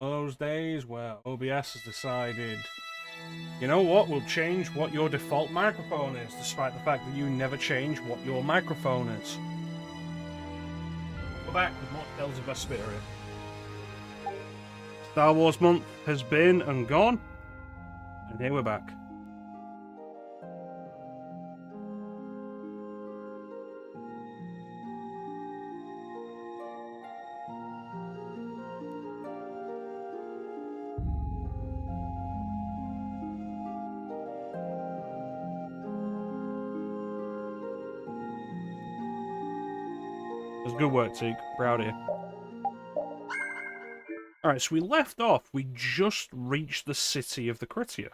Those days where OBS has decided, you know what, we'll change what your default microphone is, despite the fact that you never change what your microphone is. We're back with more Tales of Vesperia. Star Wars month has been and gone, and here we're back. It was good work, Teak. Proud of you. Alright, so we left off. We just reached the city of the Critia.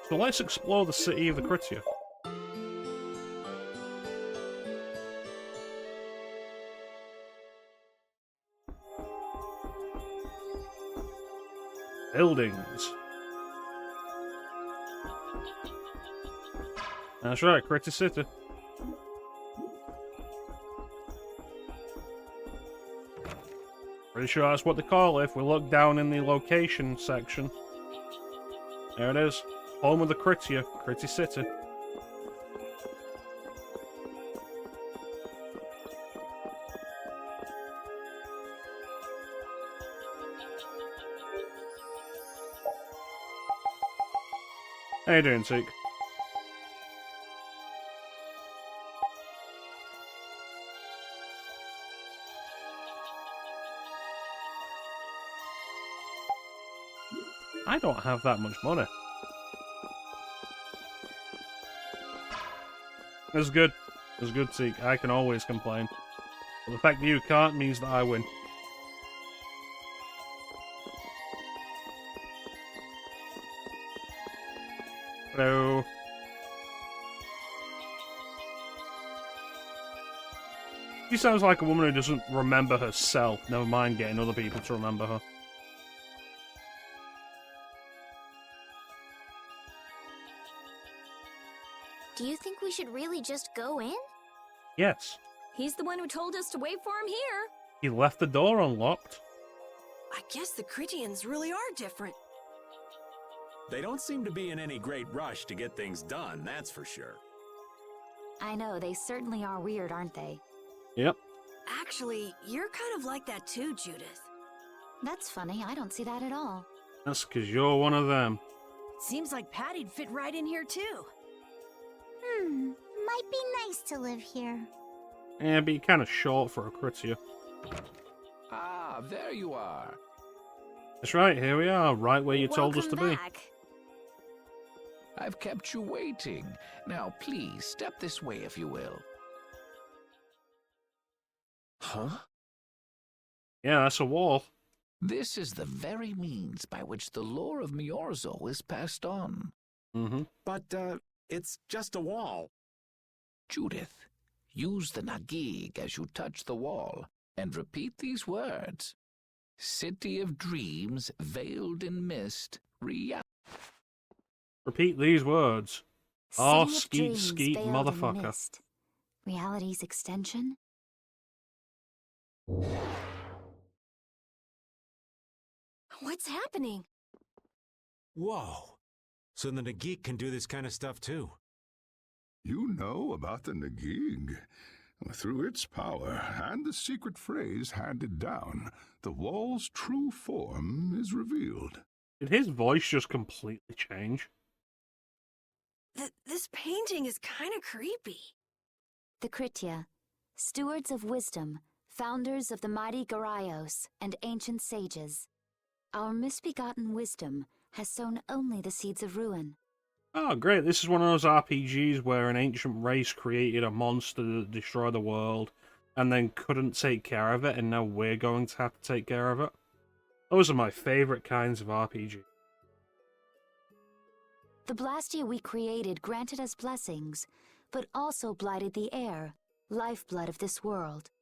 So let's explore the city of the Critia. Buildings. That's right, Critia City. Pretty sure that's what they call it if we look down in the location section. There it is. Home of the Critia, Critia City. How you doing, Teak? I don't have that much money. It's good. It's good, Teak. I can always complain. But the fact that you can't means that I win. Hello. She sounds like a woman who doesn't remember herself, never mind getting other people to remember her. Do you think we should really just go in? Yes. He's the one who told us to wait for him here. He left the door unlocked. I guess the Critians really are different. They don't seem to be in any great rush to get things done, that's for sure. I know, they certainly are weird, aren't they? Yep. Actually, you're kind of like that too, Judith. That's funny, I don't see that at all. That's because you're one of them. Seems like Patty'd fit right in here too. Might be nice to live here. Yeah, but you're kind of short for a Critia. Ah, there you are. That's right, here we are, right where you told us to Welcome be. back. I've kept you waiting. Now, please, step this way if you will. Huh? Yeah, that's a wall. This is the very means by which the lore of Miorzo is passed on. Mm-hmm. But, it's just a wall. Judith, use the Nagig as you touch the wall, and repeat these words. City of dreams, veiled in mist, reality. Repeat these words. Oh, City of skeet, dreams skeet, veiled in motherfucker. mist. Reality's extension? What's happening? Whoa. So the Nagik can do this kind of stuff too. You know about the Nagig. Through its power and the secret phrase handed down, the wall's true form is revealed. Did his voice just completely change? This painting is kind of creepy. The Critia, stewards of wisdom, founders of the mighty Garaios and ancient sages. Our misbegotten wisdom has sown only the seeds of ruin. Oh, great. This is one of those RPGs where an ancient race created a monster that destroyed the world and then couldn't take care of it, and now we're going to have to take care of it. Those are my favourite kinds of RPG. The Blastia we created granted us blessings, but also blighted the air, lifeblood of this world.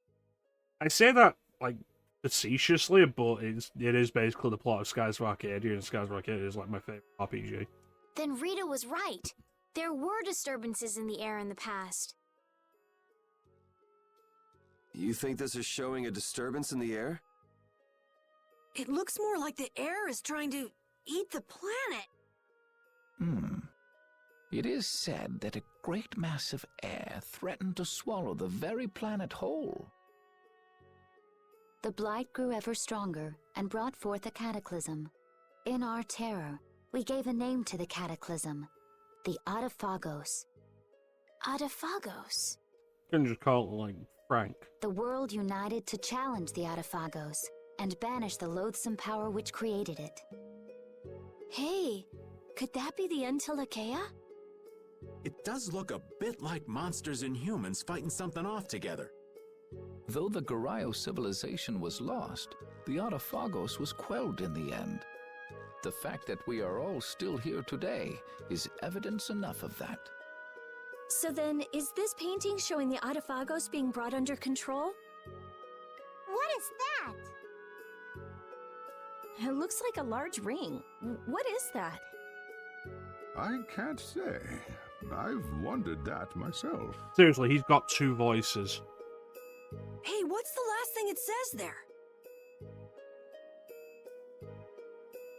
I say that, like, facetiously, but it is basically the plot of Skies of Arcadia, and Skies of Arcadia is, like, my favourite RPG. Then Rita was right. There were disturbances in the air in the past. You think this is showing a disturbance in the air? It looks more like the air is trying to eat the planet. It is said that a great mass of air threatened to swallow the very planet whole. The blight grew ever stronger and brought forth a cataclysm. In our terror, we gave a name to the cataclysm, the Adaphagos. Adaphagos. You can just call it, like, Frank. The world united to challenge the Adaphagos and banish the loathsome power which created it. Hey, could that be the Untilakea? It does look a bit like monsters and humans fighting something off together. Though the Garayo civilization was lost, the Adaphagos was quelled in the end. The fact that we are all still here today is evidence enough of that. So then, is this painting showing the Adaphagos being brought under control? What is that? It looks like a large ring. What is that? I can't say. I've wondered that myself. Seriously, he's got two voices. Hey, what's the last thing it says there?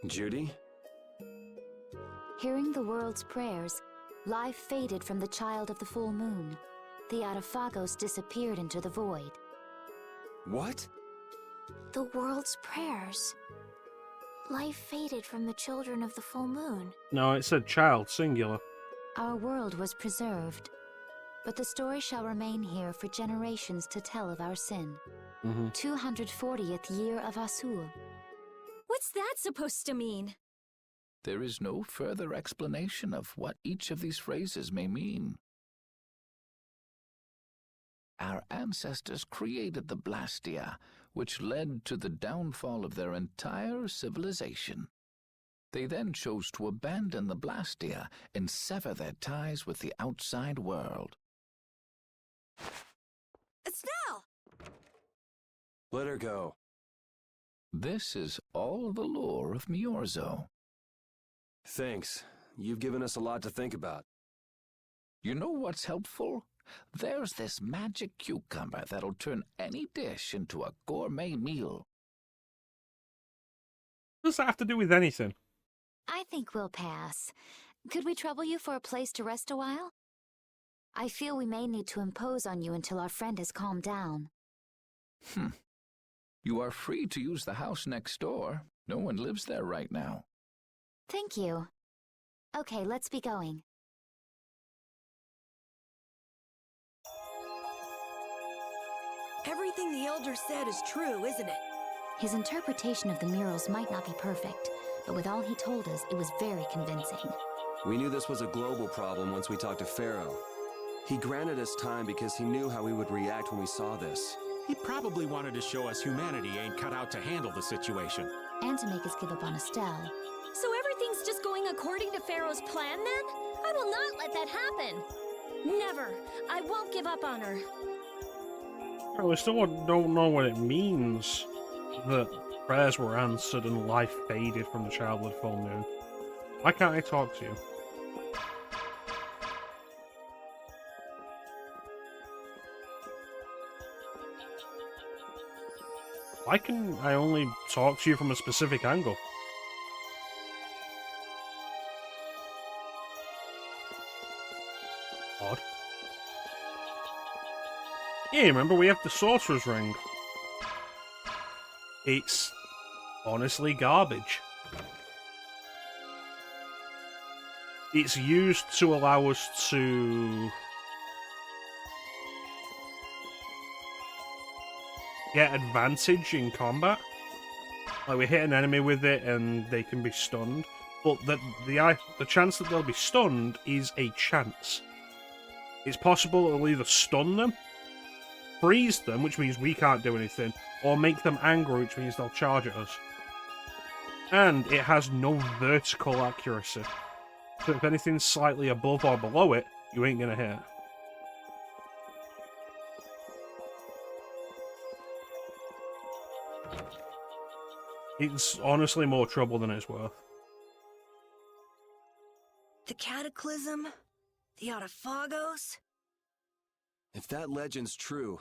Judy? Hearing the world's prayers, life faded from the child of the full moon. The Adaphagos disappeared into the void. What? The world's prayers. Life faded from the children of the full moon. No, it said child, singular. Our world was preserved, but the story shall remain here for generations to tell of our sin. 240th year of Asul. What's that supposed to mean? There is no further explanation of what each of these phrases may mean. Our ancestors created the Blastia, which led to the downfall of their entire civilization. They then chose to abandon the Blastia and sever their ties with the outside world. Estelle! Let her go. This is all the lore of Miorzo. Thanks. You've given us a lot to think about. You know what's helpful? There's this magic cucumber that'll turn any dish into a gourmet meal. What does that have to do with anything? I think we'll pass. Could we trouble you for a place to rest a while? I feel we may need to impose on you until our friend has calmed down. You are free to use the house next door. No one lives there right now. Thank you. Okay, let's be going. Everything the Elder said is true, isn't it? His interpretation of the murals might not be perfect, but with all he told us, it was very convincing. We knew this was a global problem once we talked to Pharaoh. He granted us time because he knew how we would react when we saw this. He probably wanted to show us humanity ain't cut out to handle the situation. And to make us give up on Estelle. So everything's just going according to Pharaoh's plan then? I will not let that happen. Never. I won't give up on her. Well, we still don't know what it means that prayers were answered and life faded from the childhood full moon. Why can't I talk to you? Why can I only talk to you from a specific angle? Odd. Yeah, remember we have the Sorcerer's Ring. It's honestly garbage. It's used to allow us to get advantage in combat. Like, we hit an enemy with it and they can be stunned, but the chance that they'll be stunned is a chance. It's possible it'll either stun them, freeze them, which means we can't do anything, or make them angry, which means they'll charge at us. And it has no vertical accuracy. So if anything's slightly above or below it, you ain't gonna hit. It's honestly more trouble than it's worth. The Cataclysm? The Adaphagos? If that legend's true,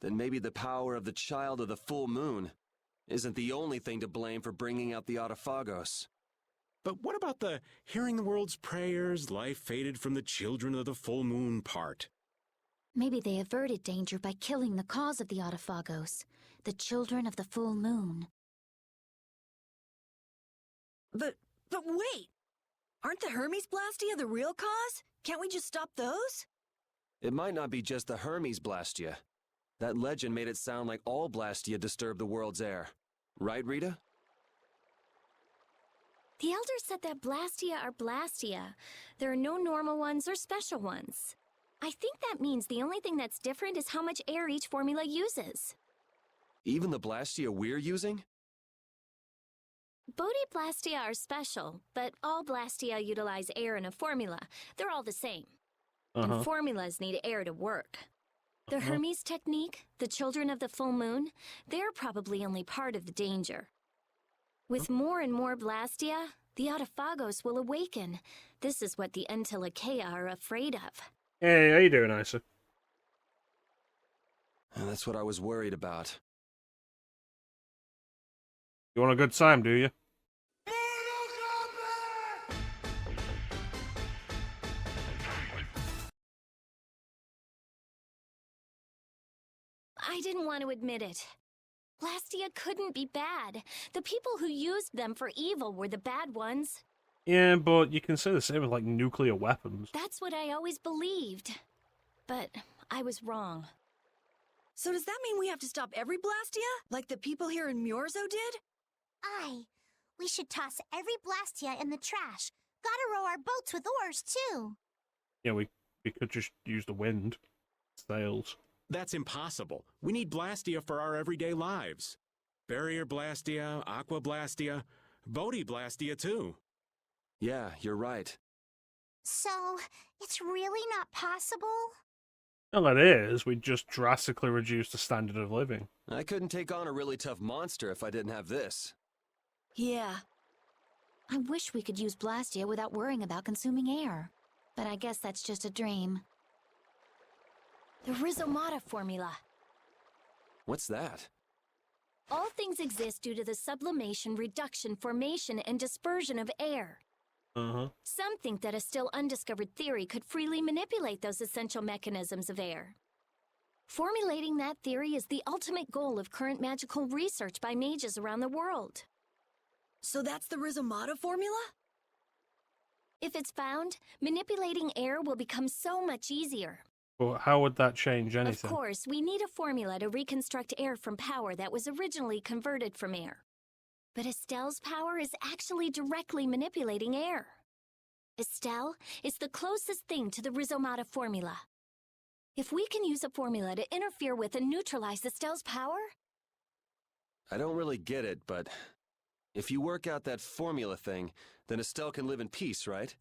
then maybe the power of the child of the full moon isn't the only thing to blame for bringing out the Autophagos. But what about the hearing the world's prayers, life faded from the children of the full moon part? Maybe they averted danger by killing the cause of the Autophagos, the children of the full moon. But wait! Aren't the Hermes Blastia the real cause? Can't we just stop those? It might not be just the Hermes Blastia. That legend made it sound like all Blastia disturb the world's air. Right, Rita? The Elder said that Blastia are Blastia. There are no normal ones or special ones. I think that means the only thing that's different is how much air each formula uses. Even the Blastia we're using? Bodhi Blastia are special, but all Blastia utilize air in a formula. They're all the same. And formulas need air to work. The Hermes technique, the children of the full moon, they're probably only part of the danger. With more and more Blastia, the Autophagos will awaken. This is what the Entelekea are afraid of. Hey, how you doing, Isa? That's what I was worried about. You want a good time, do you? I didn't want to admit it. Blastia couldn't be bad. The people who used them for evil were the bad ones. Yeah, but you can say the same with, like, nuclear weapons. That's what I always believed. But I was wrong. So does that mean we have to stop every Blastia? Like the people here in Myorzo did? Aye. We should toss every Blastia in the trash. Gotta row our boats with oars, too. Yeah, we could just use the wind. Sails. That's impossible. We need Blastia for our everyday lives. Barrier Blastia, Aqua Blastia, Bodhi Blastia too. Yeah, you're right. So, it's really not possible? Well, it is. We just drastically reduced the standard of living. I couldn't take on a really tough monster if I didn't have this. Yeah. I wish we could use Blastia without worrying about consuming air. But I guess that's just a dream. The Rhizomata formula. What's that? All things exist due to the sublimation, reduction, formation, and dispersion of air. Some think that a still undiscovered theory could freely manipulate those essential mechanisms of air. Formulating that theory is the ultimate goal of current magical research by mages around the world. So that's the Rhizomata formula? If it's found, manipulating air will become so much easier. But how would that change anything? Of course, we need a formula to reconstruct air from power that was originally converted from air. But Estelle's power is actually directly manipulating air. Estelle is the closest thing to the Rhizomata formula. If we can use a formula to interfere with and neutralize Estelle's power... I don't really get it, but if you work out that formula thing, then Estelle can live in peace, right?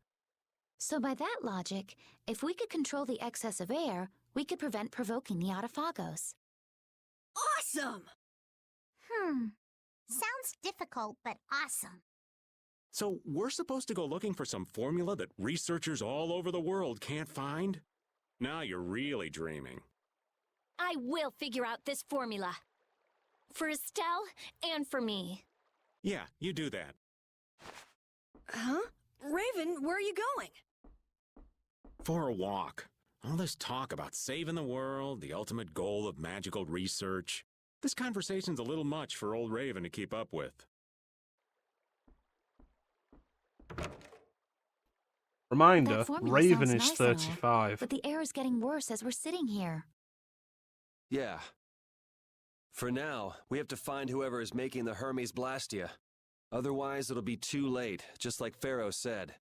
So by that logic, if we could control the excess of air, we could prevent provoking the Autophagos. Awesome! Sounds difficult, but awesome. So we're supposed to go looking for some formula that researchers all over the world can't find? Now you're really dreaming. I will figure out this formula. For Estelle and for me. Yeah, you do that. Huh? Raven, where are you going? For a walk. All this talk about saving the world, the ultimate goal of magical research. This conversation's a little much for old Raven to keep up with. Reminder, That formula Raven sounds is nice and all, 35. But the air is getting worse as we're sitting here. Yeah. For now, we have to find whoever is making the Hermes Blastia. Otherwise, it'll be too late, just like Pharaoh said.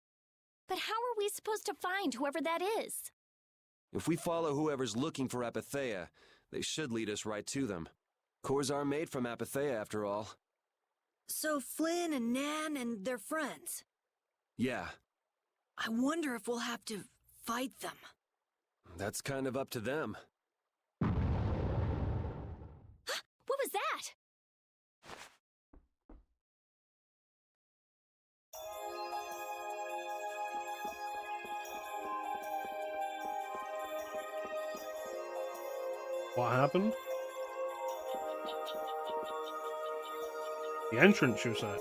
But how are we supposed to find whoever that is? If we follow whoever's looking for Apatheia, they should lead us right to them. Cores are made from Apatheia, after all. So Flynn and Nan and their friends. Yeah, I wonder if we'll have to fight them. that's kind of up to them. What was that? What happened? The entrance, you say?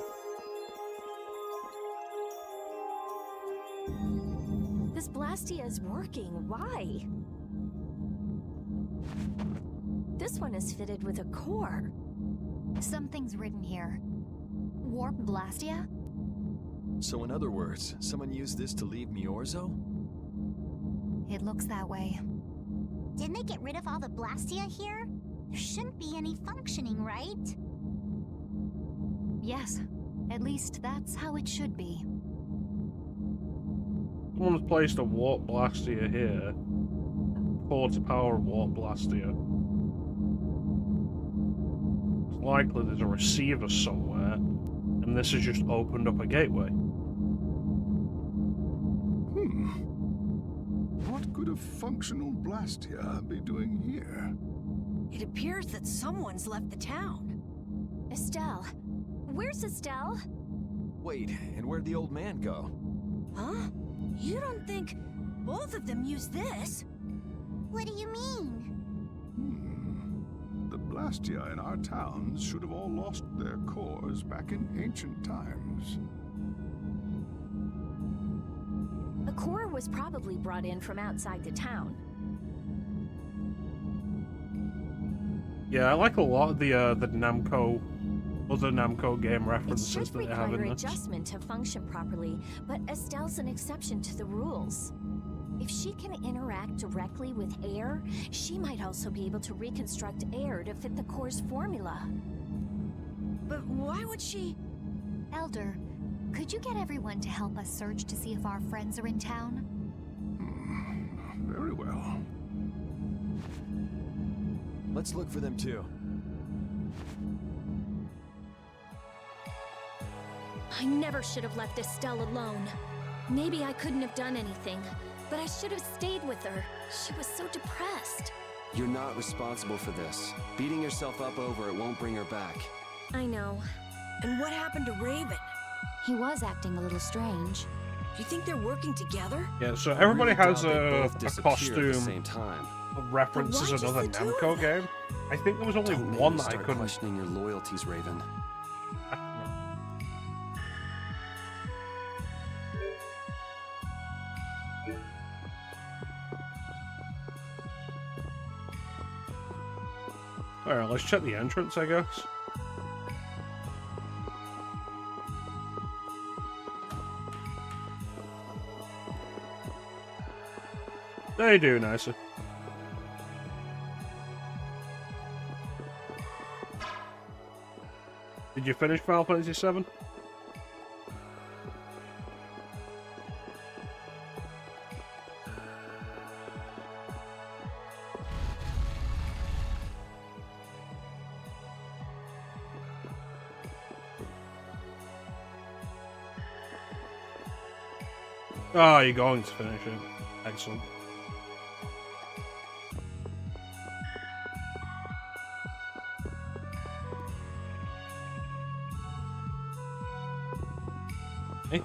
This Blastia is working. Why? This one is fitted with a core. Something's written here. Warp Blastia? So in other words, someone used this to leave Miorzo? It looks that way. Didn't they get rid of all the Blastia here? There shouldn't be any functioning, right? Yes. At least that's how it should be. Someone's placed a Warp Blastia here. Core to power Warp Blastia. It's likely there's a receiver somewhere, and this has just opened up a gateway. What could a functional Blastia be doing here? It appears that someone's left the town. Estelle. Where's Estelle? Wait, and where'd the old man go? Huh? You don't think both of them used this? What do you mean? The Blastia in our towns should have all lost their cores back in ancient times. A core was probably brought in from outside the town. Yeah, I like a lot of the Namco, other Namco game It references should that they have require in this. adjustment to function properly, but Estelle's an exception to the rules. If she can interact directly with air, she might also be able to reconstruct air to fit the core's formula. But why would she? Elder, could you get everyone to help us search to see if our friends are in town? Very well. Let's look for them too. I never should have left Estelle alone. Maybe I couldn't have done anything, but I should have stayed with her. She was so depressed. You're not responsible for this. Beating yourself up over it won't bring her back. I know. And what happened to Raven? He was acting a little strange. Do you think they're working together? Yeah, so I everybody really has doubt they a both disappear at the costume same time. that references But why just another the two Namco of them? game. I think there was only Don't make one me that I start couldn't. questioning your loyalties, Raven. Alright, let's check the entrance, I guess. They do nicer. Did you finish Final Fantasy VII? Oh, you're going to finish it. Excellent. Hey.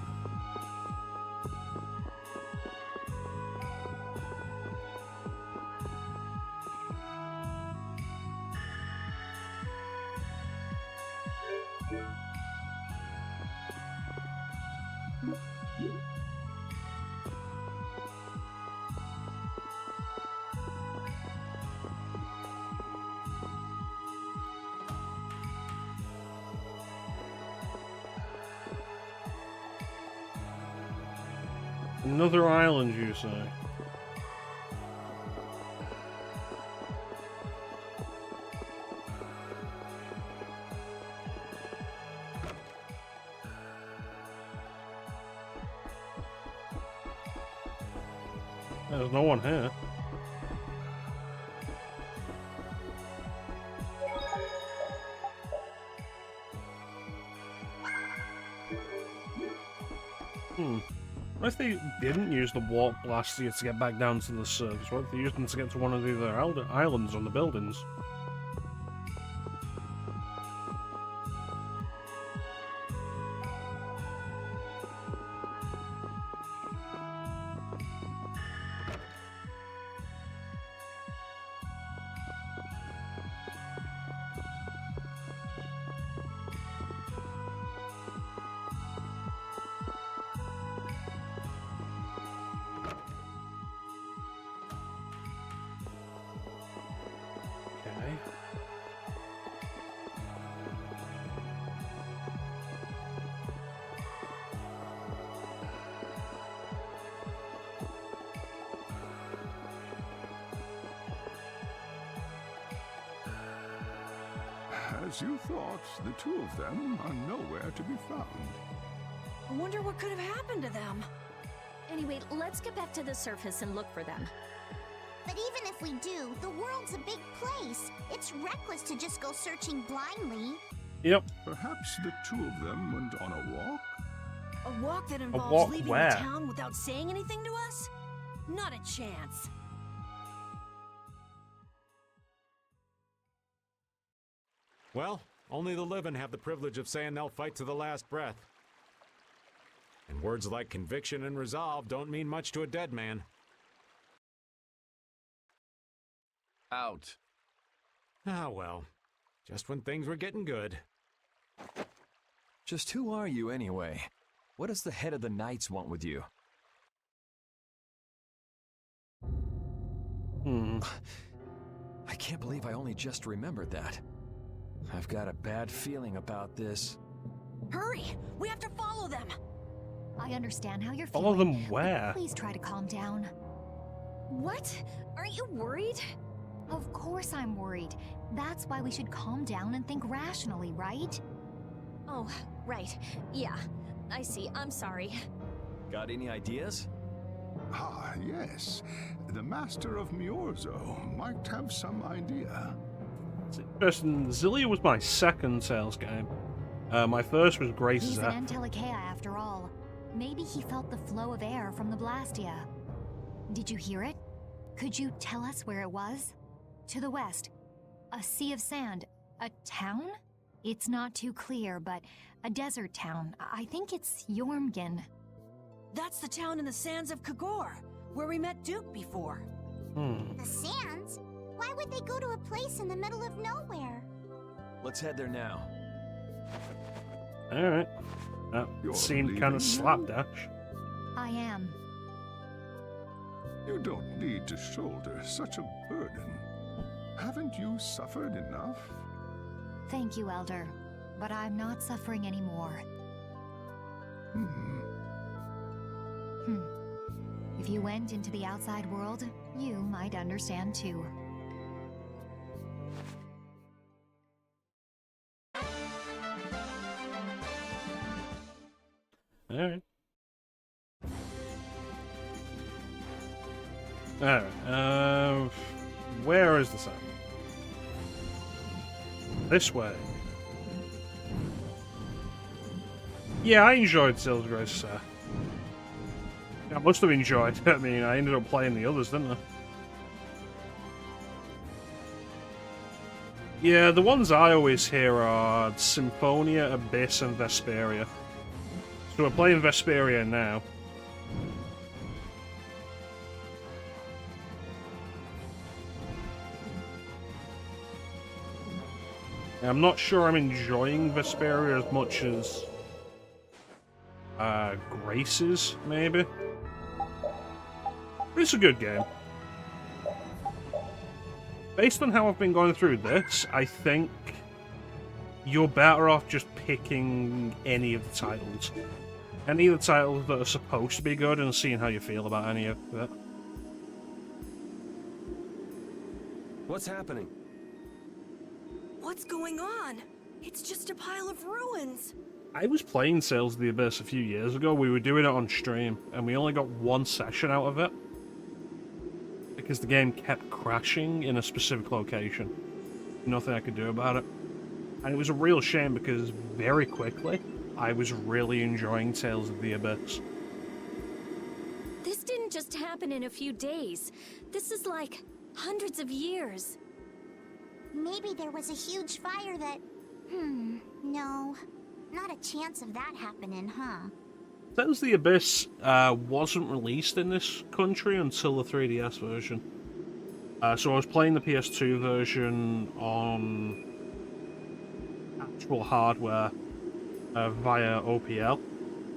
Another island, you say? There's no one here. What if they didn't use the warp blaster to get back down to the surface? What if they used them to get to one of the other islands on the buildings? As you thought, the two of them are nowhere to be found. I wonder what could have happened to them. Anyway, let's get back to the surface and look for them. But even if we do, the world's a big place. It's reckless to just go searching blindly. Yep. Perhaps the two of them went on a walk? A walk that involves walk leaving where? the town without saying anything to us? Not a chance. Well, only the living have the privilege of saying they'll fight to the last breath. And words like conviction and resolve don't mean much to a dead man. Out. Ah, well. Just when things were getting good. Just who are you anyway? What does the head of the Knights want with you? I can't believe I only just remembered that. I've got a bad feeling about this. Hurry! We have to follow them! I understand how you're feeling. Follow them but where? Please try to calm down. What? Aren't you worried? Of course I'm worried. That's why we should calm down and think rationally, right? Oh, right. Yeah, I see. I'm sorry. Got any ideas? Ah, yes. The Master of Miorzo might have some idea. It's interesting. Zillia was my second Tales game. My first was Grace's He's F. an Antelikea after all. Maybe he felt the flow of air from the Blastia. Did you hear it? Could you tell us where it was? To the west. A sea of sand. A town? It's not too clear, but a desert town. I think it's Jormgen. That's the town in the sands of Kagor, where we met Duke before. The sands? Why would they go to a place in the middle of nowhere? Let's head there now. Alright. That You're seemed kind leaving of slapdash. I am. You don't need to shoulder such a burden. Haven't you suffered enough? Thank you, Elder. But I'm not suffering anymore. If you went into the outside world, you might understand too. Alright. Alright, where is the sun? This way. Yeah, I enjoyed Tales of Grace. I must have enjoyed it. I mean, I ended up playing the others, didn't I? Yeah, the ones I always hear are Symphonia, Abyss, and Vesperia. So we're playing Vesperia now. I'm not sure I'm enjoying Vesperia as much as Grace's, maybe. But it's a good game. Based on how I've been going through this, I think you're better off just picking any of the titles. Any of the titles that are supposed to be good and seeing how you feel about any of it. What's happening? What's going on? It's just a pile of ruins. I was playing Tales of the Abyss a few years ago. We were doing it on stream, and we only got one session out of it. Because the game kept crashing in a specific location. Nothing I could do about it. And it was a real shame because very quickly, I was really enjoying Tales of the Abyss. This didn't just happen in a few days. This is like hundreds of years. Maybe there was a huge fire that... no. Not a chance of that happening, huh? Tales of the Abyss wasn't released in this country until the 3DS version. So I was playing the PS2 version on actual hardware via OPL,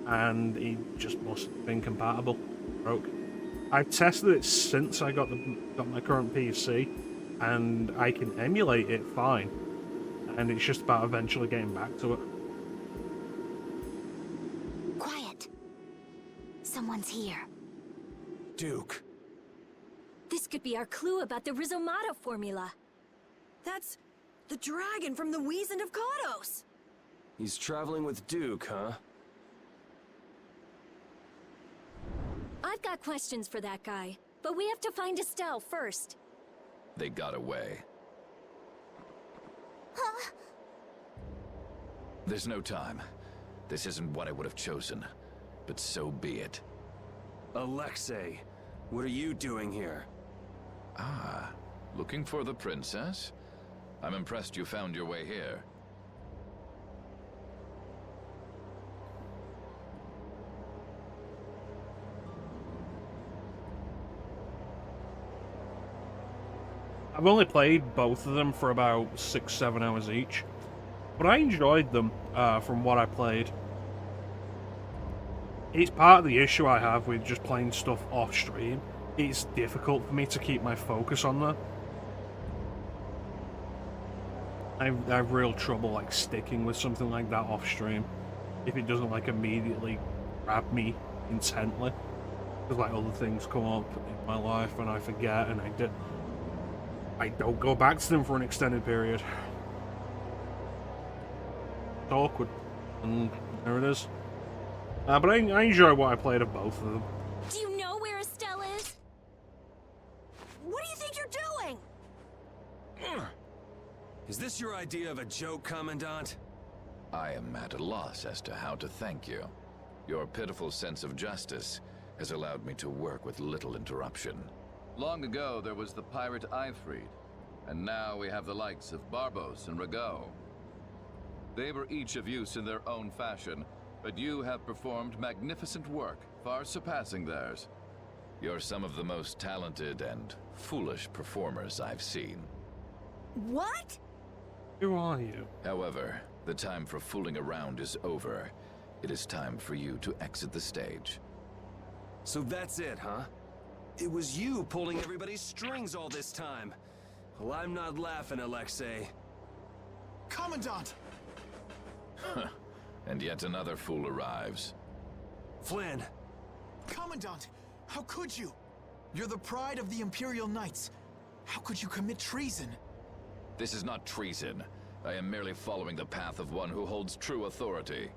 and it just must have been compatible. Broke. I've tested it since I got my current PC, and I can emulate it fine. And it's just about eventually getting back to it. Quiet. Someone's here. Duke. This could be our clue about the Rizomata formula. That's The dragon from the Wizened of Kados! He's traveling with Duke, huh? I've got questions for that guy, but we have to find Estelle first. They got away. Huh? There's no time. This isn't what I would have chosen, but so be it. Alexei, what are you doing here? Ah, looking for the princess? I'm impressed you found your way here. I've only played both of them for about 6-7 hours each, but I enjoyed them from what I played. It's part of the issue I have with just playing stuff off stream. It's difficult for me to keep my focus on them. I have real trouble like sticking with something like that off stream if it doesn't like immediately grab me intently, because like other things come up in my life and I forget, and I don't go back to them for an extended period. It's awkward, and there it is. But I enjoy what I played of both of them. Do you know where Estelle is? What do you think you're doing? Is this your idea of a joke, Commandant? I am at a loss as to how to thank you. Your pitiful sense of justice has allowed me to work with little interruption. Long ago, there was the pirate Eifried, and now we have the likes of Barbos and Rago. They were each of use in their own fashion, but you have performed magnificent work, far surpassing theirs. You're some of the most talented and foolish performers I've seen. What? Who are you? However, the time for fooling around is over. It is time for you to exit the stage. So that's it, huh? It was you pulling everybody's strings all this time. Well, I'm not laughing, Alexei. Commandant! And yet another fool arrives. Flynn! Commandant! How could you? You're the pride of the Imperial Knights. How could you commit treason? This is not treason. I am merely following the path of one who holds true authority.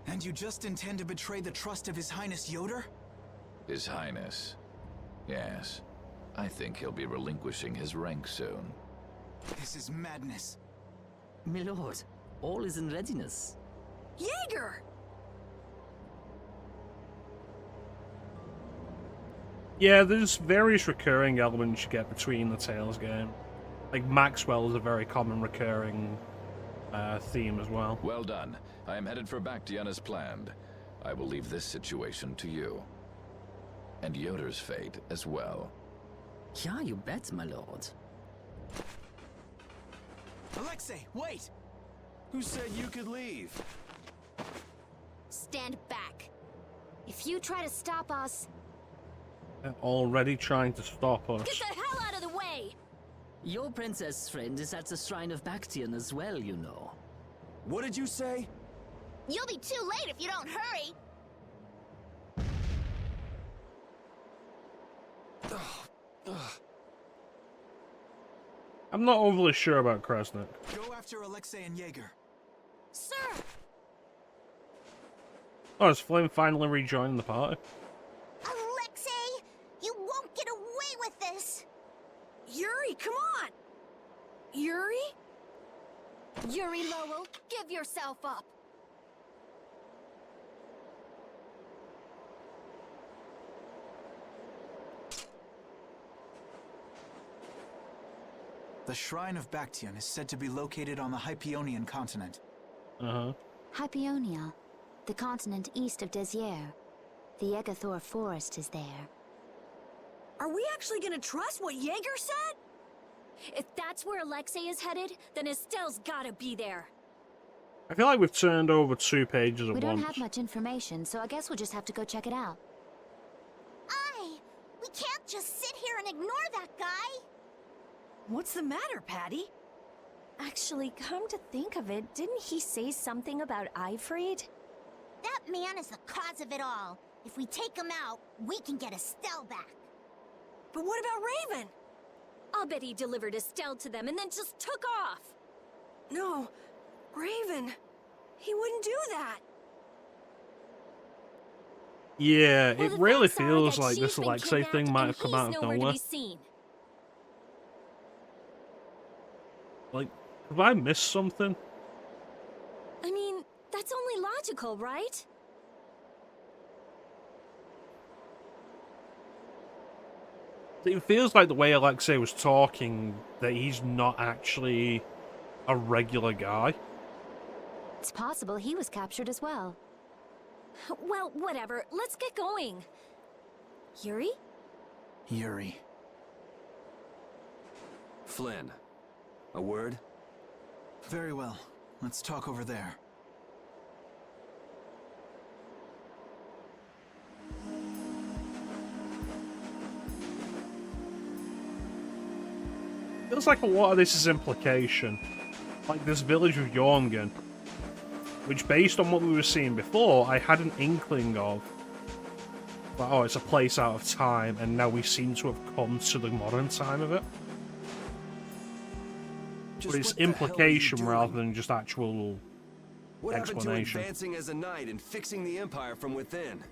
And you just intend to betray the trust of His Highness Yoder? His Highness. Yes. I think he'll be relinquishing his rank soon. This is madness. Milord, all is in readiness. Jaeger! Yeah, there's various recurring elements you get between the Tales game. Like Maxwell is a very common recurring theme as well. Well done. I am headed for Bactian as planned. I will leave this situation to you. And Yoder's fate as well. Yeah, you bet, my lord. Alexei, wait! Who said you could leave? Stand back. If you try to stop us... They're already trying to stop us. Get the hell out of the way! Your princess friend is at the Shrine of Bactian as well, you know. What did you say? You'll be too late if you don't hurry. I'm not overly sure about Kresnik. Go after Alexei and Jaeger. Sir! Oh, is Flynn finally rejoining the party? Alexei, you won't get away with this. Yuri, come on! Yuri? Yuri Lowell, give yourself up. The Shrine of Bactian is said to be located on the Hypionian continent. Uh-huh. Hypionia, the continent east of Desier. The Egathor forest is there. Are we actually gonna trust what Jaeger said? If that's where Alexei is headed, then Estelle's gotta be there. I feel like we've turned over 2 pages at We once. don't have much information, so I guess we'll just have to go check it out. We can't just sit here and ignore that guy. What's the matter, Patty? Actually, come to think of it, didn't he say something about Eifried? That man is the cause of it all. If we take him out, we can get Estelle back. But what about Raven? I'll bet he delivered Estelle to them and then just took off. No, Raven. He wouldn't do that. Yeah, Well, it the really facts are feels that like she's this been Alexei kidnapped thing might and have come he's out of nowhere to nowhere. be seen. Like, have I missed something? I mean, that's only logical, right? It feels like the way Alexei was talking, that he's not actually a regular guy. It's possible he was captured as well. Well, whatever. Let's get going. Yuri? Yuri. Flynn, a word? Very well. Let's talk over there. Feels like a lot of this is implication. Like this village of Jorgen, which based on what we were seeing before, I had an inkling of. Like, oh, it's a place out of time, and now we seem to have come to the modern time of it. But it's implication rather than just actual What happened to explanation. advancing as a knight and fixing the Empire from within?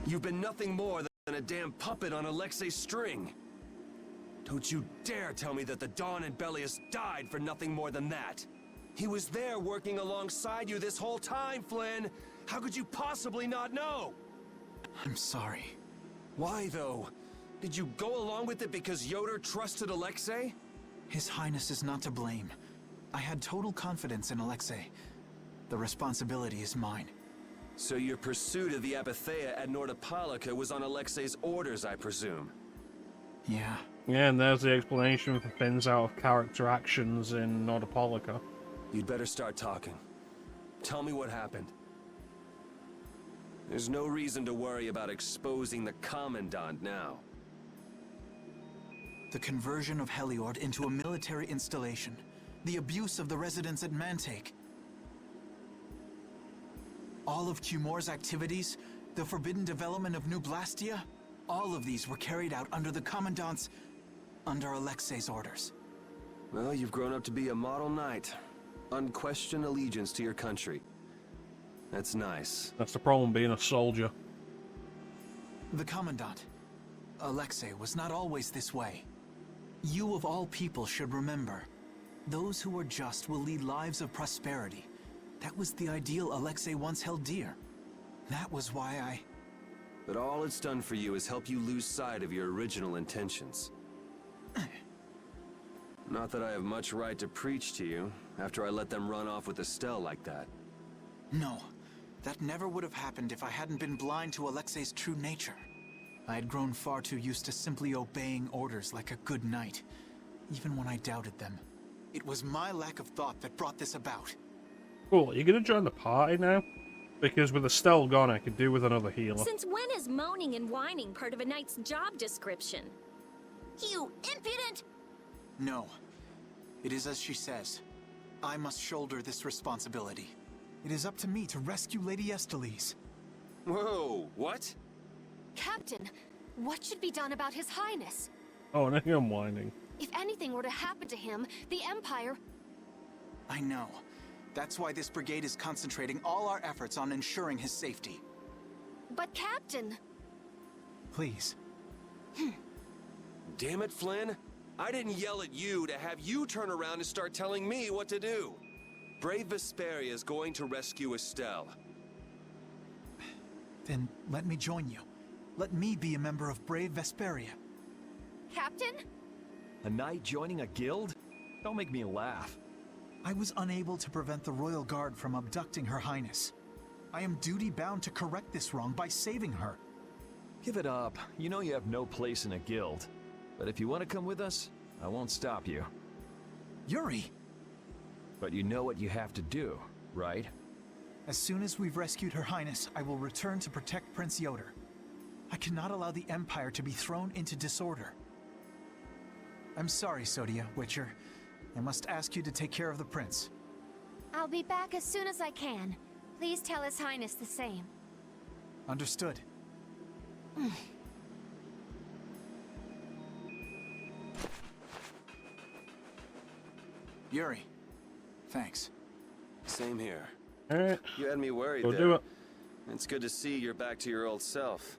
You've been nothing more than a damn puppet on Alexei's string. Don't you dare tell me that the Dawn and Bellius died for nothing more than that. He was there working alongside you this whole time, Flynn. How could you possibly not know? I'm sorry. Why, though? Did you go along with it because Yoder trusted Alexei? His Highness is not to blame. I had total confidence in Alexei. The responsibility is mine. So your pursuit of the Apatheia at Nordopolica was on Alexei's orders, I presume? Yeah. Yeah, and there's the explanation for Finn's out-of-character actions in Nordopolica. You'd better start talking. Tell me what happened. There's no reason to worry about exposing the Commandant now. The conversion of Heliord into a military installation. The abuse of the residents at Mantake. All of Cumor's activities, the forbidden development of New Blastia, all of these were carried out under the Commandant's... under Alexei's orders. Well, you've grown up to be a model knight. Unquestioned allegiance to your country. That's nice. That's the problem being a soldier. The Commandant, Alexei, was not always this way. You of all people should remember, those who are just will lead lives of prosperity. That was the ideal Alexei once held dear. That was why I... But all it's done for you is help you lose sight of your original intentions. Not that I have much right to preach to you, after I let them run off with Estelle like that. No, that never would have happened if I hadn't been blind to Alexei's true nature. I had grown far too used to simply obeying orders like a good knight, even when I doubted them. It was my lack of thought that brought this about. Cool, you're gonna join the party now? Because with Estelle gone, I could do with another healer. Since when is moaning and whining part of a knight's job description? You impudent! No. It is as she says. I must shoulder this responsibility. It is up to me to rescue Lady Estellise. Whoa, what? Captain, what should be done about His Highness? Oh, now I'm whining. If anything were to happen to him, the Empire... I know. That's why this brigade is concentrating all our efforts on ensuring his safety. But Captain... Please. Damn it, Flynn. I didn't yell at you to have you turn around and start telling me what to do. Brave Vesperia is going to rescue Estelle. Then let me join you. Let me be a member of Brave Vesperia. Captain? A knight joining a guild? Don't make me laugh. I was unable to prevent the Royal Guard from abducting Her Highness. I am duty-bound to correct this wrong by saving her. Give it up. You know you have no place in a guild. But if you want to come with us, I won't stop you. Yuri! But you know what you have to do, right? As soon as we've rescued Her Highness, I will return to protect Prince Yoder. I cannot allow the Empire to be thrown into disorder. I'm sorry, Sodia, Witcher. I must ask you to take care of the prince. I'll be back as soon as I can. Please tell His Highness the same. Understood. Yuri, thanks. Same here. Alright. You had me worried Go there. do it. It's good to see you're back to your old self.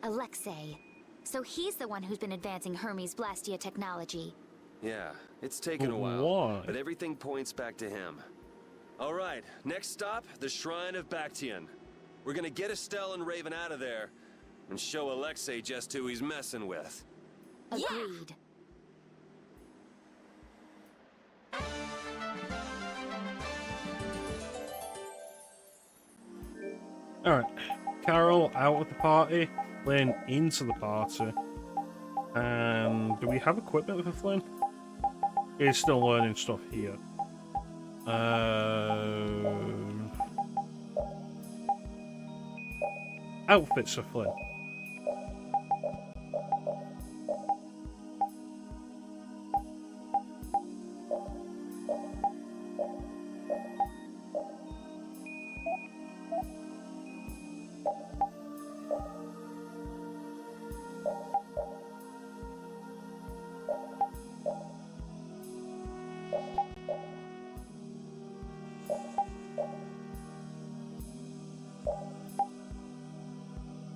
Alexei. So he's the one who's been advancing Hermes' Blastia technology. Yeah, it's taken a while, why? but everything points back to him. All right, next stop, the Shrine of Bactian. We're gonna get Estelle and Raven out of there and show Alexei just who he's messing with. Agreed. Alright. Carol out of the party, Flynn into the party. And do we have equipment for Flynn? He's still learning stuff here. Outfits for Flynn.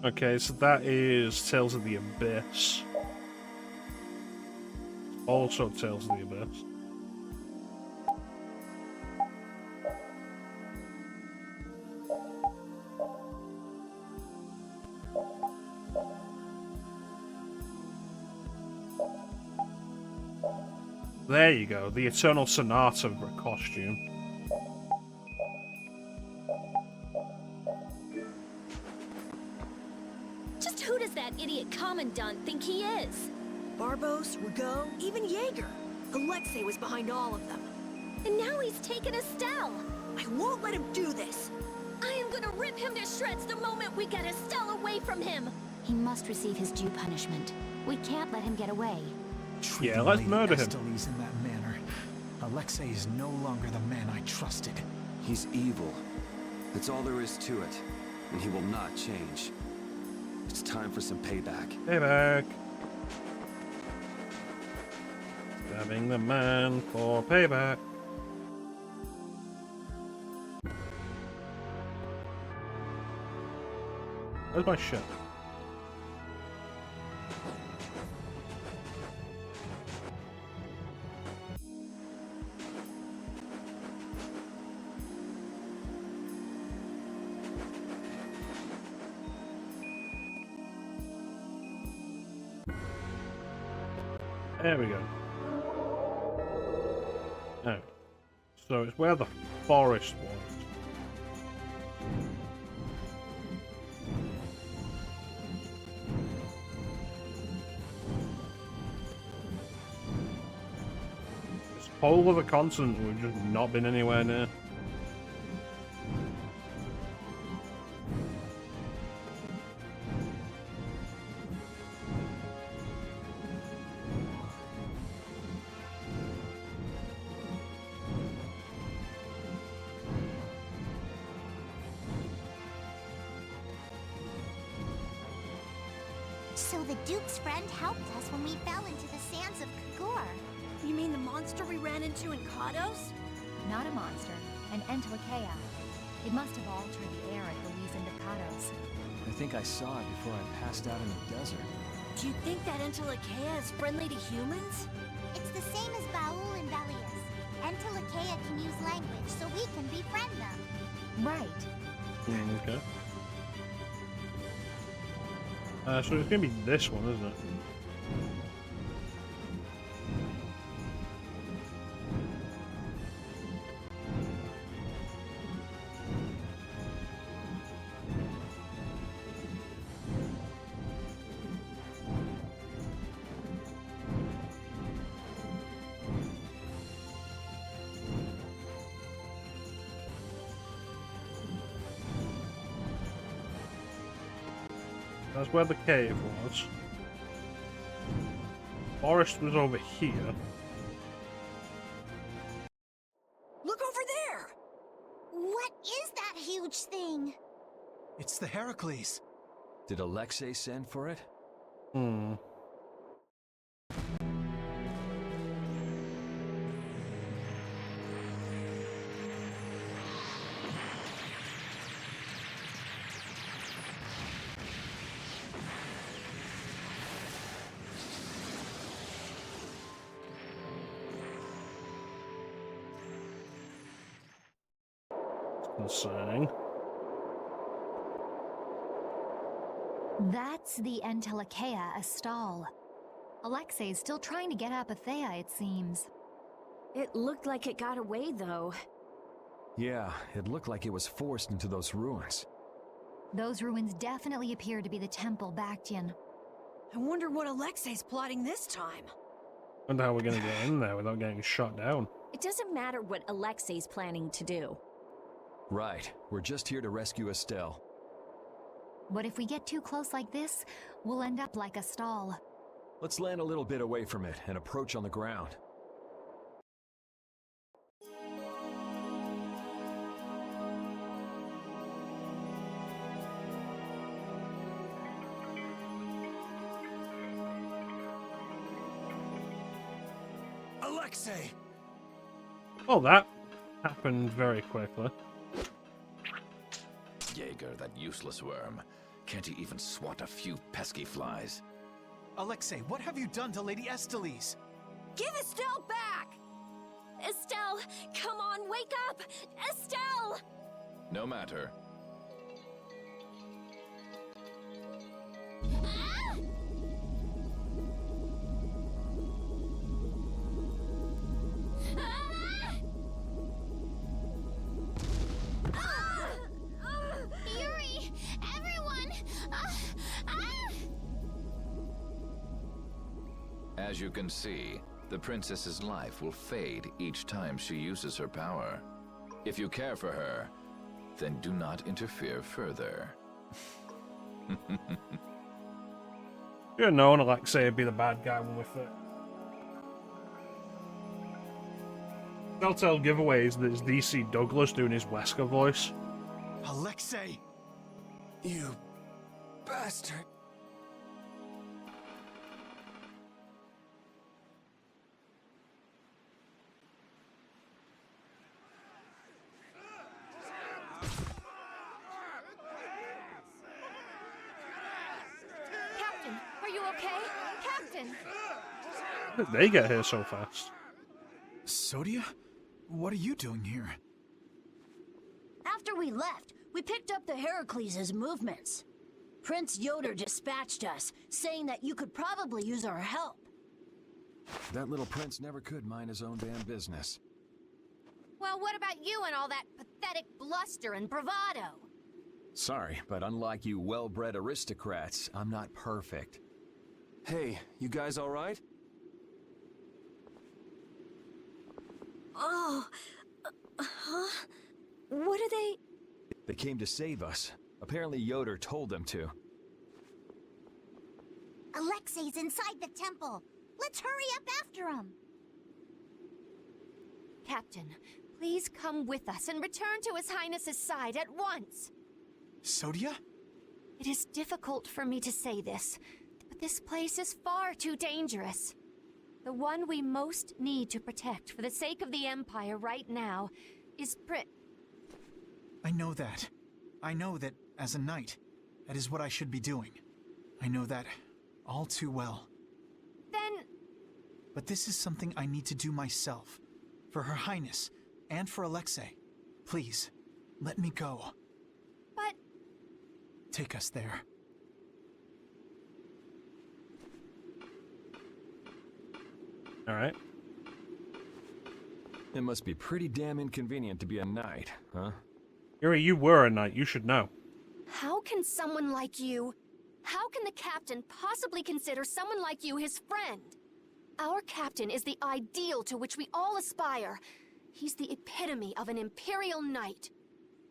Okay, so that is Tales of the Abyss. Also Tales of the Abyss. There you go, the Eternal Sonata costume. Just who does that idiot commandant think he is? Barbos, Rigaud, even Jaeger. Alexei was behind all of them. And now he's taken Estelle. I won't let him do this. I am gonna rip him to shreds the moment we get Estelle away from him. He must receive his due punishment. We can't let him get away. Yeah, let's murder him. Estelles in that manner. Alexei is no longer the man I trusted. He's evil. That's all there is to it. And he will not change. It's time for some payback. Payback. Stabbing the man for payback. Where's my ship? There we go. Oh. So it's where the forest was. This whole other continent we've just not been anywhere near. So the Duke's friend helped us when we fell into the sands of Kagor. You mean the monster we ran into in Kados? Not a monster, an Entelekea. It must have altered the air at Louise and Kados. I think I saw it before I passed out in the desert. Do you think that Entelekea is friendly to humans? It's the same as Baul and Belius. Entelekea can use language, so we can befriend them. Right. Okay. So it's gonna be this one, isn't it? That's where the cave was. Forest was over here. Look over there! What is that huge thing? It's the Heracles. Did Alexei send for it? Hmm. Concerning. That's the Entelekea Astal. Alexei's still trying to get Apathea, it seems. It looked like it got away, though. Yeah, it looked like it was forced into those ruins. Those ruins definitely appear to be the Temple Bactian. I wonder what Alexei's plotting this time. Wonder how we're gonna get in there without getting shot down. It doesn't matter what Alexei's planning to do. Right, we're just here to rescue Estelle. But if we get too close like this, we'll end up like Astal. Let's land a little bit away from it and approach on the ground. Alexei! Oh, that happened very quickly. Jaeger, that useless worm. Can't he even swat a few pesky flies? Alexei, what have you done to Lady Estellise? Give Estelle back! Estelle, come on, wake up! Estelle! No matter. Yuri! Everyone! As you can see, the princess's life will fade each time she uses her power. If you care for her, then do not interfere further. You have known Alexei would be the bad guy when we fit. Telltale giveaways that it's DC Douglas doing his Wesker voice. Alexei! You bastard. Captain, are you okay? Captain! How did they get here so fast? Sodia? What are you doing here? After we left, we picked up the Heracles' movements. Prince Yoder dispatched us, saying that you could probably use our help. That little prince never could mind his own damn business. Well, what about you and all that pathetic bluster and bravado? Sorry, but unlike you well-bred aristocrats, I'm not perfect. Hey, you guys alright? Oh, huh? What are they? They came to save us. Apparently Yoder told them to. Alexei's inside the temple. Let's hurry up after him. Captain, please come with us and return to His Highness's side at once. Sodia? It is difficult for me to say this, but this place is far too dangerous. The one we most need to protect for the sake of the Empire right now is I know that. I know that, as a knight, that is what I should be doing. I know that all too well. Then... But this is something I need to do myself. For Her Highness, and for Alexei. Please, let me go. But... Take us there. Alright. It must be pretty damn inconvenient to be a knight, huh? Yuri, you were a knight. You should know. How can someone like you... How can the captain possibly consider someone like you his friend? Our captain is the ideal to which we all aspire. He's the epitome of an imperial knight.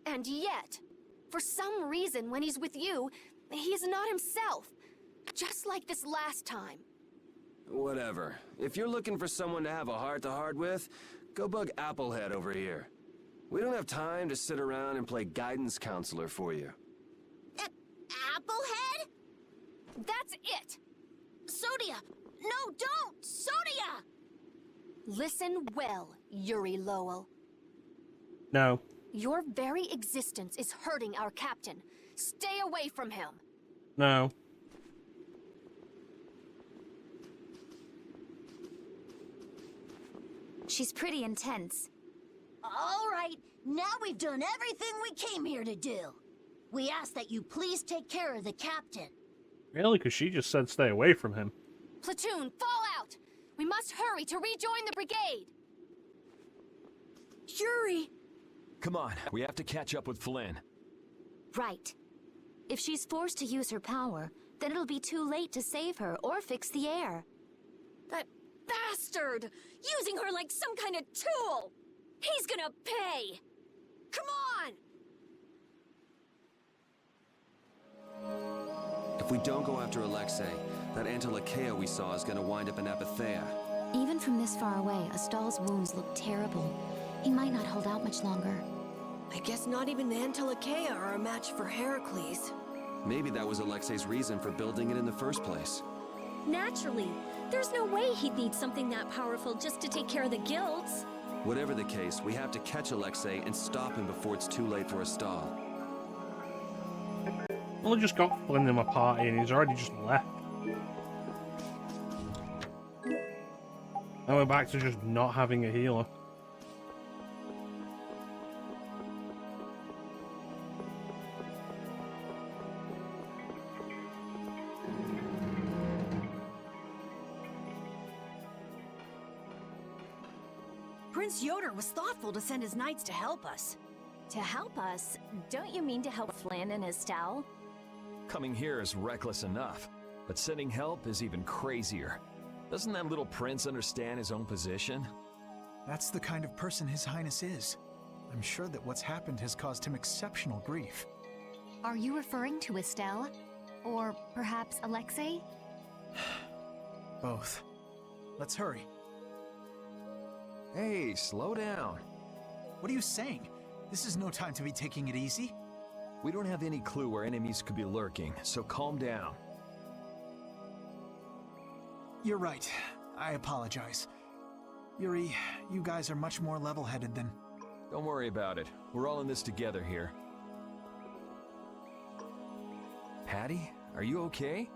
And yet, for some reason when he's with you, He's not himself. Just like this last time. Whatever. If you're looking for someone to have a heart-to-heart with, go bug Applehead over here. We don't have time to sit around and play guidance counselor for you. Applehead? That's it! Sodia! No, don't! Sodia! Listen well, Yuri Lowell. No. Your very existence is hurting our captain. Stay away from him. No. She's pretty intense. All right, now we've done everything we came here to do. We ask that you please take care of the captain. Really? Because she just said stay away from him. Platoon, fall out! We must hurry to rejoin the brigade! Yuri! Come on, we have to catch up with Flynn. Right. If she's forced to use her power, then it'll be too late to save her or fix the air. That bastard! Using her like some kind of tool! He's gonna pay! Come on! If we don't go after Alexei, that Antilakea we saw is gonna wind up in Apatheia. Even from this far away, Astal's wounds look terrible. He might not hold out much longer. I guess not even the Antilakea are a match for Heracles. Maybe that was Alexei's reason for building it in the first place. Naturally. There's no way he'd need something that powerful just to take care of the guilds. Whatever the case, we have to catch Alexei and stop him before it's too late for Astal. Well, I just got Flynn in my party and he's already just left. Now we're back to just not having a healer. Prince Yoder was thoughtful to send his knights to help us. To help us? Don't you mean to help Flynn and Astal? Coming here is reckless enough, but sending help is even crazier. Doesn't that little prince understand his own position? That's the kind of person His Highness is. I'm sure that what's happened has caused him exceptional grief. Are you referring to Estelle? Or perhaps Alexei? Both. Let's hurry. Hey, slow down. What are you saying? This is no time to be taking it easy. We don't have any clue where enemies could be lurking, so calm down. You're right. I apologize. Yuri, you guys are much more level-headed than... Don't worry about it. We're all in this together here. Patty, are you okay?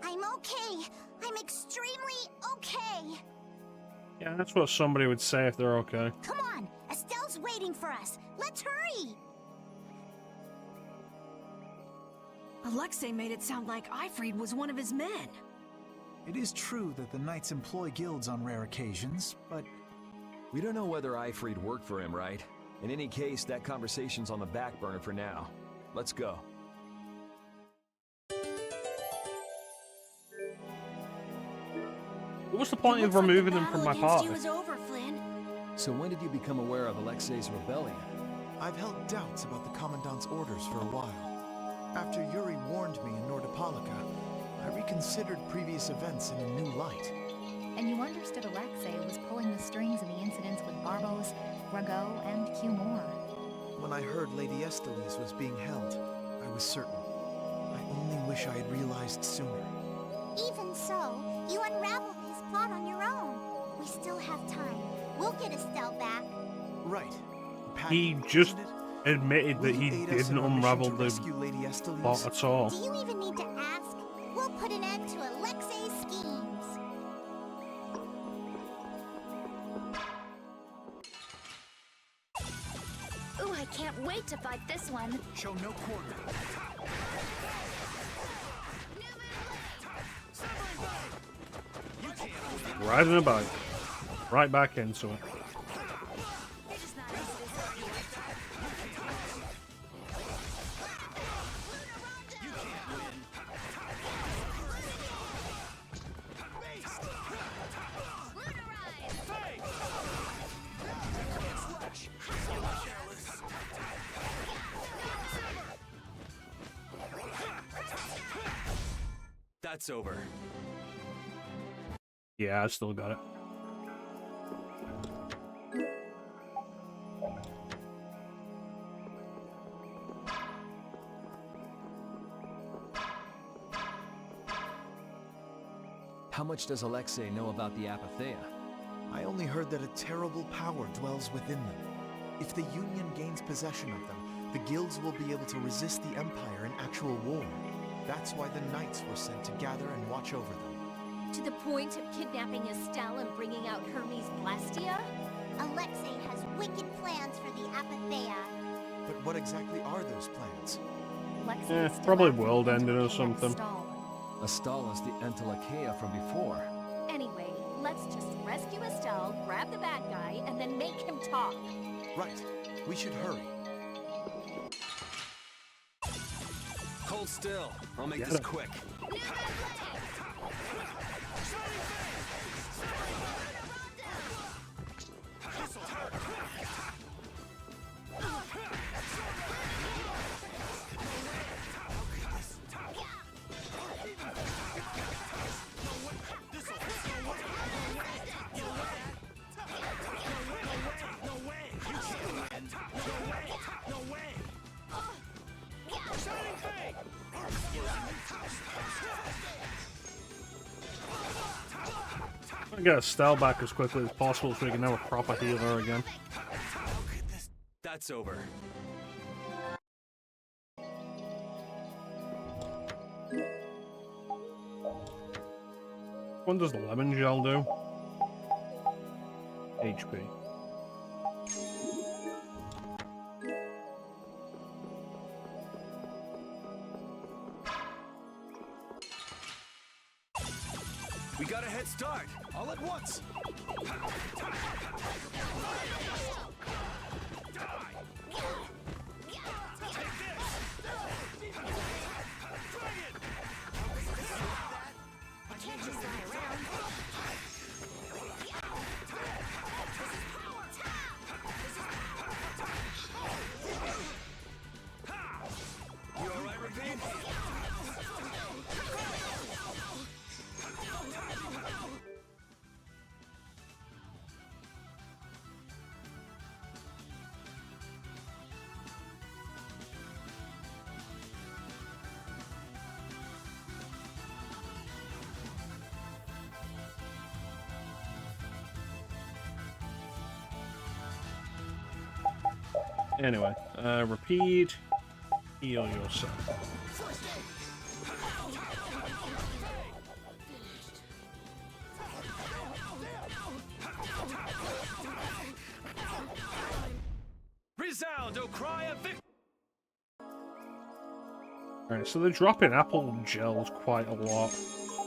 I'm okay. I'm extremely okay. Yeah, that's what somebody would say if they're okay. Come on, Estelle's waiting for us. Let's hurry. Alexei made it sound like Eifried was one of his men. It is true that the knights employ guilds on rare occasions, but... We don't know whether Eifried worked for him, right? In any case, that conversation's on the back burner for now. Let's go. What's the point of removing them from my party? So when did you become aware of Alexei's rebellion? I've held doubts about the Commandant's orders for a while. After Yuri warned me in Nordopolica, I reconsidered previous events in a new light. And you understood Alexei was pulling the strings of the incidents with Barbos, Rago, and Q-More. When I heard Lady Estellise was being held, I was certain. I only wish I had realized sooner. Even so, you unraveled his plot on your own. We still have time. We'll get Estelle back. Right. He just admitted that he didn't unravel the plot at all. Do you even need to ask? We'll put an end to Alexei's schemes. Ooh, I can't wait to fight this one. Show no quarter. Riding a bike. Right back into it. That's over. Yeah, I still got it. How much does Alexei know about the Apatheia? I only heard that a terrible power dwells within them. If the Union gains possession of them, the guilds will be able to resist the Empire in actual war. That's why the Knights were sent to gather and watch over them. To the point of kidnapping Estelle and bringing out Hermes Blastia? Alexei has wicked plans for the Apatheia. But what exactly are those plans? Probably world ending or something. Estelle is the Entelechea from before. Anyway, let's just rescue Estelle, grab the bad guy, and then make him talk. Right. We should hurry. Hold still. I'll make this quick. I get Estelle back as quickly as possible so we can have a proper healer again. That's over. What does the lemon gel do? HP. We got a head start. All at once. You all right, Ravine? Anyway, repeat, heal yourself. Resound, O cry of victory! Alright, so they're dropping apple gels quite a lot,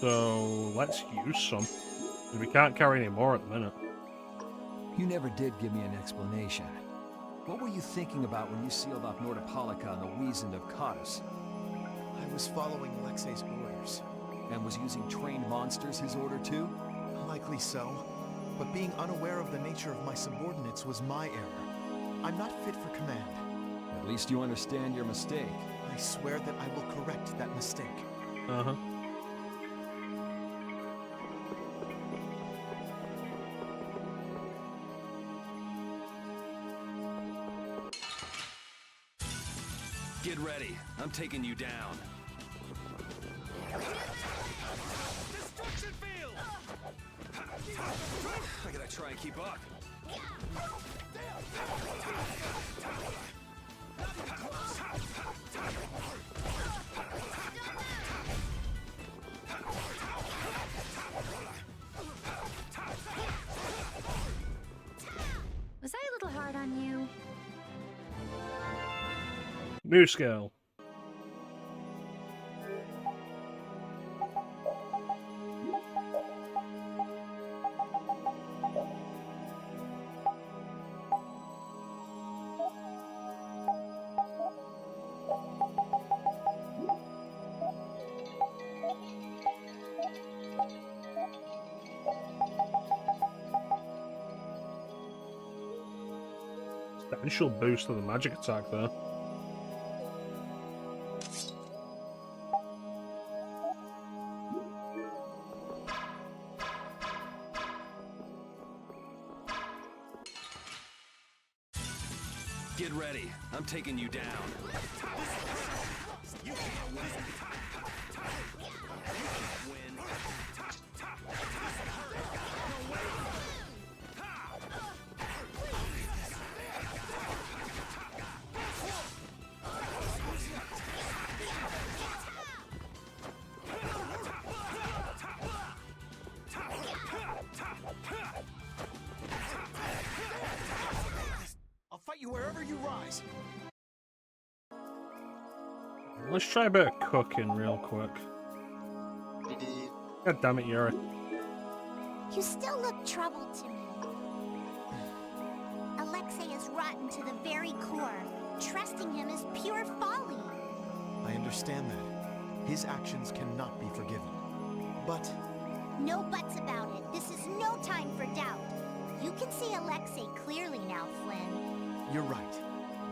so let's use some. We can't carry any more at the minute. You never did give me an explanation. What were you thinking about when you sealed off Nordopolica and the Wiesent of Cottus? I was following Alexei's orders. And was using trained monsters his order too? Likely so. But being unaware of the nature of my subordinates was my error. I'm not fit for command. At least you understand your mistake. I swear that I will correct that mistake. Uh-huh. Get ready. I'm taking you down. Destruction field! I gotta try and keep up. Was I a little hard on you? New skill. Substantial boost to the magic attack there. Get ready. I'm taking you down. You can't win. I'll fight you wherever you rise. Let's try a bit of cooking real quick. God damn it, Yuri. You still look troubled to me. Alexei is rotten to the very core. Trusting him is pure folly. I understand that. His actions cannot be forgiven. But... No buts about it. This is no time for doubt. You can see Alexei clearly now, Flynn. you're right.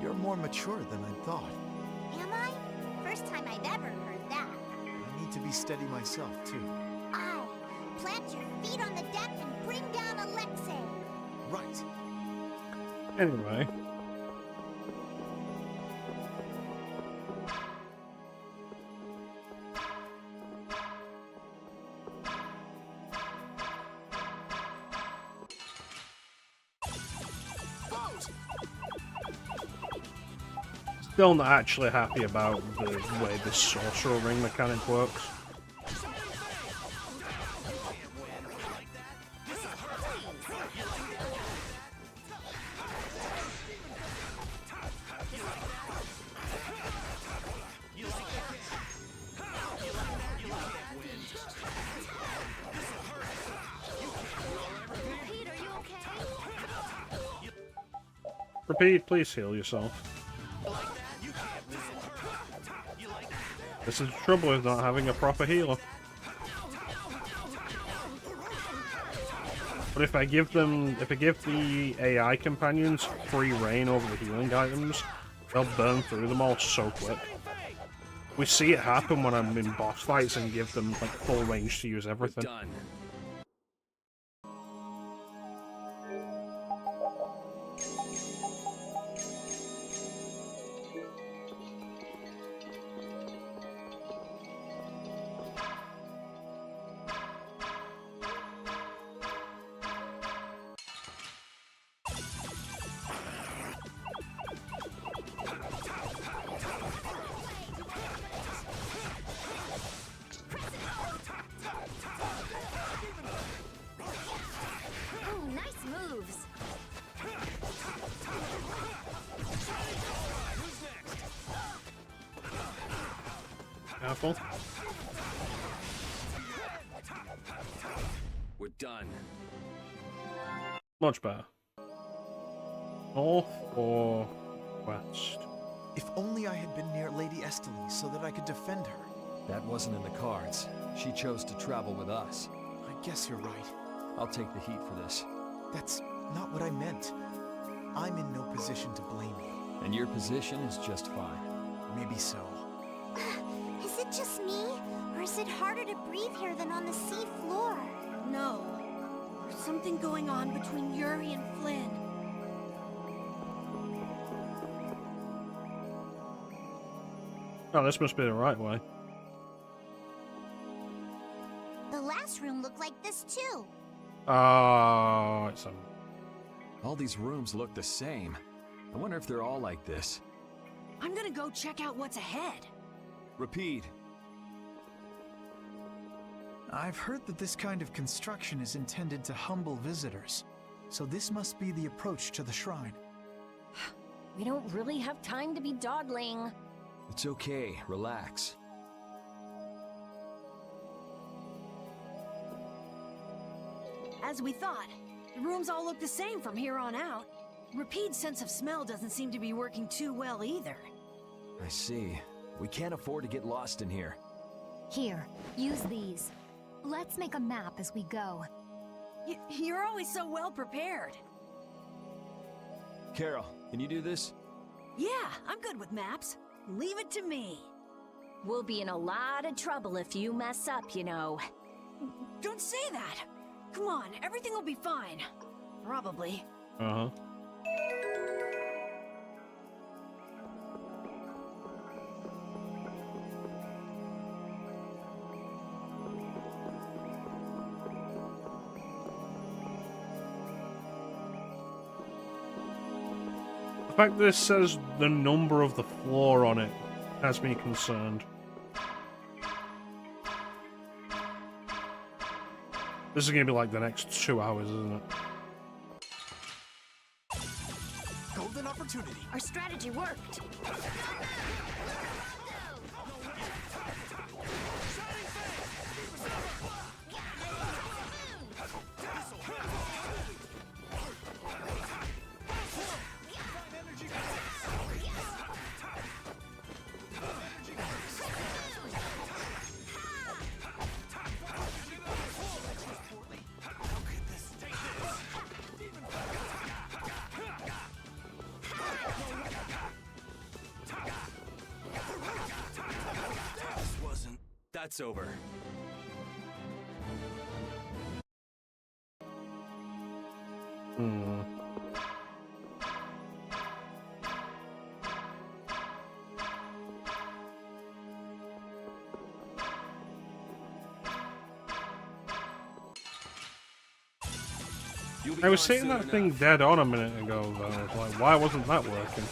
You're more mature than I thought. Am I? First time I've ever heard that. I need to be steady myself, too. Aye. Plant your feet on the deck and bring down Alexei. Right. Anyway. Still not actually happy about the way this sorcerer ring mechanic works. Repeat, please heal yourself. This is the trouble with not having a proper healer. But if I give the AI companions free reign over the healing items, they'll burn through them all so quick. We see it happen when I'm in boss fights and give them like full range to use everything. Done. Careful. We're done. Much better. North or west? If only I had been near Lady Estelle so that I could defend her. That wasn't in the cards. She chose to travel with us. I guess you're right. I'll take the heat for this. That's not what I meant. I'm in no position to blame you. And your position is just fine. Maybe so. Is it just me? Or is it harder to breathe here than on the sea floor? No. There's something going on between Yuri and Flynn. Oh, this must be the right way. The last room looked like this too. Oh, it's all these rooms look the same. I wonder if they're all like this. I'm gonna go check out what's ahead. Repeat. I've heard that this kind of construction is intended to humble visitors, so this must be the approach to the shrine. We don't really have time to be dawdling. It's okay, relax. As we thought, the rooms all look the same from here on out. Repeat's sense of smell doesn't seem to be working too well either. I see. We can't afford to get lost in here. Here, use these. Let's make a map as we go. You're always so well prepared. Carol, can you do this? Yeah, I'm good with maps. Leave it to me. We'll be in a lot of trouble if you mess up, you know. Don't say that. Come on, everything will be fine. Probably. Uh-huh. The fact that this says the number of the floor on it has me concerned. This is gonna be like the next 2 hours, isn't it? Golden opportunity. Our strategy worked. That's over. I was hitting that thing dead on a minute ago, though. I was like, why wasn't that working?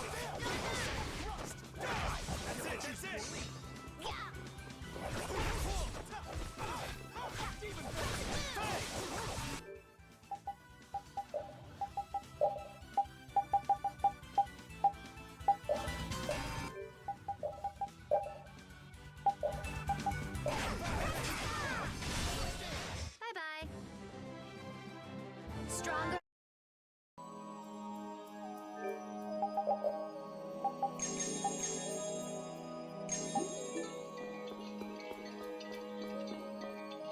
Bye-bye. Stronger.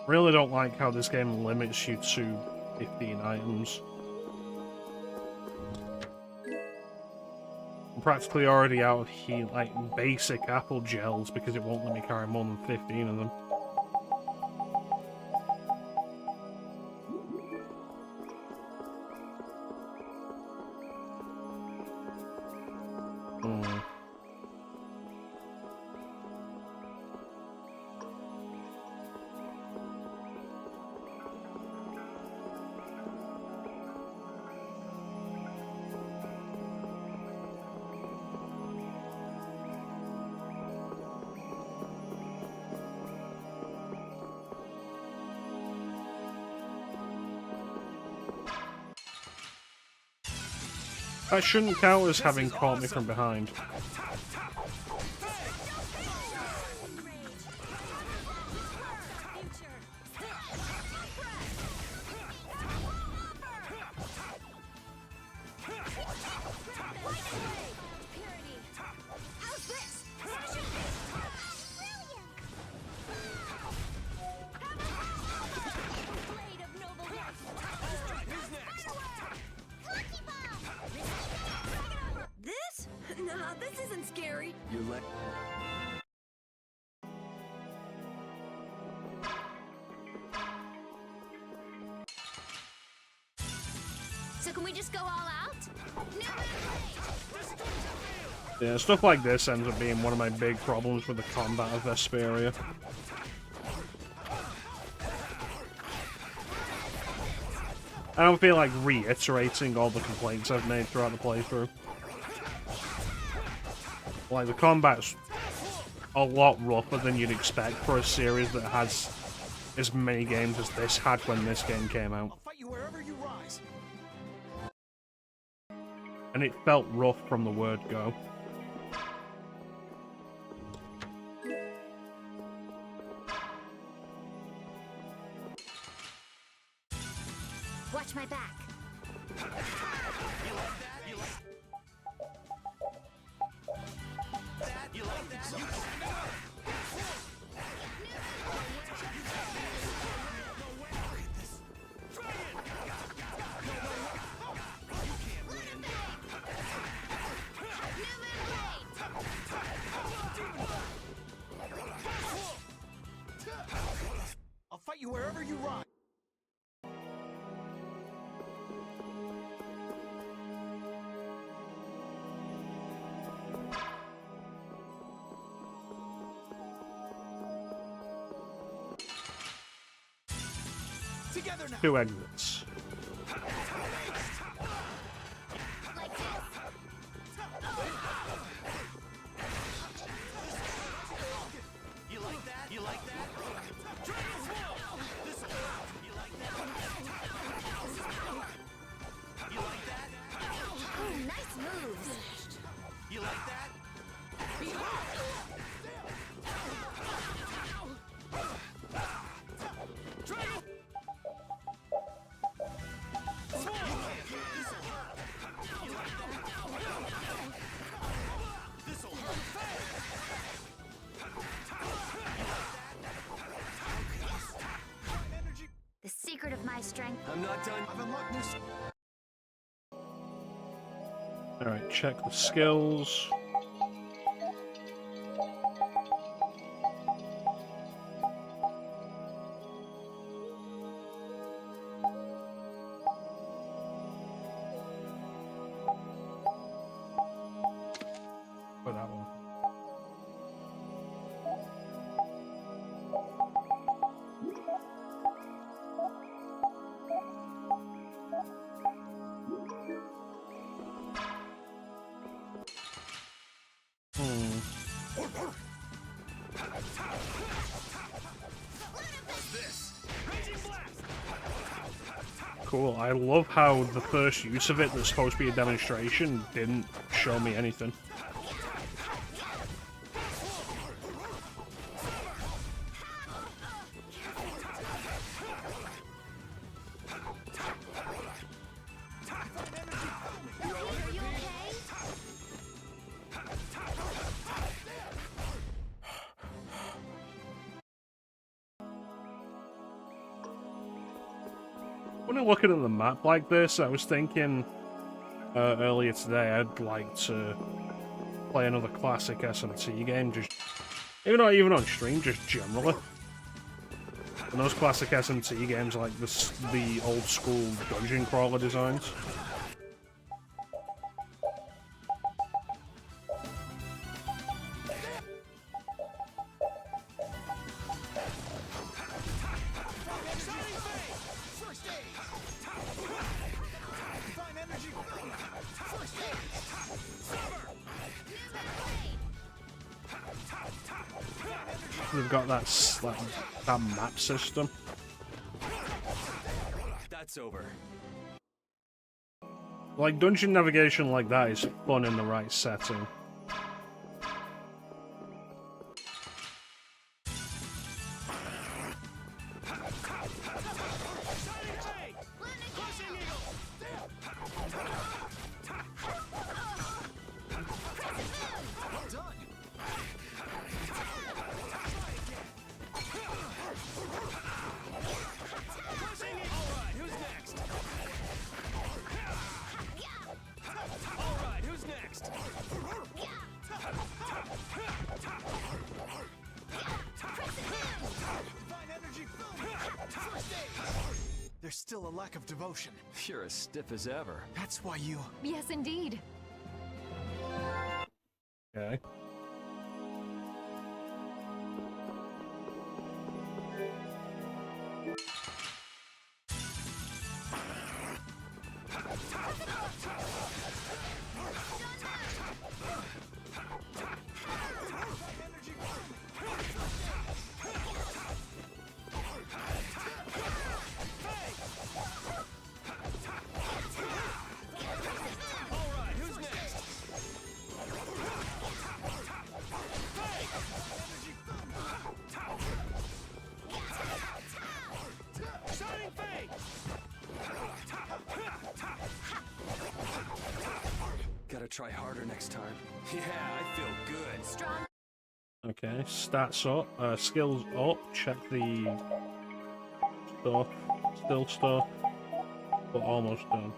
Really don't like how this game limits you to 15 items. I'm practically already out of like basic apple gels because it won't let me carry more than 15 of them. That shouldn't count as having caught me from behind. This? Nah, this isn't scary. You're like... So can we just go all out? Yeah, stuff like this ends up being one of my big problems with the combat of Vesperia. I don't feel like reiterating all the complaints I've made throughout the playthrough. Like, the combat's a lot rougher than you'd expect for a series that has as many games as this had when this game came out. And it felt rough from the word go. Watch my back. I'll fight you wherever you run. Together now. 2 exits. not done. I've unlocked this. Alright, check the skills. For that one. Cool. I love how the first use of it that's supposed to be a demonstration didn't show me anything. When I'm looking at the map like this, I was thinking earlier today I'd like to play another classic SMT game, just not even on stream, just generally. And those classic SMT games like the old school dungeon crawler designs. They've got that map system. That's over. Like, dungeon navigation like that is fun in the right setting. There's still a lack of devotion. You're as stiff as ever. That's why you... Yes, indeed. Okay. Gotta try harder next time. Yeah, I feel good. Strong. Okay, stats up, skills up, check the stuff, still stuff, but almost done.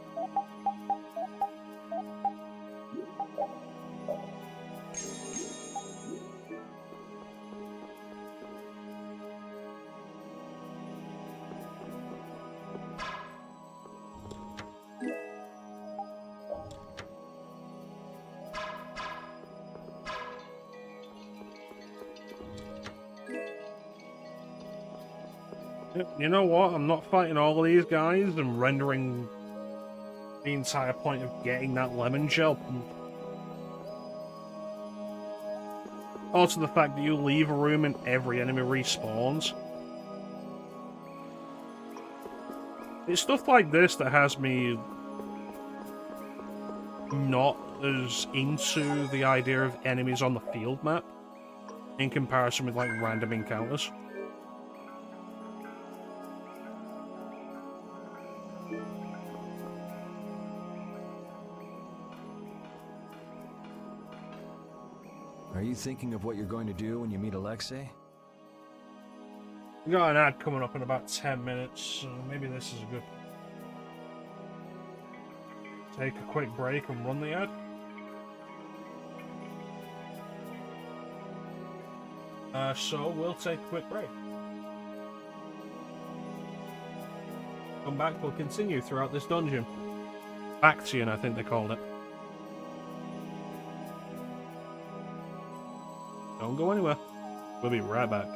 You know what? I'm not fighting all of these guys and rendering the entire point of getting that lemon gel. Also, the fact that you leave a room and every enemy respawns. It's stuff like this that has me not as into the idea of enemies on the field map in comparison with, like, random encounters. Are you thinking of what you're going to do when you meet Alexei? We got an ad coming up in about 10 minutes, so maybe this is a good take a quick break and run the ad. So we'll take a quick break. Come back, we'll continue throughout this dungeon. Bactrian, I think they called it. Don't go anywhere. We'll be right back.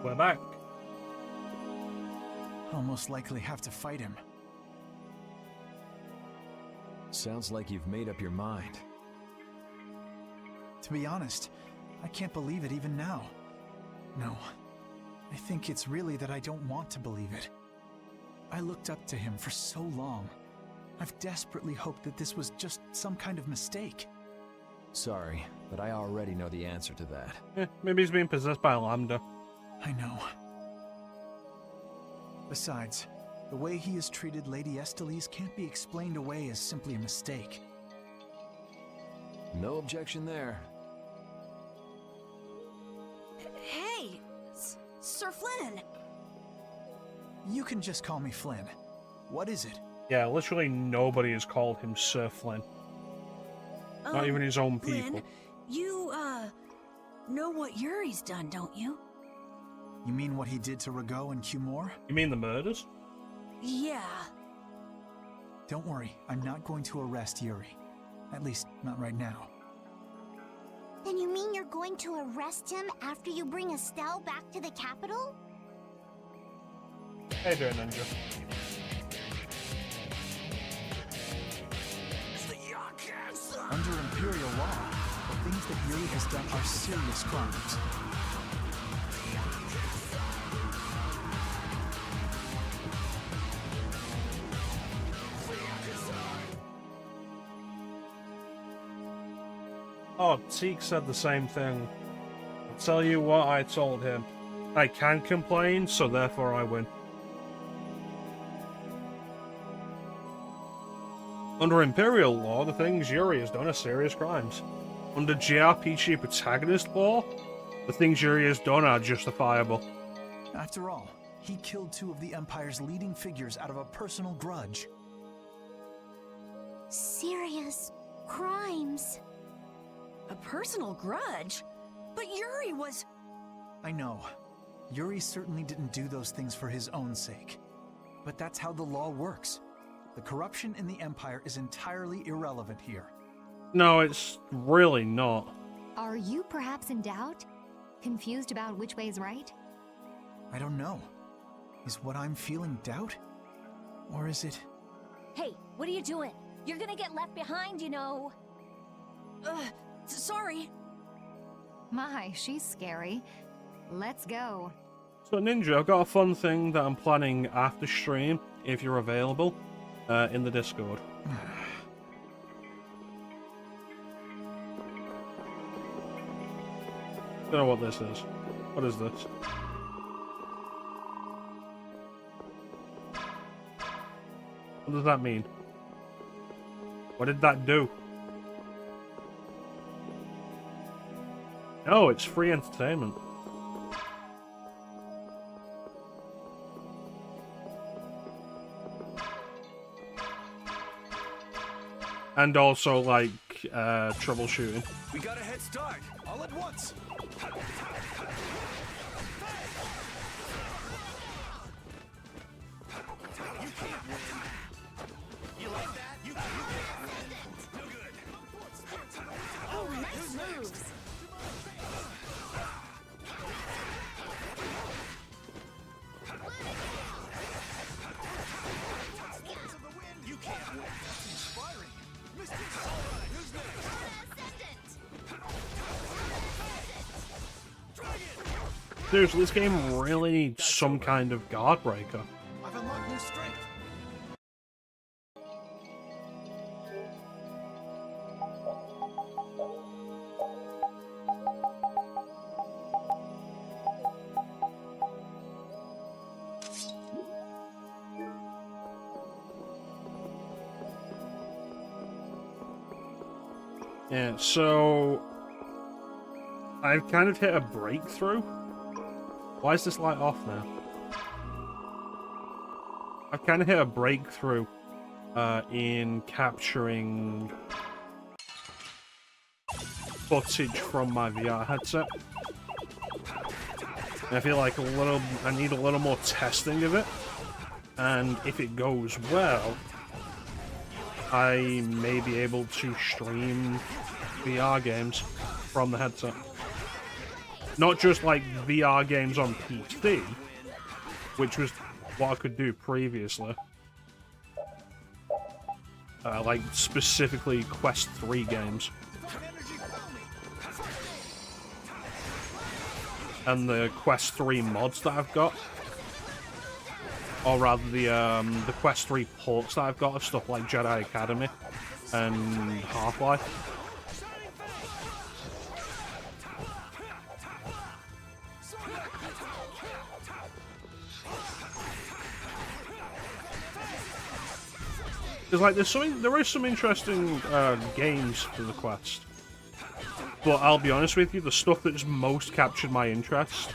We're back. I'll most likely have to fight him. Sounds like you've made up your mind. To be honest, I can't believe it even now. No, I think it's really that I don't want to believe it. I looked up to him for so long. I've desperately hoped that this was just some kind of mistake. Sorry, but I already know the answer to that. Maybe he's being possessed by Lambda. I know. Besides, the way he has treated Lady Estellise can't be explained away as simply a mistake. No objection there. Hey! Sir Flynn! You can just call me Flynn. What is it? Yeah, literally nobody has called him Sir Flynn. Not even his own people. Flynn, you, know what Yuri's done, don't you? You mean what he did to Rago and Cumore? You mean the murders? Yeah. Don't worry, I'm not going to arrest Yuri. At least, not right now. Then you mean you're going to arrest him after you bring Estelle back to the capital? Hey there, Ninja. Under Imperial law, the things that Yuri has done are serious crimes. Oh, Teak said the same thing. I'll tell you what I told him. I can complain, so therefore I win. Under Imperial law, the things Yuri has done are serious crimes. Under JRPG protagonist law, the things Yuri has done are justifiable. After all, he killed two of the Empire's leading figures out of a personal grudge. Serious crimes. A personal grudge? But Yuri was... I know. Yuri certainly didn't do those things for his own sake. But that's how the law works. The corruption in the Empire is entirely irrelevant here. No, it's really not. Are you perhaps in doubt? Confused about which way is right? I don't know. Is what I'm feeling doubt? Or is it... Hey, what are you doing? You're gonna get left behind, you know. Sorry. My, she's scary. Let's go. So Ninja, I've got a fun thing that I'm planning after stream, if you're available, in the Discord. Don't know what this is. What is this? What does that mean? What did that do? No, it's free entertainment. And also, like, troubleshooting. We got a head start, all at once. You can't win. You like that? You no good. Oh, nice moves. You can't win. Inspiring. Who's next? Seriously, this game really needs some kind of guard breaker. I've unlocked new strength. Yeah, so I've kind of hit a breakthrough. Why is this light off now? I've kind of hit a breakthrough in capturing footage from my VR headset. And I feel like I need a little more testing of it. And if it goes well, I may be able to stream VR games from the headset. Not just like VR games on PC, which was what I could do previously. Like specifically Quest 3 games. And the Quest 3 mods that I've got. Or rather the Quest 3 ports that I've got of stuff like Jedi Academy and Half-Life. There's like there is some interesting games for the Quest, but I'll be honest with you, the stuff that's most captured my interest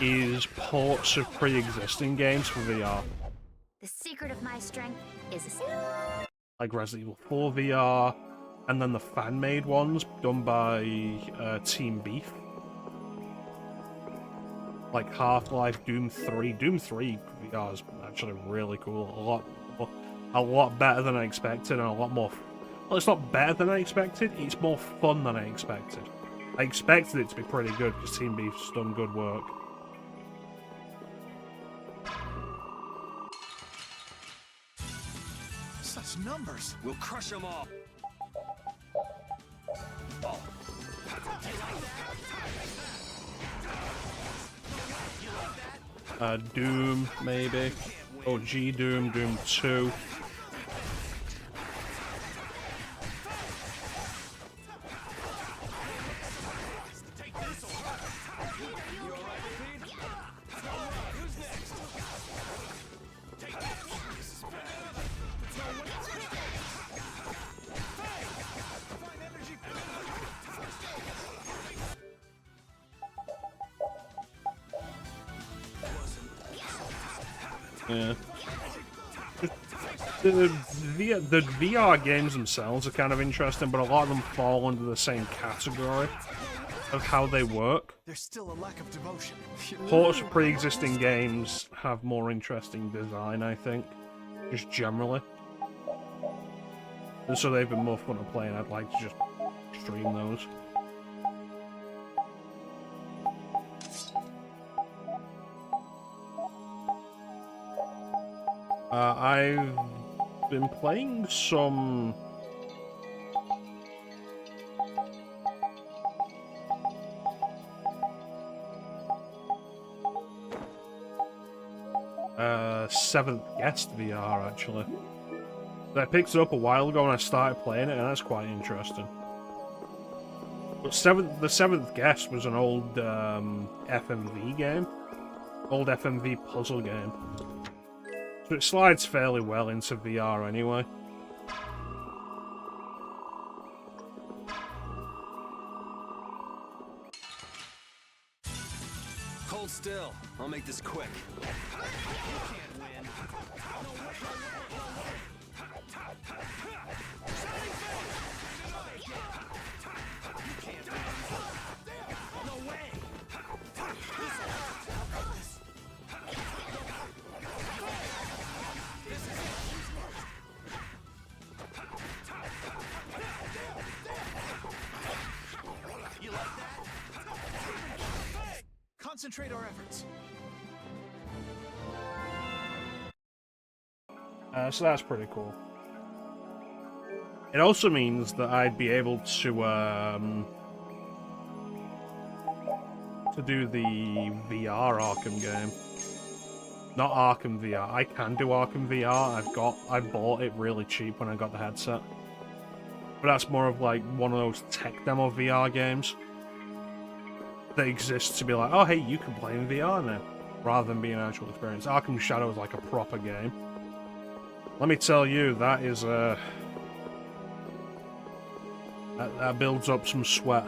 is ports of pre-existing games for VR. The secret of my strength is like Resident Evil 4 VR, and then the fan-made ones done by Team Beef. Like Half-Life, Doom 3. Doom 3 VR is actually really cool. A lot better than I expected, and a lot more... Well, it's not better than I expected, it's more fun than I expected. I expected it to be pretty good, because Team Beef's done good work. Such numbers! We'll crush them all! Doom, maybe. OG Doom, Doom 2. Yeah. The VR games themselves are kind of interesting, but a lot of them fall under the same category of how they work. There's still a lack of devotion. Ports of pre-existing games have more interesting design, I think, just generally. And so they've been more fun to play, and I'd like to just stream those. I've been playing some... Seventh Guest VR, actually. I picked it up a while ago and I started playing it, and that's quite interesting. But the Seventh Guest was an old FMV game. Old FMV puzzle game. So it slides fairly well into VR anyway. Hold still. I'll make this quick. Concentrate our efforts. So that's pretty cool. It also means that I'd be able to do the VR Arkham game. Not Arkham VR. I can do Arkham VR. I bought it really cheap when I got the headset. But that's more of like one of those tech demo VR games that exists to be like, oh hey, you can play in VR now, rather than being an actual experience. Arkham Shadow is like a proper game. Let me tell you, that is that builds up some sweat.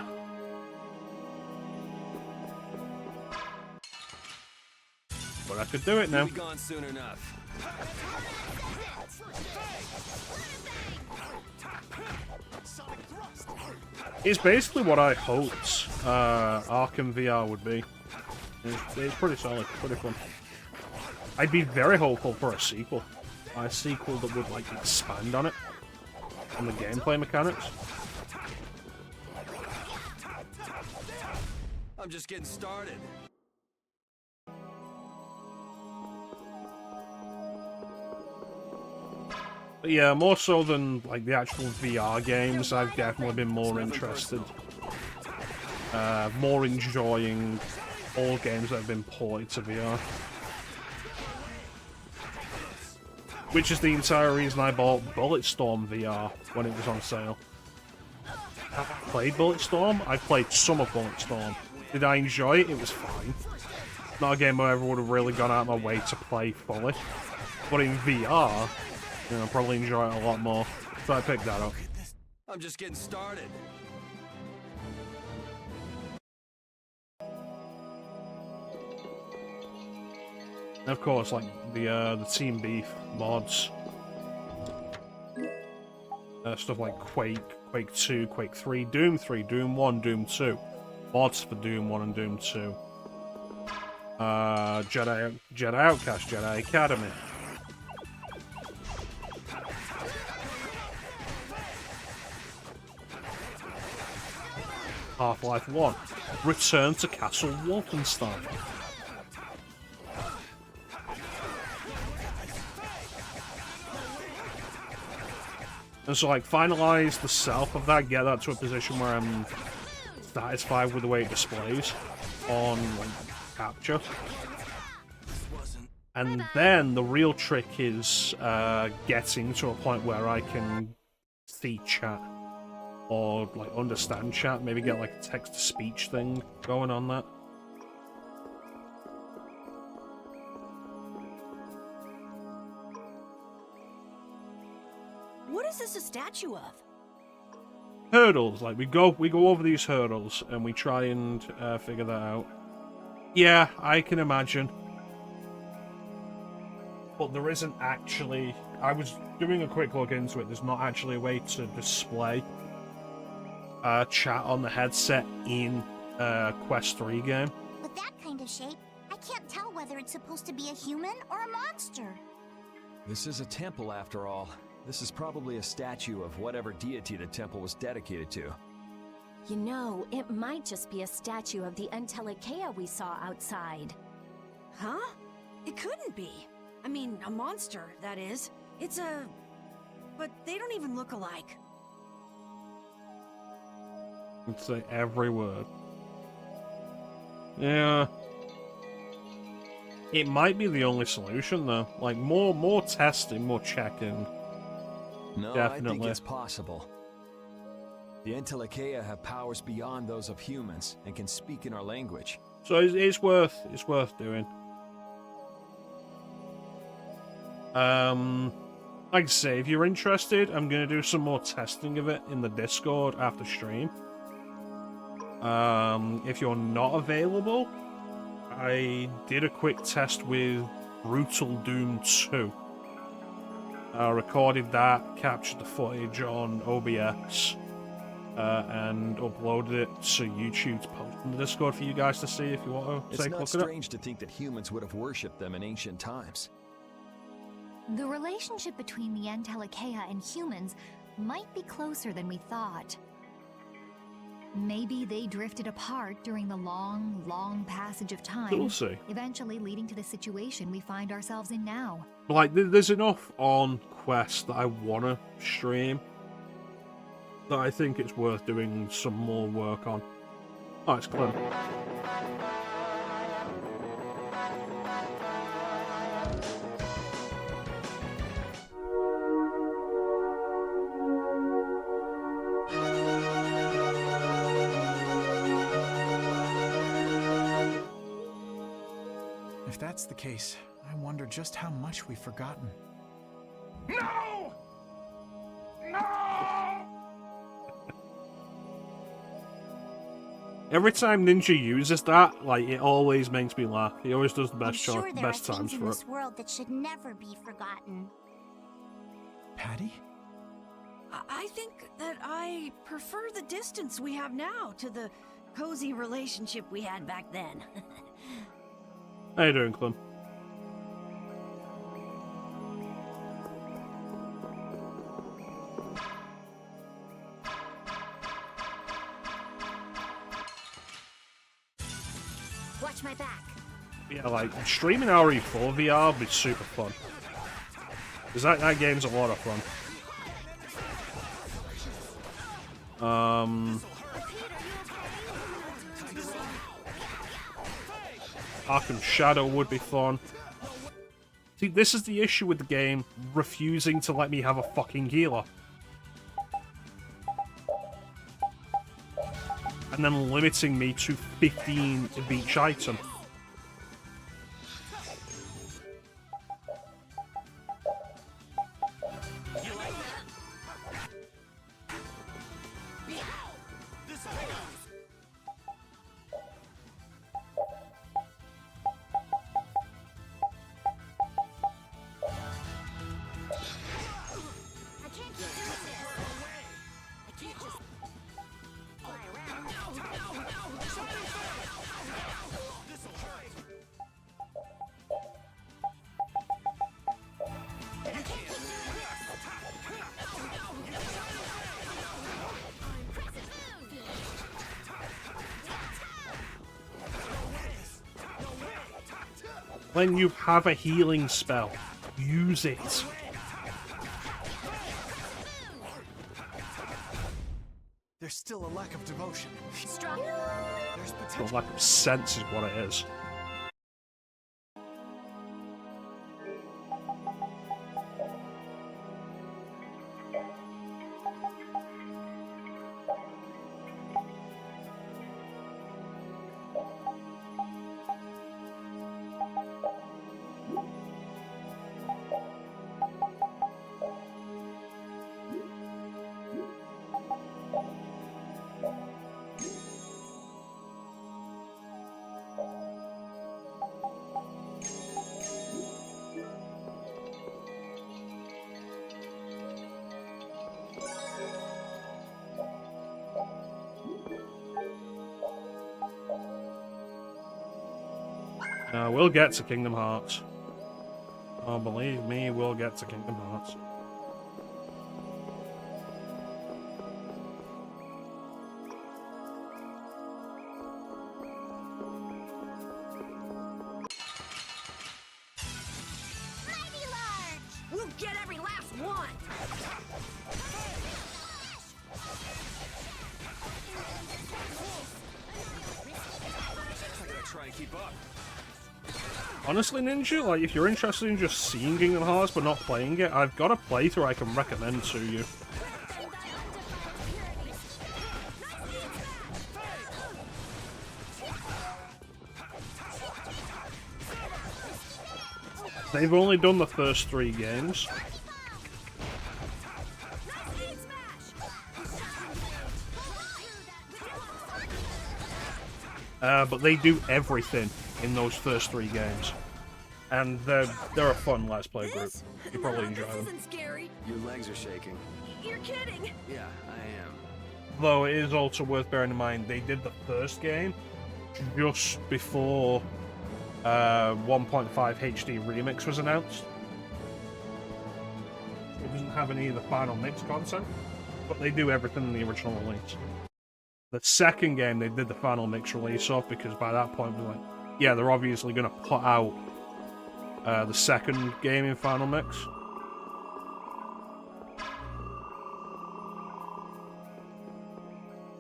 But I could do it now. You'll be gone soon enough. It's basically what I hoped Arkham VR would be. It's pretty solid, pretty fun. I'd be very hopeful for a sequel. A sequel that would like expand on it, on the gameplay mechanics. I'm just getting started. But yeah, more so than like the actual VR games, I've definitely been more interested. More enjoying all games that have been ported to VR. Which is the entire reason I bought Bulletstorm VR when it was on sale. Have I played Bulletstorm? I played some of Bulletstorm. Did I enjoy it? It was fine. Not a game I ever would have really gone out of my way to play fully. But in VR, you know, probably enjoy it a lot more. So I picked that up. I'm just getting started. And of course, like the Team Beef mods Stuff like Quake, Quake 2, Quake 3, Doom 3, Doom 1, Doom 2. Mods for Doom 1 and Doom 2. Jedi Outcast, Jedi Academy. Half-Life 1. Return to Castle Wolfenstein. And so, like, finalize the self of that, get that to a position where I'm satisfied with the way it displays on, like, capture. And then the real trick is getting to a point where I can see chat or, like, understand chat. Maybe get, like, a text-to-speech thing going on that. What is this a statue of? Hurdles, like we go over these hurdles and we try and figure that out. Yeah, I can imagine. But there isn't actually... I was doing a quick look into it. There's not actually a way to display chat on the headset in Quest 3 game. With that kind of shape, I can't tell whether it's supposed to be a human or a monster. This is a temple after all. This is probably a statue of whatever deity the temple was dedicated to. You know, it might just be a statue of the Entelekea we saw outside. Huh? It couldn't be. I mean, a monster, that is. It's a... But they don't even look alike. I'd say every word. Yeah. It might be the only solution, though. Like, more testing, more checking. No, Definitely. I think it's possible. The Entelekea have powers beyond those of humans and can speak in our language. So it's worth doing. Like I say, if you're interested, I'm gonna do some more testing of it in the Discord after stream. If you're not available, I did a quick test with Brutal Doom 2. Recorded that, captured the footage on OBS, and uploaded it to YouTube to post in the Discord for you guys to see if you want to take a look at it. It's not strange to think that humans would have worshipped them in ancient times. The relationship between the Entelekea and humans might be closer than we thought. Maybe they drifted apart during the long, long passage of time, We'll see. eventually leading to the situation we find ourselves in now. Like, there's enough on Quest that I want to stream that I think it's worth doing some more work on. Oh, it's clear. If that's the case, I wonder just how much we've forgotten. No! No! Every time Ninja uses that, like, it always makes me laugh. He always does the I'm best sure there best are times things in for it. this world that should never be forgotten. Patty? I think that I prefer the distance we have now to the cozy relationship we had back then. How you doing, Clem? Watch my back. Yeah, like, streaming RE4 VR would be super fun. Because that game's a lot of fun. Arkham Shadow would be fun. See, this is the issue with the game refusing to let me have a fucking healer. And then limiting me to 15 of each item. When you have a healing spell, use it. There's still a lack of devotion. There's The potential. lack of sense is what it is. We'll get to Kingdom Hearts. Oh, believe me, we'll get to Kingdom Hearts. Mighty Large! We'll get every last one! I gotta try and keep up. Honestly, Ninja, like, if you're interested in just seeing Kingdom Hearts but not playing it, I've got a playthrough I can recommend to you. They've only done the first 3 games. But they do everything in those first 3 games. And they're a fun Let's Play group. You probably enjoy them. Isn't scary. Your legs are shaking. You're kidding. Yeah, I am. Though it is also worth bearing in mind, they did the first game just before 1.5 HD Remix was announced. It doesn't have any of the final mix content, but they do everything in the original release. The second game they did the final mix release of, because by that point we're like, yeah, they're obviously going to put out the second game in final mix.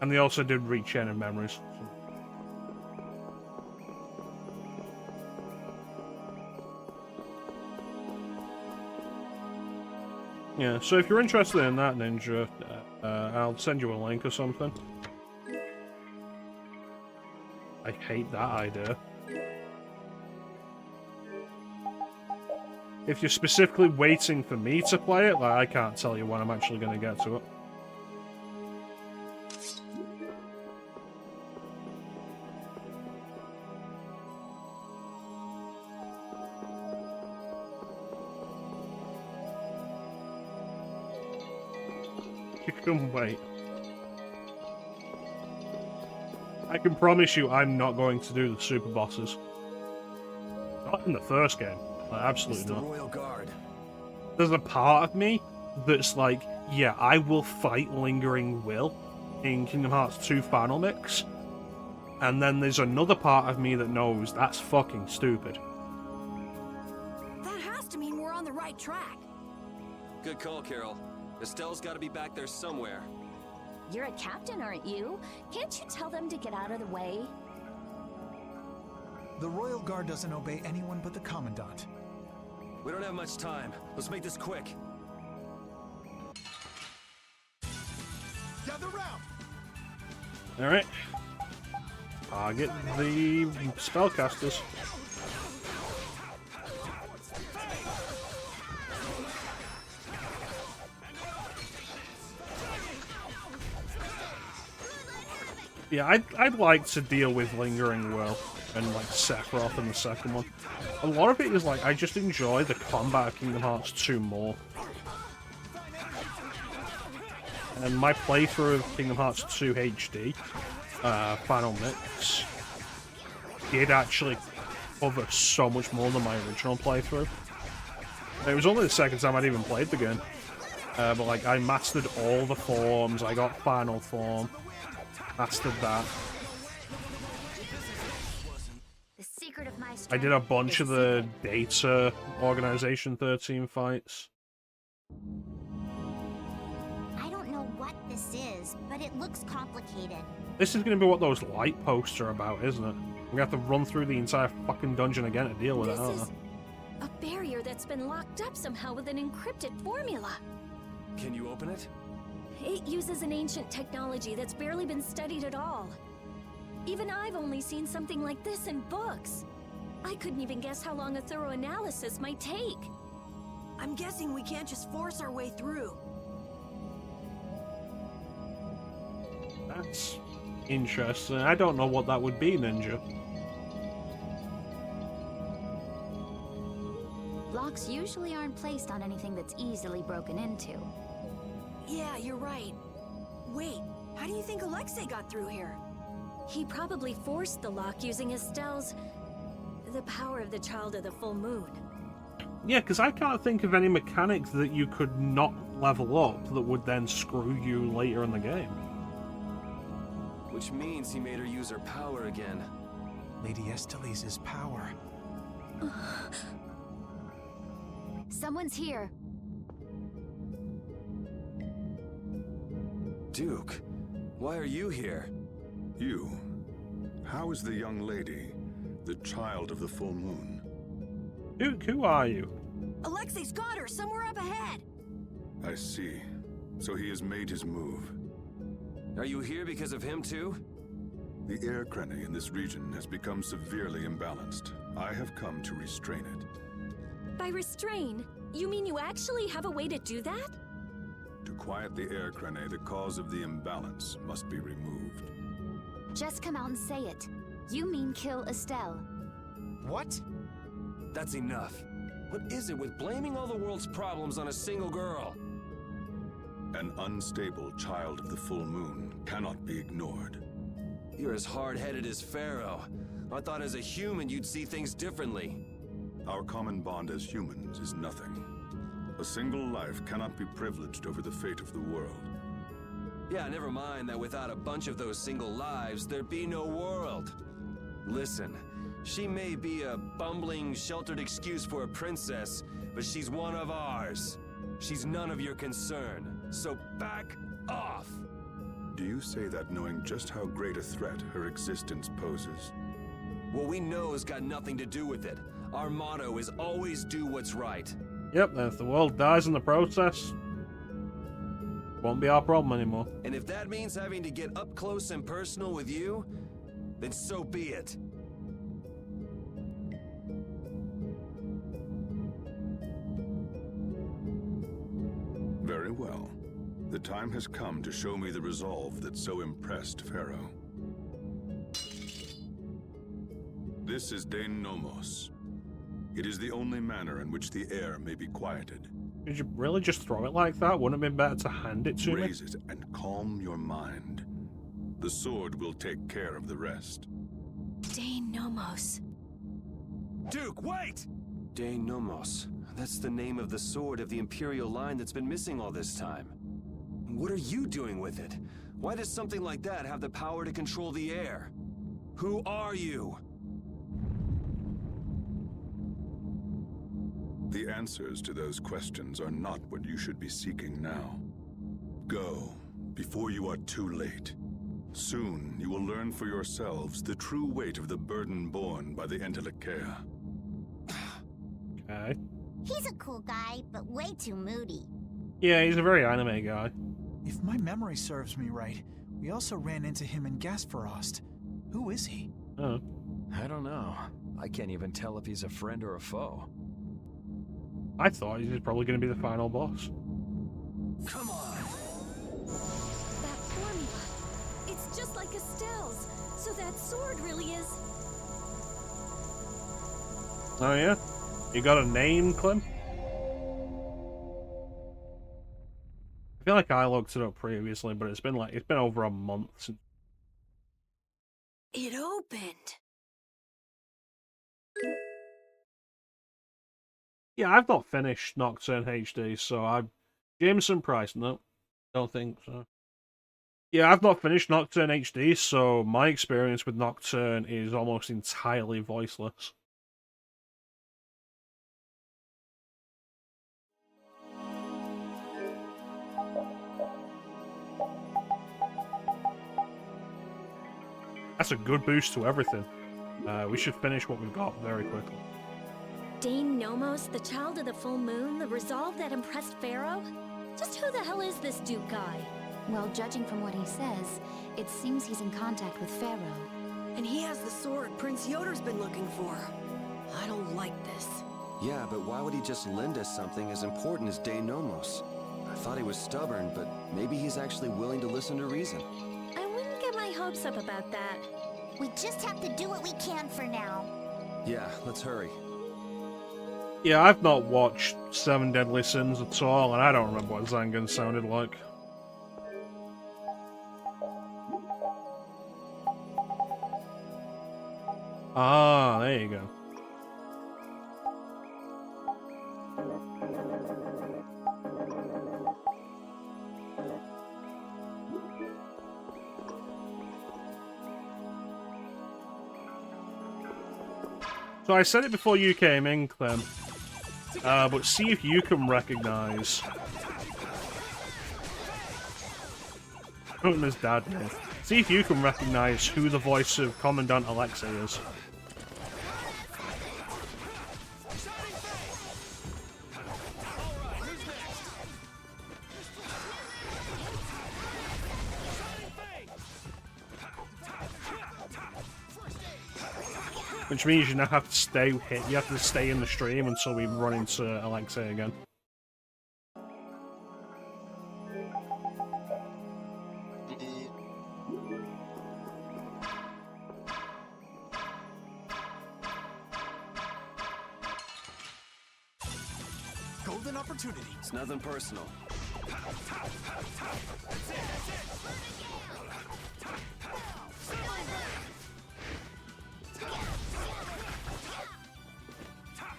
And they also did Rechain of Memories. Yeah, so if you're interested in that, Ninja, I'll send you a link or something. I hate that idea. If you're specifically waiting for me to play it, like, I can't tell you when I'm actually going to get to it. You can wait. I can promise you I'm not going to do the super bosses. Not in the first game. Like, absolutely not. The Royal Guard. There's a part of me that's like, yeah, I will fight Lingering Will in Kingdom Hearts 2 Final Mix. And then there's another part of me that knows that's fucking stupid. That has to mean we're on the right track. Good call, Carol. Estelle's gotta be back there somewhere. You're a captain, aren't you? Can't you tell them to get out of the way? The Royal Guard doesn't obey anyone but the Commandant. We don't have much time. Let's make this quick. Gather round. Alright. Target the spellcasters. Yeah, I'd like to deal with Lingering Will and like Sephiroth in the second one. A lot of it is like I just enjoy the combat of Kingdom Hearts 2 more. And my playthrough of Kingdom Hearts 2 HD, Final Mix, did actually cover so much more than my original playthrough. It was only the second time I'd even played the game. But like I mastered all the forms, I got Final Form. Mastered that. The secret of my I did a bunch of the Data Organization 13 fights. I don't know what this is, but it looks complicated. This is going to be what those light posts are about, isn't it? We have to run through the entire fucking dungeon again to deal with it, aren't we? A barrier that's been locked up somehow with an encrypted formula. Can you open it? It uses an ancient technology that's barely been studied at all. Even I've only seen something like this in books. I couldn't even guess how long a thorough analysis might take. I'm guessing we can't just force our way through. That's interesting. I don't know what that would be, Ninja. Locks usually aren't placed on anything that's easily broken into. Yeah, you're right. Wait, how do you think Alexei got through here? He probably forced the lock using Estelle's... the power of the Child of the Full Moon. Yeah, because I can't think of any mechanic that you could not level up that would then screw you later in the game. Which means he made her use her power again. Lady Estelle's power. Someone's here. Duke, why are you here? You? How is the young lady, the Child of the Full Moon? Duke, who are you? Alexei's got her somewhere up ahead. I see. So he has made his move. Are you here because of him too? The air chrony in this region has become severely imbalanced. I have come to restrain it. By restrain, you mean you actually have a way to do that? To quiet the air chrony, the cause of the imbalance must be removed. Just come out and say it. You mean kill Estelle. What? That's enough. What is it with blaming all the world's problems on a single girl? An unstable Child of the Full Moon cannot be ignored. You're as hard-headed as Pharaoh. I thought as a human you'd see things differently. Our common bond as humans is nothing. A single life cannot be privileged over the fate of the world. Yeah, never mind that without a bunch of those single lives, there'd be no world. Listen, she may be a bumbling, sheltered excuse for a princess, but she's one of ours. She's none of your concern, so back off! Do you say that knowing just how great a threat her existence poses? What we know has got nothing to do with it. Our motto is always do what's right. Yep, and if the world dies in the process, won't be our problem anymore. And if that means having to get up close and personal with you, then so be it. Very well. The time has come to show me the resolve that so impressed Pharaoh. This is Dane Nomos. It is the only manner in which the air may be quieted. Did you really just throw it like that? Wouldn't it have been better to hand it to me? Raise it and calm your mind. The sword will take care of the rest. Dane Nomos. Duke, wait! Dane Nomos. That's the name of the sword of the Imperial line that's been missing all this time. What are you doing with it? Why does something like that have the power to control the air? Who are you? The answers to those questions are not what you should be seeking now. Go, before you are too late. Soon, you will learn for yourselves the true weight of the burden borne by the Entelekea. Okay. He's a cool guy, but way too moody. Yeah, he's a very anime guy. If my memory serves me right, we also ran into him in Gasparost. Who is he? Oh. I don't know. I can't even tell if he's a friend or a foe. I thought he was probably going to be the final boss. Come on! That formula. It's just like Estelle's. So that sword really is... Oh yeah? You got a name, Clem? I feel like I looked it up previously, but it's been over a month since. It opened. Yeah, I've not finished Nocturne HD, so Jameson Price, no. Don't think so. Yeah, I've not finished Nocturne HD, so my experience with Nocturne is almost entirely voiceless. That's a good boost to everything. We should finish what we've got very quickly. Dane Nomos, the child of the full moon, the resolve that impressed Pharaoh? Just who the hell is this Duke guy? Well, judging from what he says, it seems he's in contact with Pharaoh. And he has the sword Prince Yoder's been looking for. I don't like this. Yeah, but why would he just lend us something as important as Dane Nomos? I thought he was stubborn, but maybe he's actually willing to listen to reason. I wouldn't get my hopes up about that. We just have to do what we can for now. Yeah, let's hurry. Yeah, I've not watched Seven Deadly Sins at all, and I don't remember what Zangan sounded like. Ah, there you go. So I said it before you came in, Clem, but see if you can recognize... His dad now. See if you can recognize who the voice of Commandant Alexei is. Which means you now have to stay hit. You have to stay in the stream until we run into Alexei again. Golden opportunity. It's nothing personal.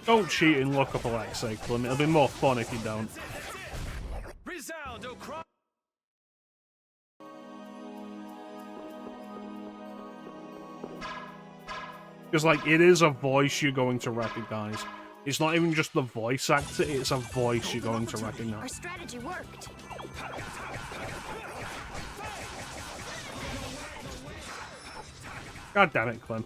Don't cheat and look up Alexei, Clem. It'll be more fun if you don't. Resound, O cry! Because, like, it is a voice you're going to recognize. It's not even just the voice actor, it's a voice you're going to Our recognize. strategy worked. God damn it, Clem.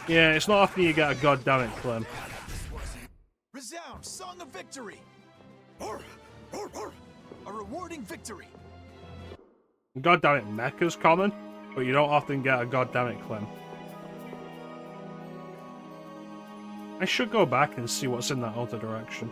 Yeah, it's not often you get a goddammit, Clem. Resound, song of victory. A rewarding victory. Goddammit mecha's common, but you don't often get a goddammit, Clem. I should go back and see what's in that other direction.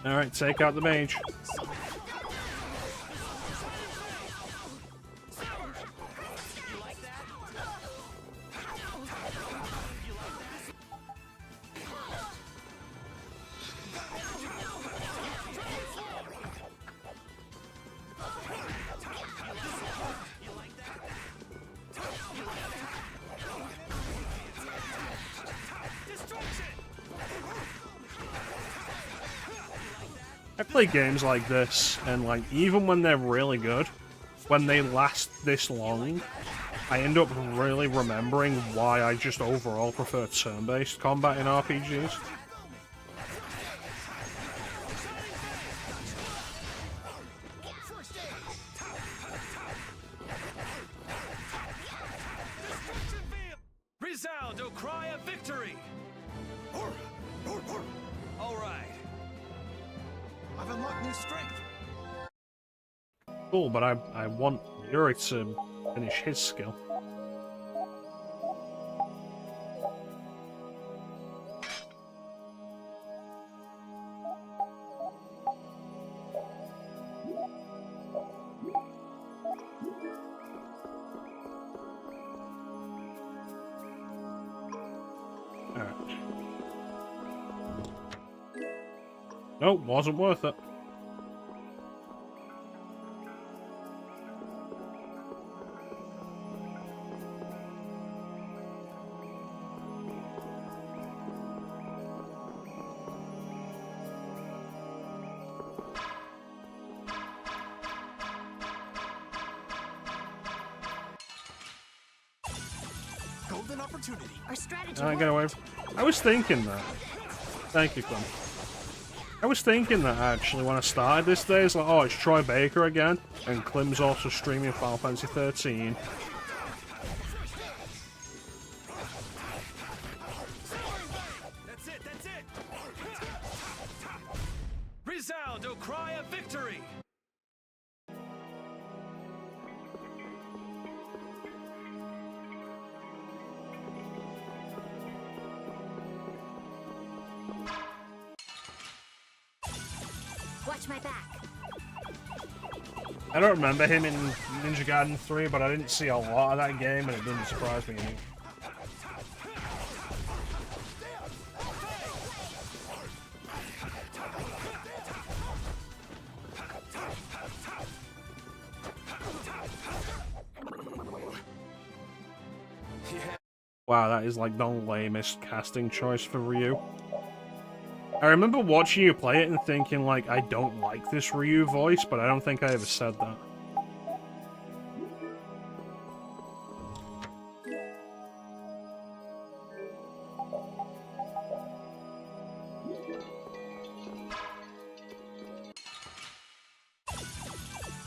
Alright, take out the mage. I play games like this, and like even when they're really good, when they last this long, I end up really remembering why I just overall prefer turn-based combat in RPGs. Resound, O cry of victory! All right. I've unlocked new strength. Cool, but I want Yuri to finish his skill. Nope, wasn't worth it. Golden opportunity. Our strategy. Get away. I was thinking that. Thank you, Clem. I was thinking that actually when I started this day, it's like, oh, it's Troy Baker again, and Clem's also streaming Final Fantasy 13. That's it, that's it! Resound, O cry of victory! Watch my back. I don't remember him in Ninja Gaiden 3, but I didn't see a lot of that game, and it didn't surprise me any. Wow, that is like the lamest casting choice for Ryu. I remember watching you play it and thinking, like, I don't like this Ryu voice, but I don't think I ever said that.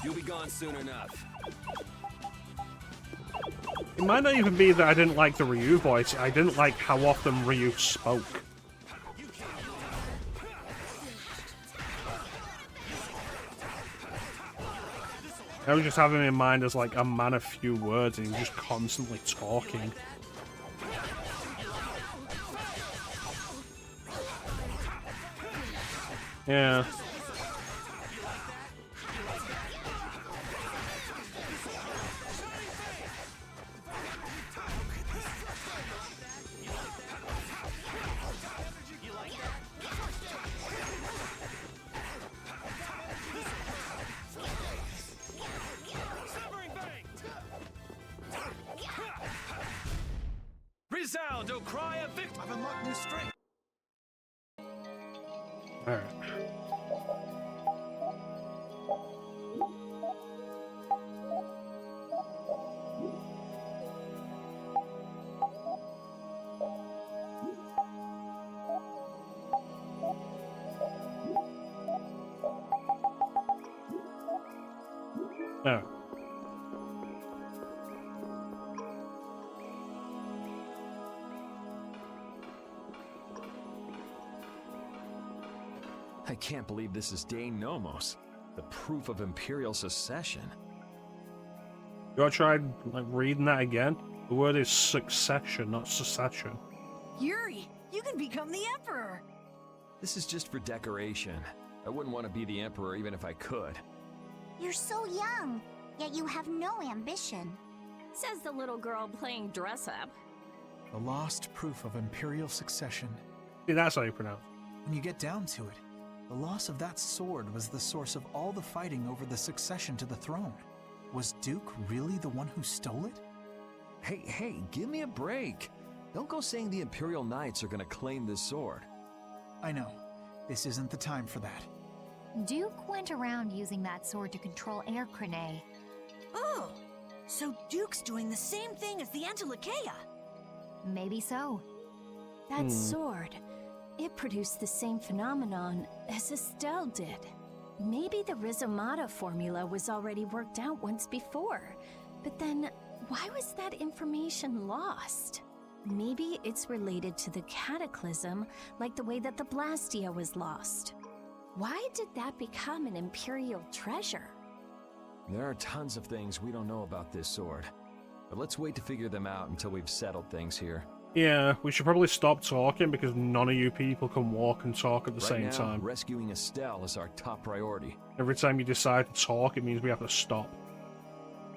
You'll be gone soon enough. It might not even be that I didn't like the Ryu voice, I didn't like how often Ryu spoke. I was just having him in mind as like a man of few words and he's just constantly talking. Yeah. Resound, O cry of victory! I've unlocked new strength. Alright. No. I can't believe this is Day Nomos, the proof of Imperial secession. You wanna try like reading that again? The word is succession, not secession. Yuri, you can become the Emperor! This is just for decoration. I wouldn't want to be the Emperor even if I could. You're so young, yet you have no ambition. Says the little girl playing dress-up. The lost proof of Imperial succession. See, that's how you pronounce it. When you get down to it, the loss of that sword was the source of all the fighting over the succession to the throne. Was Duke really the one who stole it? Hey, give me a break. Don't go saying the Imperial Knights are gonna claim this sword. I know. This isn't the time for that. Duke went around using that sword to control mecha-chrono. Oh, so Duke's doing the same thing as the Antilocheia. Maybe so. That sword, it produced the same phenomenon as Estelle did. Maybe the Rizomata formula was already worked out once before, but then why was that information lost? Maybe it's related to the Cataclysm, like the way that the Blastia was lost. Why did that become an Imperial treasure? There are tons of things we don't know about this sword, but let's wait to figure them out until we've settled things here. Yeah, we should probably stop talking because none of you people can walk and talk at the same time. Rescuing Estelle is our top priority. Every time you decide to talk, it means we have to stop.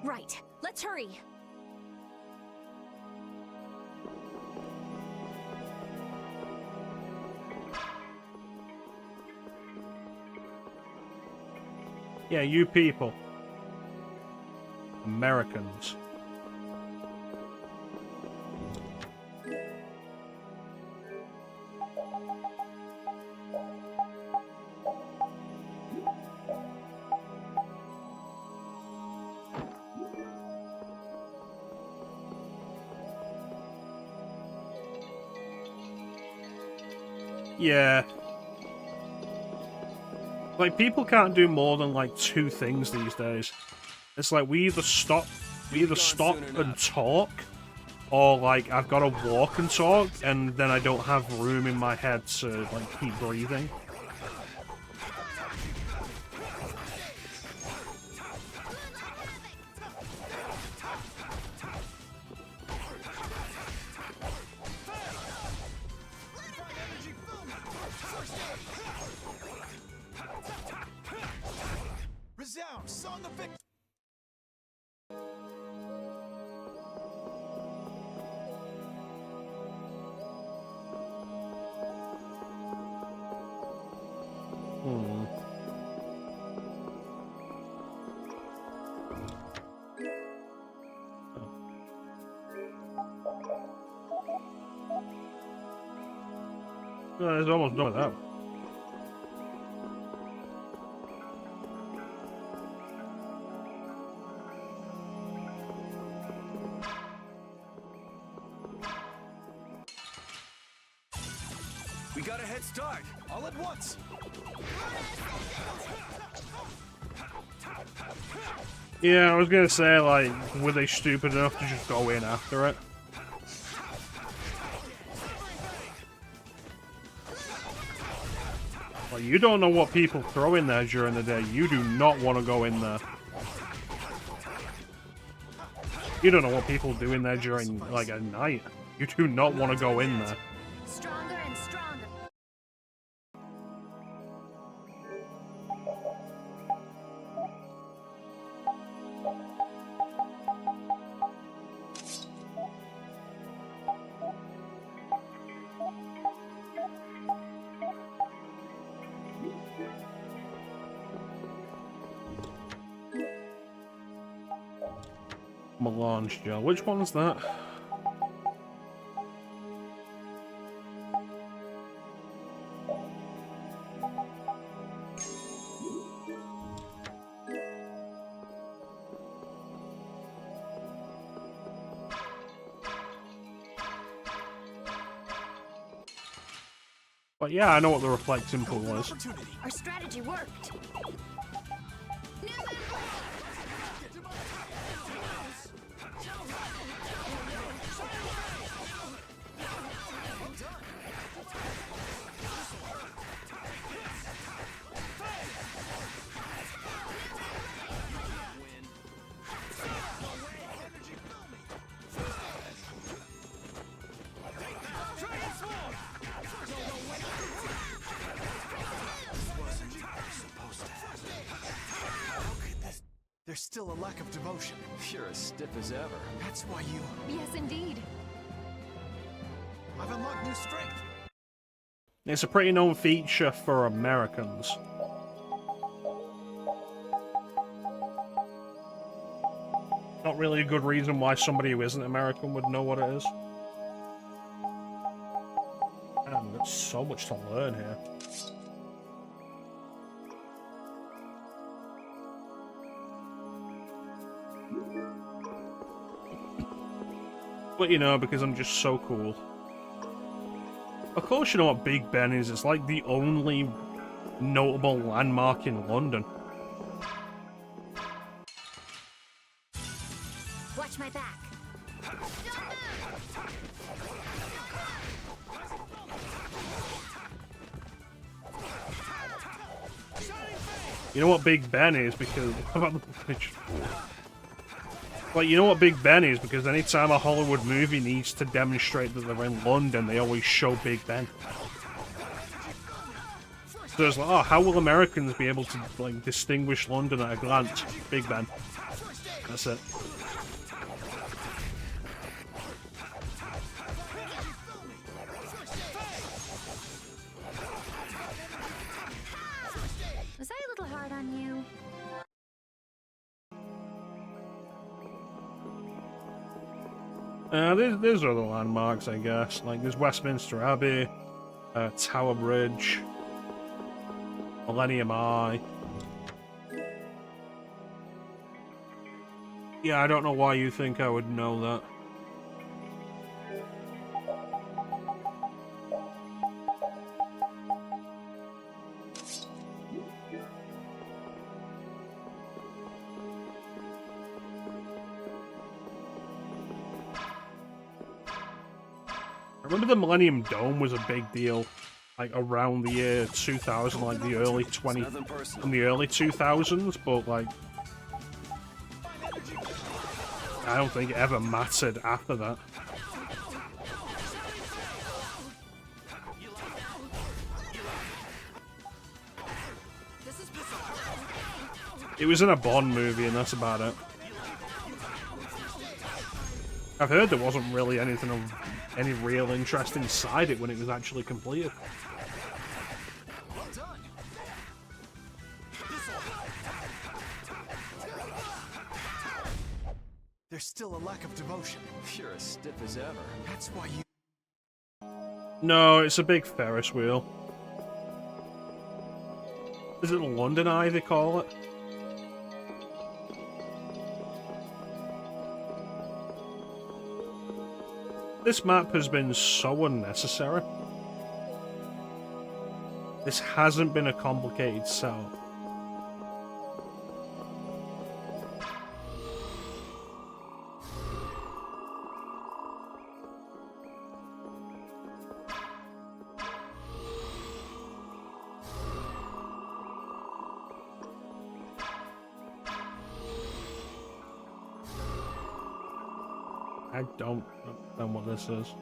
Right, let's hurry. Yeah, you people. Americans. Yeah. Like, people can't do more than, like, 2 things these days. It's like, we either stop and talk, or, like, I've got to walk and talk, and then I don't have room in my head to, like, keep breathing. Resound, Song of Victory! No, it's almost done with that. We got a head start. All at once. Yeah, I was gonna say, like, were they stupid enough to just go in after it? Like, you don't know what people throw in there during the day. You do not want to go in there. You don't know what people do in there during, like, at night. You do not want to go in there. Stronger and stronger. Melange gel. Which one's that? But yeah, I know what the reflecting pool is. Our strategy worked. There's still a lack of devotion. You're as stiff as ever. That's why you... Yes, indeed. I've unlocked new strength. It's a pretty known feature for Americans. Not really a good reason why somebody who isn't American would know what it is. Man, we've got so much to learn here. But you know, because I'm just so cool. Of course you know what Big Ben is. It's like the only notable landmark in London. Watch my back. You know what Big Ben is because... Like, you know what Big Ben is because anytime a Hollywood movie needs to demonstrate that they're in London, they always show Big Ben. So it's like, oh, how will Americans be able to, like, distinguish London at a glance? Big Ben. That's it. Was I a little hard on you? There's other landmarks, I guess. Like, there's Westminster Abbey, Tower Bridge, Millennium Eye. Yeah, I don't know why you think I would know that. I remember the Millennium Dome was a big deal, like around the year 2000, like the early 2000s, but like I don't think it ever mattered after that. It was in a Bond movie, and that's about it. I've heard there wasn't really anything of any real interest inside it when it was actually completed. There's still a lack of devotion. You're as stiff as ever. That's why you... No, it's a big Ferris wheel. Is it London Eye they call it? This map has been so unnecessary. This hasn't been a complicated setup. I don't know what this is.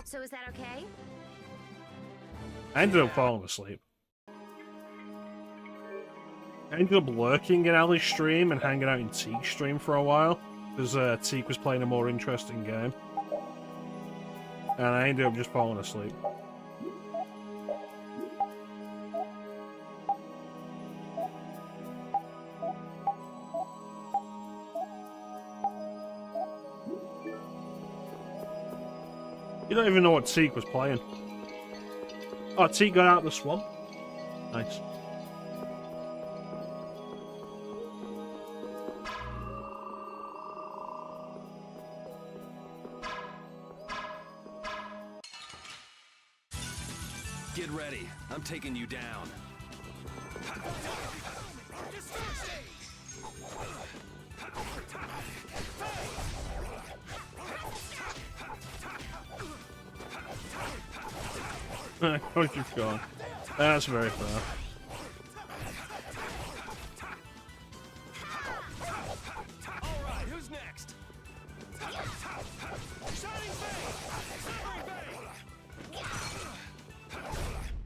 So is that okay? I ended up falling asleep. I ended up lurking in Ali's stream and hanging out in Teek's stream for a while, because Teek was playing a more interesting game. And I ended up just falling asleep. You don't even know what Teek was playing. Oh, Teek got out of the swamp. Nice. Get ready. I'm taking you down. Of course you've gone. That's very fair. Alright, who's next?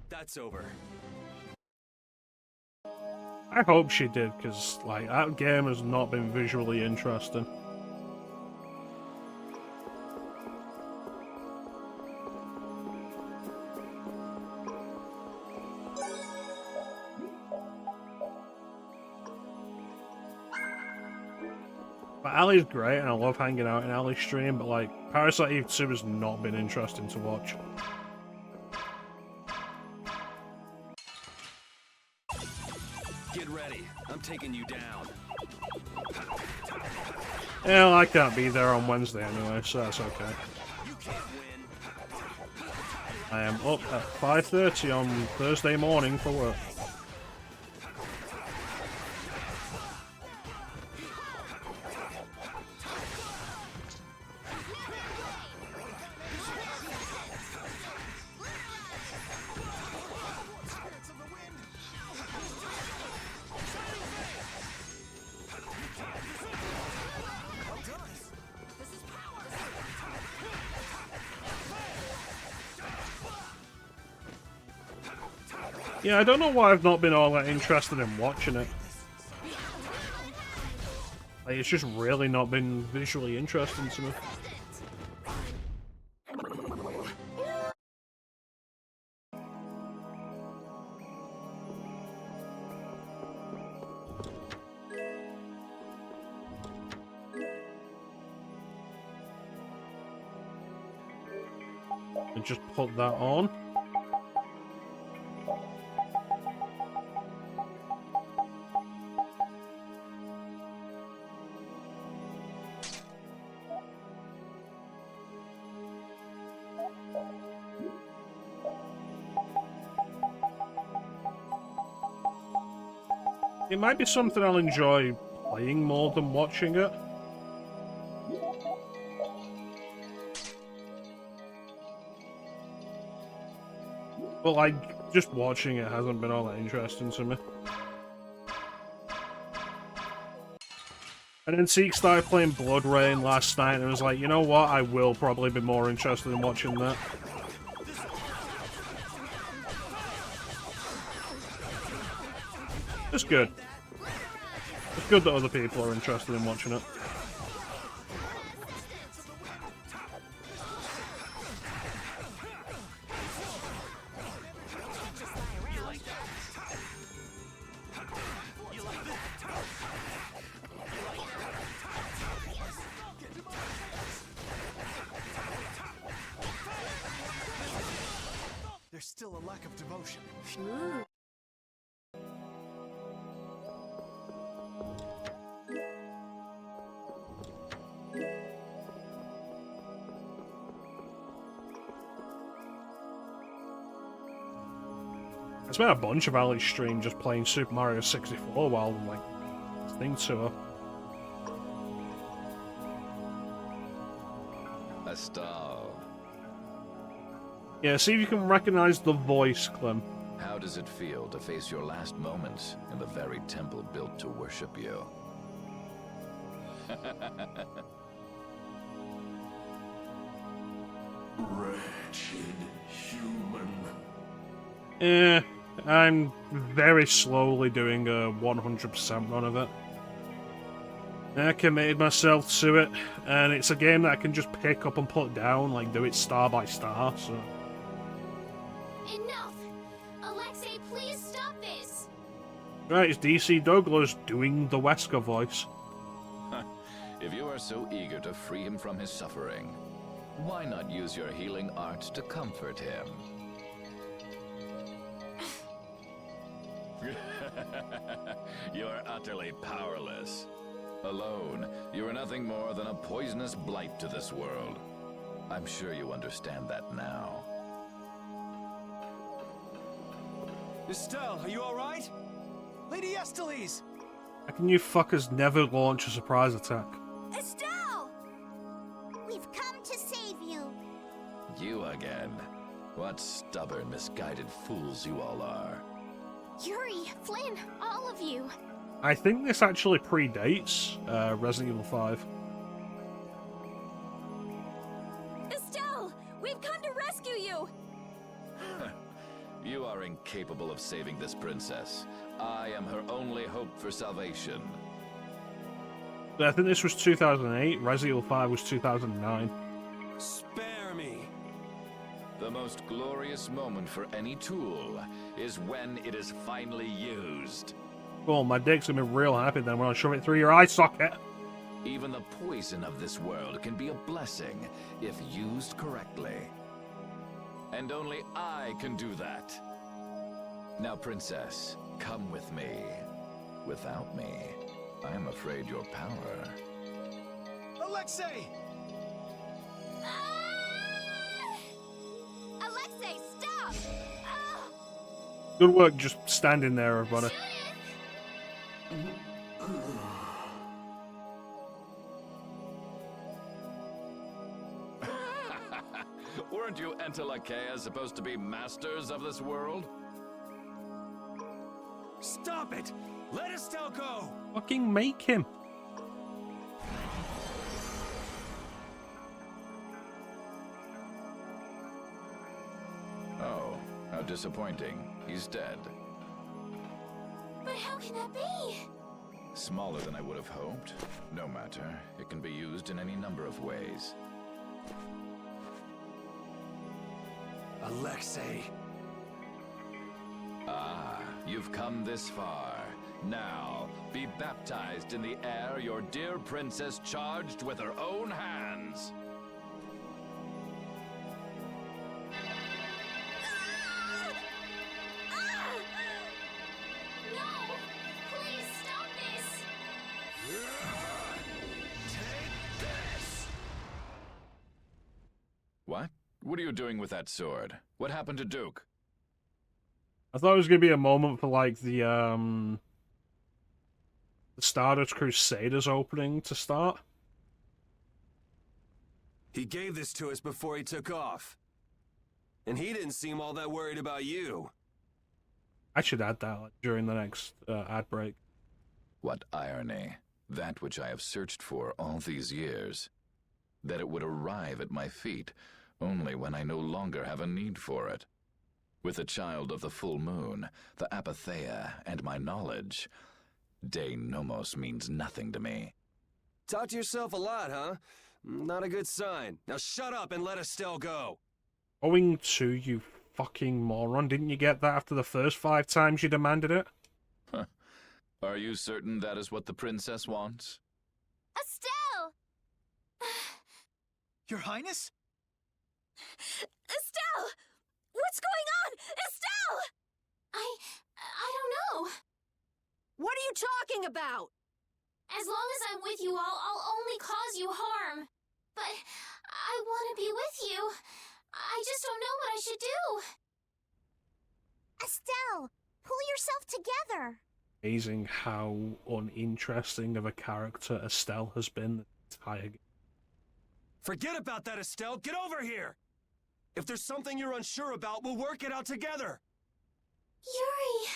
That's over. I hope she did, because like that game has not been visually interesting. But Ali's great, and I love hanging out in Ali's stream, but like, Parasite Eve 2 has not been interesting to watch. Get ready. I'm taking you down. Yeah, well, I can't be there on Wednesday anyway, so that's okay. I am up at 5:30 on Thursday morning for work. Yeah, I don't know why I've not been all that interested in watching it. Like, it's just really not been visually interesting to me. And just put that on. It might be something I'll enjoy playing more than watching it. But, like, just watching it hasn't been all that interesting to me. And then Zeke started playing Blood Rain last night, and I was like, you know what? I will probably be more interested in watching that. It's good. It's good that other people are interested in watching it. There's still a lack of devotion. I spent a bunch of Alex stream just playing Super Mario 64 while, like, listening to her. Estelle. Yeah, see if you can recognize the voice, Clem. How does it feel to face your last moments in the very temple built to worship you? Wretched human. I'm very slowly doing a 100% run of it. I committed myself to it, and it's a game that I can just pick up and put down, like do it star by star, so... Enough! Alexei, please stop this! Right, it's DC Douglas doing the Wesker voice. If you are so eager to free him from his suffering, why not use your healing arts to comfort him? You are utterly powerless. Alone, you are nothing more than a poisonous blight to this world. I'm sure you understand that now. Estelle, are you alright? Lady Estellise! How can you fuckers never launch a surprise attack? Estelle! We've come to save you. You again. What stubborn, misguided fools you all are. Yuri, Flynn, all of you. I think this actually predates Resident Evil 5. Estelle, we've come to rescue you. You are incapable of saving this princess. I am her only hope for salvation. I think this was 2008, Resident Evil 5 was 2009. Spare me! The most glorious moment for any tool is when it is finally used. Cool, my dick's gonna be real happy then when I shove it through your eye socket. Even the poison of this world can be a blessing if used correctly. And only I can do that. Now, princess, come with me. Without me, I am afraid your power... Alexei! Alexei, stop! Good work just standing there, everybody. Weren't you Entelakea supposed to be masters of this world? Stop it! Let Estelle go! Fucking make him. Oh, how disappointing. He's dead. But how can that be? Smaller than I would have hoped. No matter. It can be used in any number of ways. Alexei. Ah, you've come this far. Now, be baptized in the air your dear princess charged with her own hands. No! Please stop this! Take this! What? What are you doing with that sword? What happened to Duke? I thought it was gonna be a moment for like the Stardust Crusaders opening to start. He gave this to us before he took off. And he didn't seem all that worried about you. I should add that during the next ad break. What irony. That which I have searched for all these years. That it would arrive at my feet only when I no longer have a need for it. With the child of the full moon, the Apatheia, and my knowledge, De Nomos means nothing to me. Talk to yourself a lot, huh? Not a good sign. Now shut up and let Estelle go. Owing to, you fucking moron. Didn't you get that after the first 5 times you demanded it? Huh. Are you certain that is what the princess wants? Estelle! Your Highness? Estelle! What's going on? Estelle! I don't know. What are you talking about? As long as I'm with you all, I'll only cause you harm. But I want to be with you. I just don't know what I should do. Estelle, pull yourself together. Amazing how uninteresting of a character Estelle has been the entire game. Forget about that, Estelle. Get over here. If there's something you're unsure about, we'll work it out together. Yuri!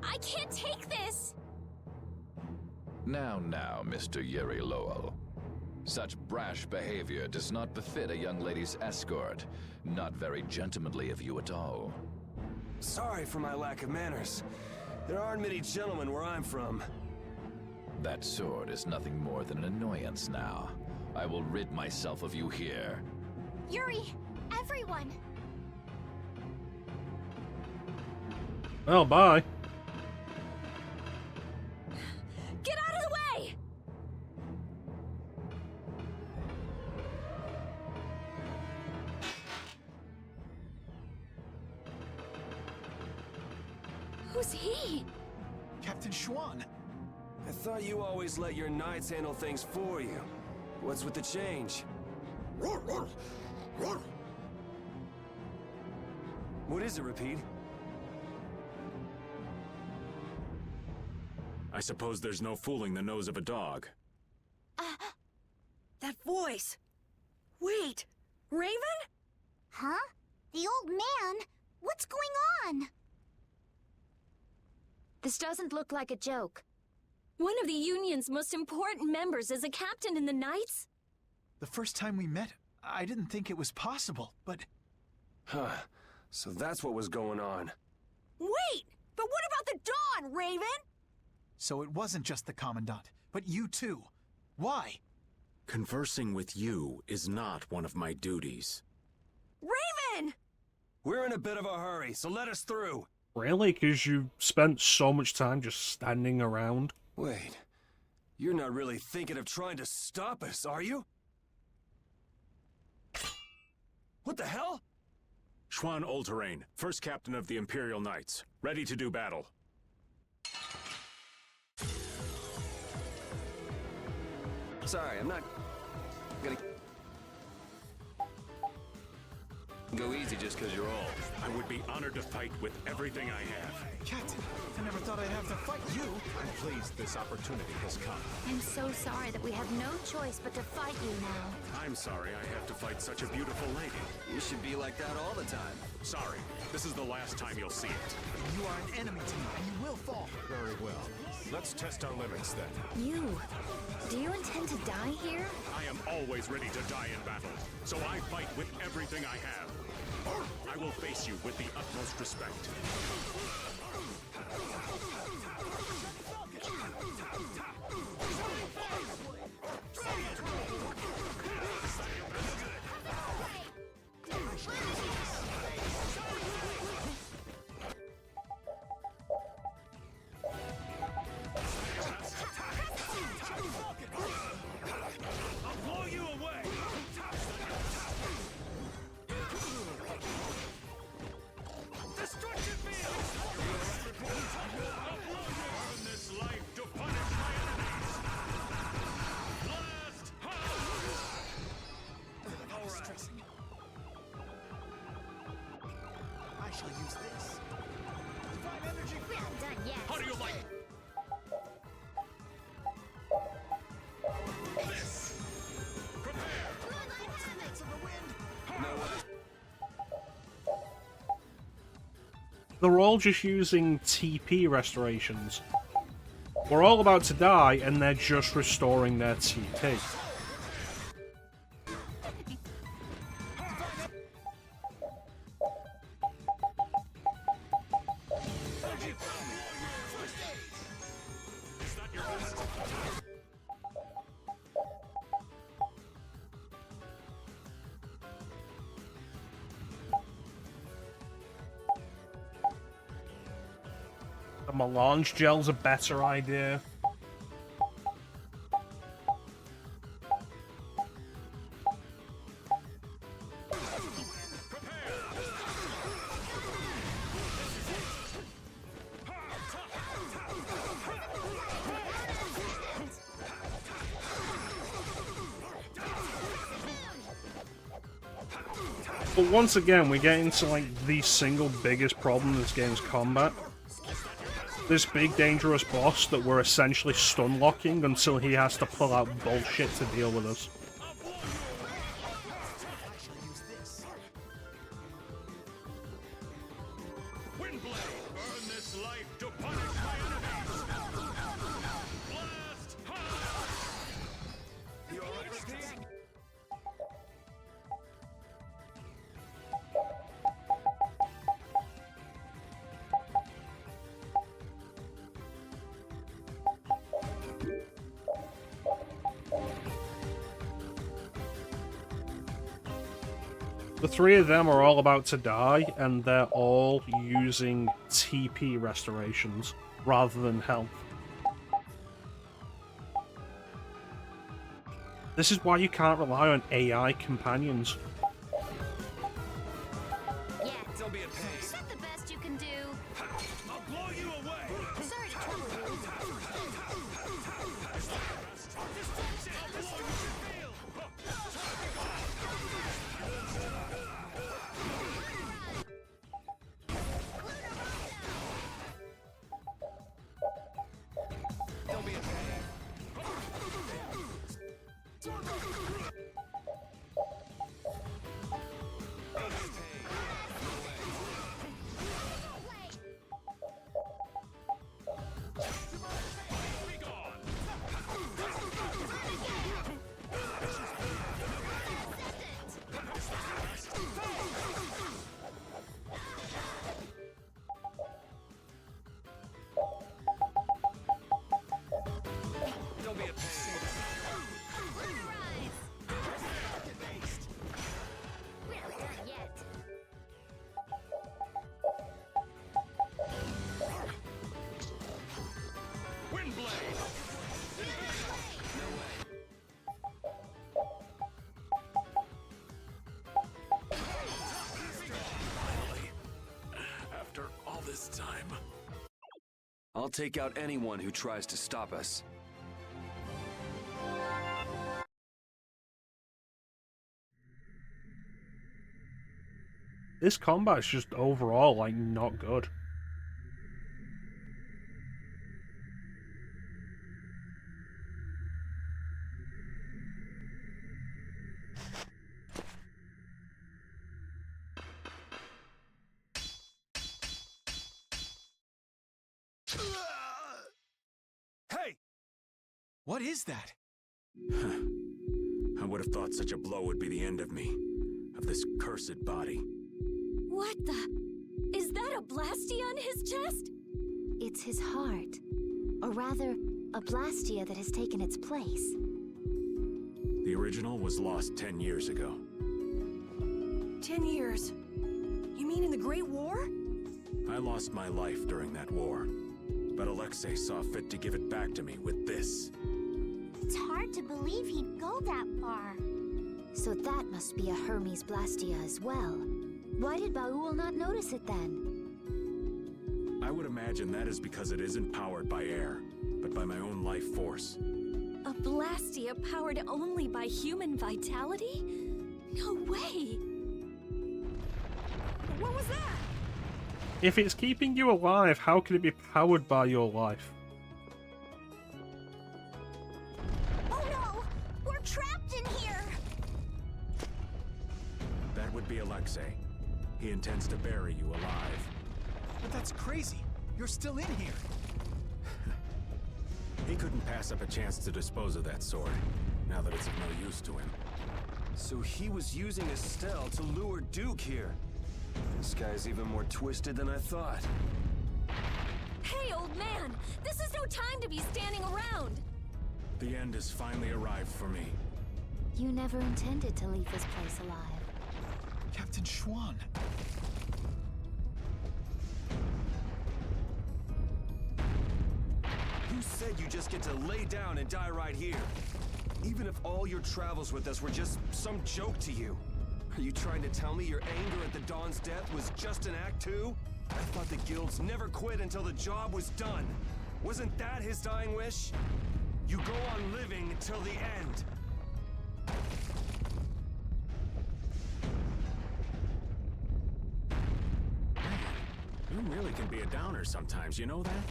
I can't take this! Now, Mr. Yuri Lowell. Such brash behavior does not befit a young lady's escort. Not very gentlemanly of you at all. Sorry for my lack of manners. There aren't many gentlemen where I'm from. That sword is nothing more than an annoyance now. I will rid myself of you here. Yuri, everyone! Well, bye. Get out of the way! Who's he? Captain Shaun. I thought you always let your knights handle things for you. What's with the change? What is it, Repeat? I suppose there's no fooling the nose of a dog. That voice. Wait, Raven? Huh? The old man? What's going on? This doesn't look like a joke. One of the Union's most important members is a captain in the Knights? The first time we met, I didn't think it was possible, but... Huh. So that's what was going on. Wait! But what about the Dawn, Raven? So it wasn't just the Commandant, but you too. Why? Conversing with you is not one of my duties. Raven! We're in a bit of a hurry, so let us through. Really? Because you spent so much time just standing around? Wait. You're not really thinking of trying to stop us, are you? What the hell? Shaun All-Terrain, first captain of the Imperial Knights. Ready to do battle. Sorry, I'm not gonna go easy just because you're old. I would be honored to fight with everything I have. Captain, I never thought I'd have to fight you. I'm pleased this opportunity has come. I'm so sorry that we have no choice but to fight you now. I'm sorry I have to fight such a beautiful lady. You should be like that all the time. Sorry, this is the last time you'll see it. You are an enemy to me, and you will fall. Very well. Let's test our limits then. Do you intend to die here? I am always ready to die in battle, so I fight with everything I have. I will face you with the utmost respect. I shall use this. Divine energy. We're not done yet. How do you like this? Prepare! Spirits of the wind. No way. They're all just using TP restorations. We're all about to die, and they're just restoring their TP. The melange gel's a better idea. But once again, we get into like the single biggest problem in this game's combat. This big dangerous boss that we're essentially stun locking until he has to pull out bullshit to deal with us. The three of them are all about to die, and they're all using TP restorations rather than health. This is why you can't rely on AI companions. Yeah, don't be a pain. Is that the best you can do? I'll blow you away! Sorry to trouble you. Don't be a pain. Don't be a pain. We're not done yet. Windblade! Finally. After all this time. I'll take out anyone who tries to stop us. This combat's just overall, like, not good. Hey! What is that? I would have thought such a blow would be the end of me. Of this cursed body. What the? Is that a blastia on his chest? It's his heart. Or rather, a blastia that has taken its place. The original was lost 10 years ago. 10 years? You mean in the Great War? I lost my life during that war. But Alexei saw fit to give it back to me with this. It's hard to believe he'd go that far. So that must be a Hermes blastia as well. Why did Baul not notice it then? I would imagine that is because it isn't powered by air, but by my own life force. A blastia powered only by human vitality? No way! What was that? If it's keeping you alive, how can it be powered by your life? Oh no! We're trapped in here! That would be Alexei. He intends to bury you alive. But that's crazy. You're still in here. He couldn't pass up a chance to dispose of that sword, now that it's of no use to him. So he was using Estelle to lure Duke here. This guy's even more twisted than I thought. Hey, old man! This is no time to be standing around! The end has finally arrived for me. You never intended to leave this place alive. Captain Shaun. Who said you just get to lay down and die right here? Even if all your travels with us were just some joke to you. Are you trying to tell me your anger at the Dawn's death was just an act too? I thought the guilds never quit until the job was done. Wasn't that his dying wish? You go on living until the end. Man, you really can be a downer sometimes, you know that?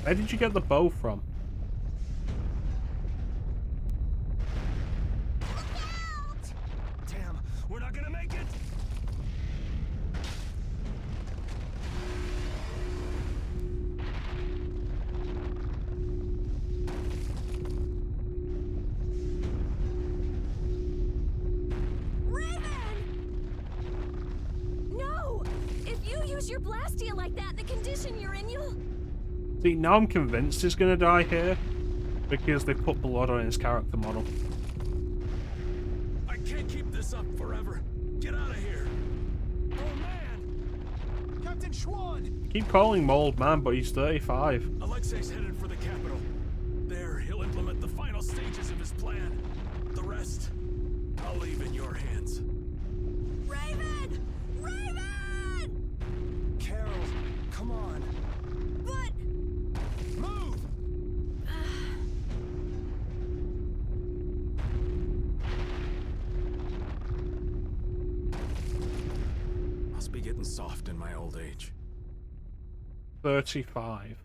Where did you get the bow from? Damn, we're not gonna make it! No! If you use your blastia like that, the condition you're in, you'll... See, now I'm convinced he's gonna die here because they put blood on his character model. I can't keep this up forever. Get out of here. Oh man! Captain Shaun! Keep calling him old man, but he's 35. Alexei's headed for the capital. There, he'll implement the final stages of his plan. The rest, I'll leave in your hands. Raven! Raven! Carol, come on. But... Move! Must be getting soft in my old age. 35.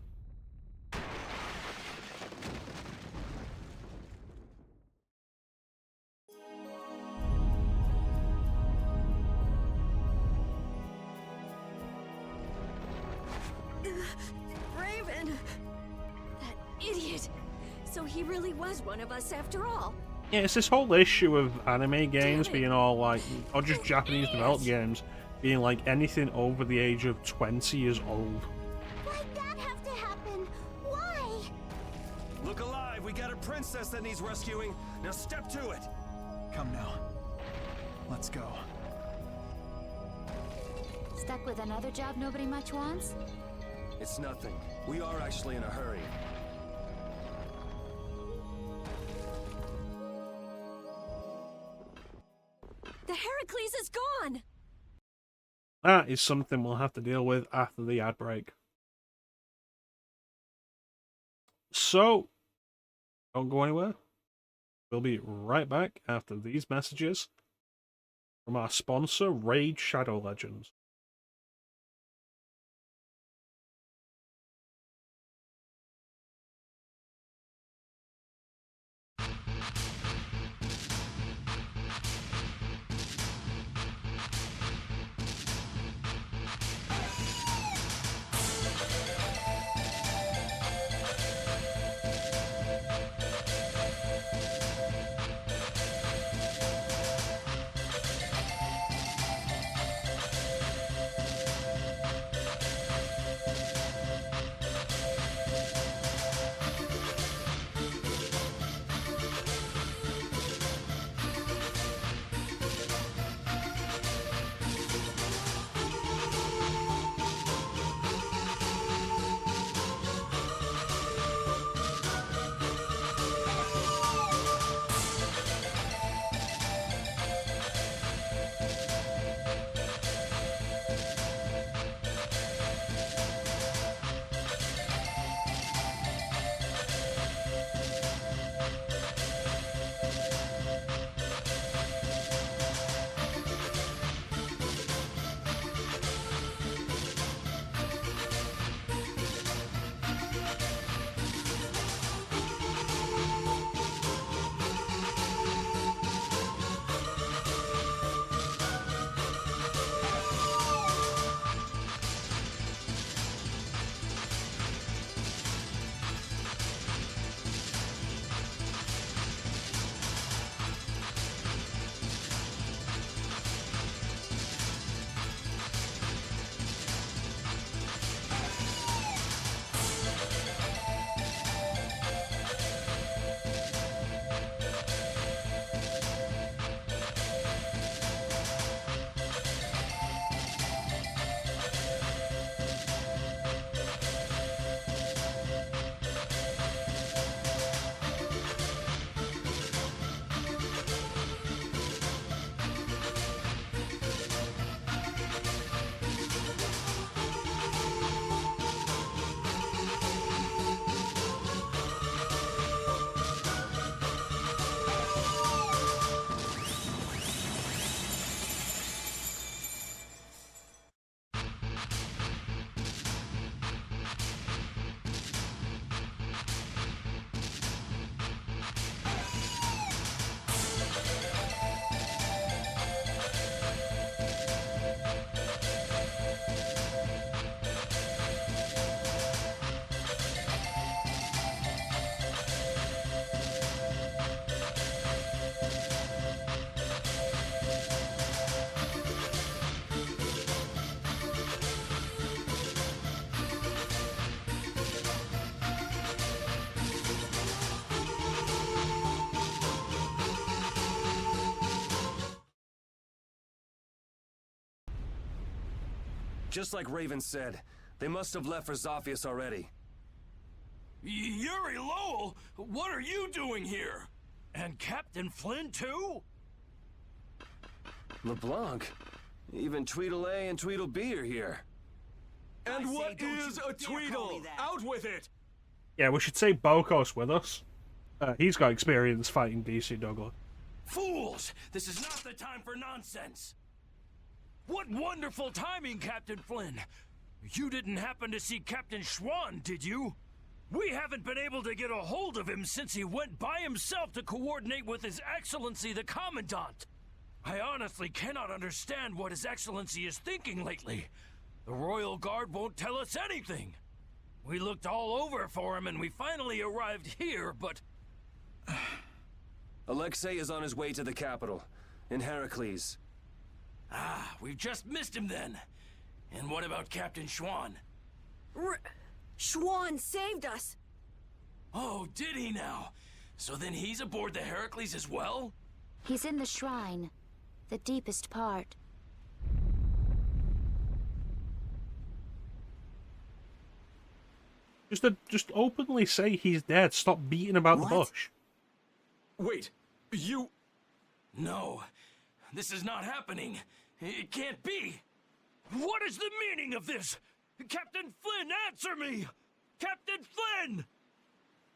Raven! That idiot! So he really was one of us after all. Yeah, it's this whole issue of anime games being all like, or just Japanese developed games, being like anything over the age of 20 is old. Why'd that have to happen? Why? Look alive, we got a princess that needs rescuing. Now step to it. Come now. Let's go. Stuck with another job nobody much wants? It's nothing. We are actually in a hurry. The Heracles is gone! That is something we'll have to deal with after the ad break. So, don't go anywhere. We'll be right back after these messages from our sponsor, Raid Shadow Legends. Just like Raven said, they must have left for Zophius already. Yuri Lowell, what are you doing here? And Captain Flynn too? LeBlanc, even Tweedle-A and Tweedle-B are here. And what is a Tweedle? Out with it! Yeah, we should take Bokos with us. He's got experience fighting DC Douglas. Fools! This is not the time for nonsense! What wonderful timing, Captain Flynn! You didn't happen to see Captain Shaun, did you? We haven't been able to get a hold of him since he went by himself to coordinate with His Excellency the Commandant. I honestly cannot understand what His Excellency is thinking lately. The Royal Guard won't tell us anything. We looked all over for him and we finally arrived here, but... Alexei is on his way to the capital, in Heracles. Ah, we've just missed him then. And what about Captain Shaun? Shaun saved us! Oh, did he now? So then he's aboard the Heracles as well? He's in the shrine, the deepest part. Just openly say he's dead. Stop beating about the bush. Wait, you... No, this is not happening. It can't be. What is the meaning of this? Captain Flynn, answer me! Captain Flynn!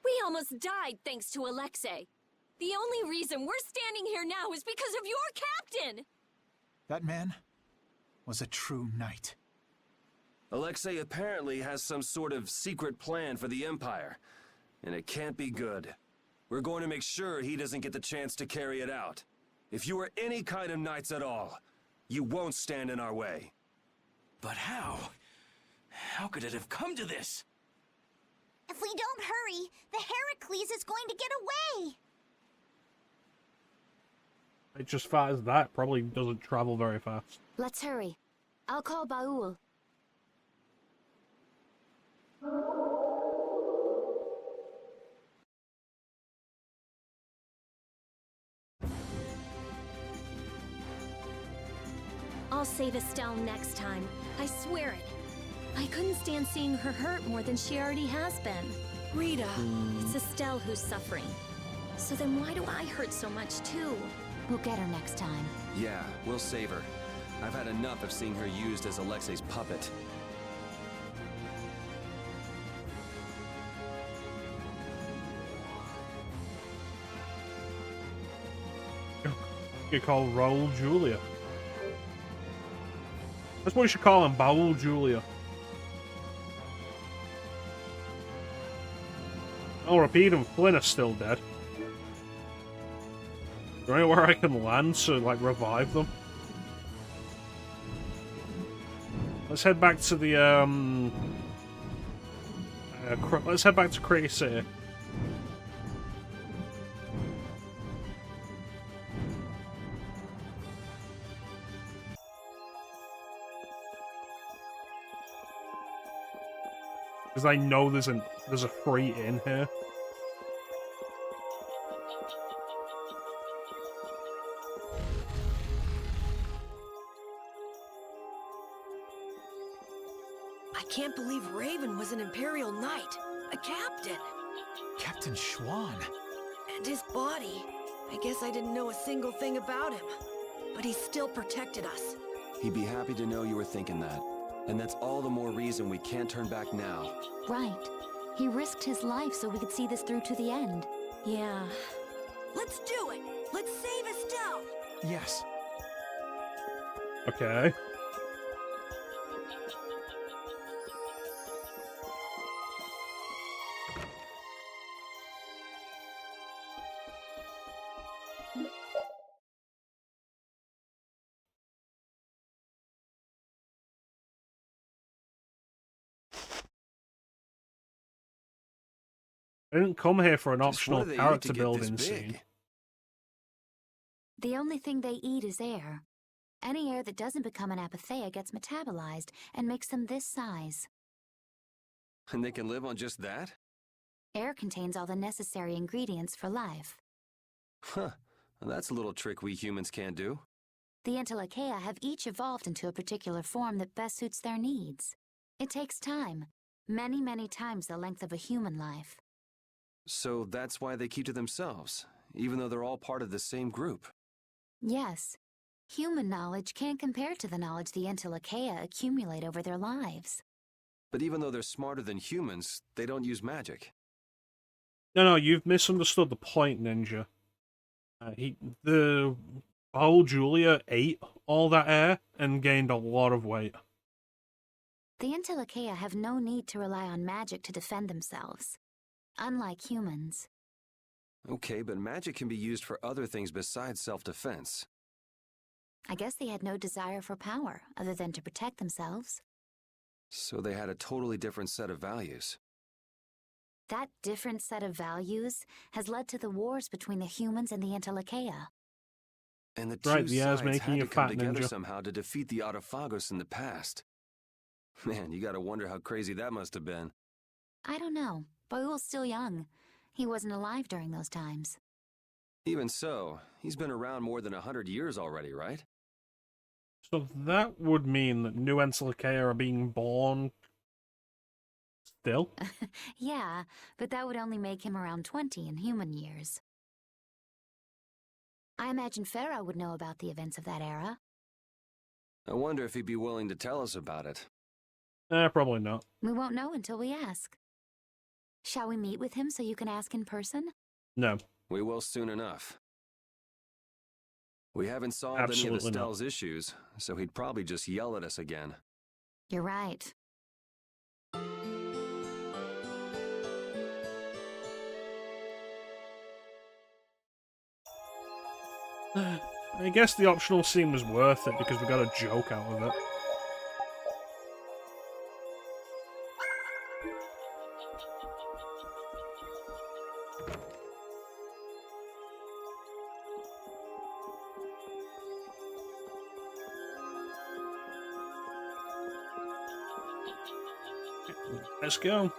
We almost died thanks to Alexei. The only reason we're standing here now is because of your captain! That man was a true knight. Alexei apparently has some sort of secret plan for the Empire, and it can't be good. We're going to make sure he doesn't get the chance to carry it out. If you are any kind of knights at all, you won't stand in our way. But how? How could it have come to this? If we don't hurry, the Heracles is going to get away! It just far as that probably doesn't travel very fast. Let's hurry. I'll call Baul. I'll save Estelle next time. I swear it. I couldn't stand seeing her hurt more than she already has been. Rita. It's Estelle who's suffering. So then why do I hurt so much too? We'll get her next time. Yeah, we'll save her. I've had enough of seeing her used as Alexei's puppet. You call Raul Julia. That's what you should call him, Baul Julia. I'll repeat him, Flynn is still dead. Is there anywhere I can land to, like, revive them? Let's head back to the, let's head back to Crater City. Because I know there's a free inn here. I can't believe Raven was an Imperial Knight, a captain. Captain Shaun. And his body. I guess I didn't know a single thing about him. But he still protected us. He'd be happy to know you were thinking that. And that's all the more reason we can't turn back now. Right. He risked his life so we could see this through to the end. Yeah. Let's do it! Let's save Estelle! Yes. Okay. I didn't come here for an optional character building scene. The only thing they eat is air. Any air that doesn't become an apatheia gets metabolized and makes them this size. And they can live on just that? Air contains all the necessary ingredients for life. Huh. Well, that's a little trick we humans can't do. The Entelecheia have each evolved into a particular form that best suits their needs. It takes time, many, many times the length of a human life. So that's why they keep to themselves, even though they're all part of the same group. Yes, human knowledge can't compare to the knowledge the Entelecheia accumulate over their lives. But even though they're smarter than humans, they don't use magic. No, you've misunderstood the point, Ninja. The whole Julia ate all that air and gained a lot of weight. The Entelecheia have no need to rely on magic to defend themselves, unlike humans. Okay, but magic can be used for other things besides self-defense. I guess they had no desire for power other than to protect themselves. So they had a totally different set of values. That different set of values has led to the wars between the humans and the Entelecheia. And the two Right, the air's sides making had you to come fat, together Ninja. somehow to defeat the Autophagos in the past. Man, you gotta wonder how crazy that must have been. I don't know. Boyul's still young. He wasn't alive during those times. Even so, he's been around more than 100 years already, right? So that would mean that new Entelecheia are being born still? Yeah, but that would only make him around 20 in human years. I imagine Pharaoh would know about the events of that era. I wonder if he'd be willing to tell us about it. Probably not. We won't know until we ask. Shall we meet with him so you can ask in person? No. We will soon enough. We haven't solved any of Absolutely not. Estelle's issues, so he'd probably just yell at us again. You're right. I guess the optional scene was worth it because we got a joke out of it. Let's go.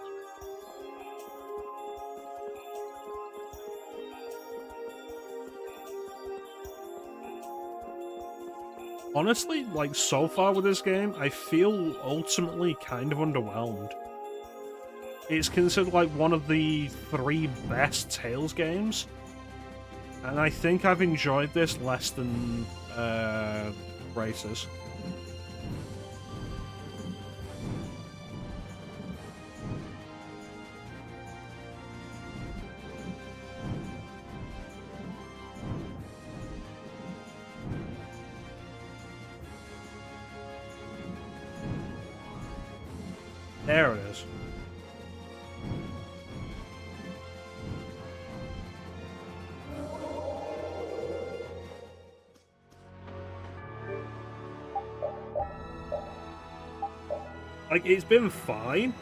Honestly, like, so far with this game, I feel ultimately kind of underwhelmed. It's considered like one of the 3 best Tales games, and I think I've enjoyed this less than Races. There it is. Like, it's been fine.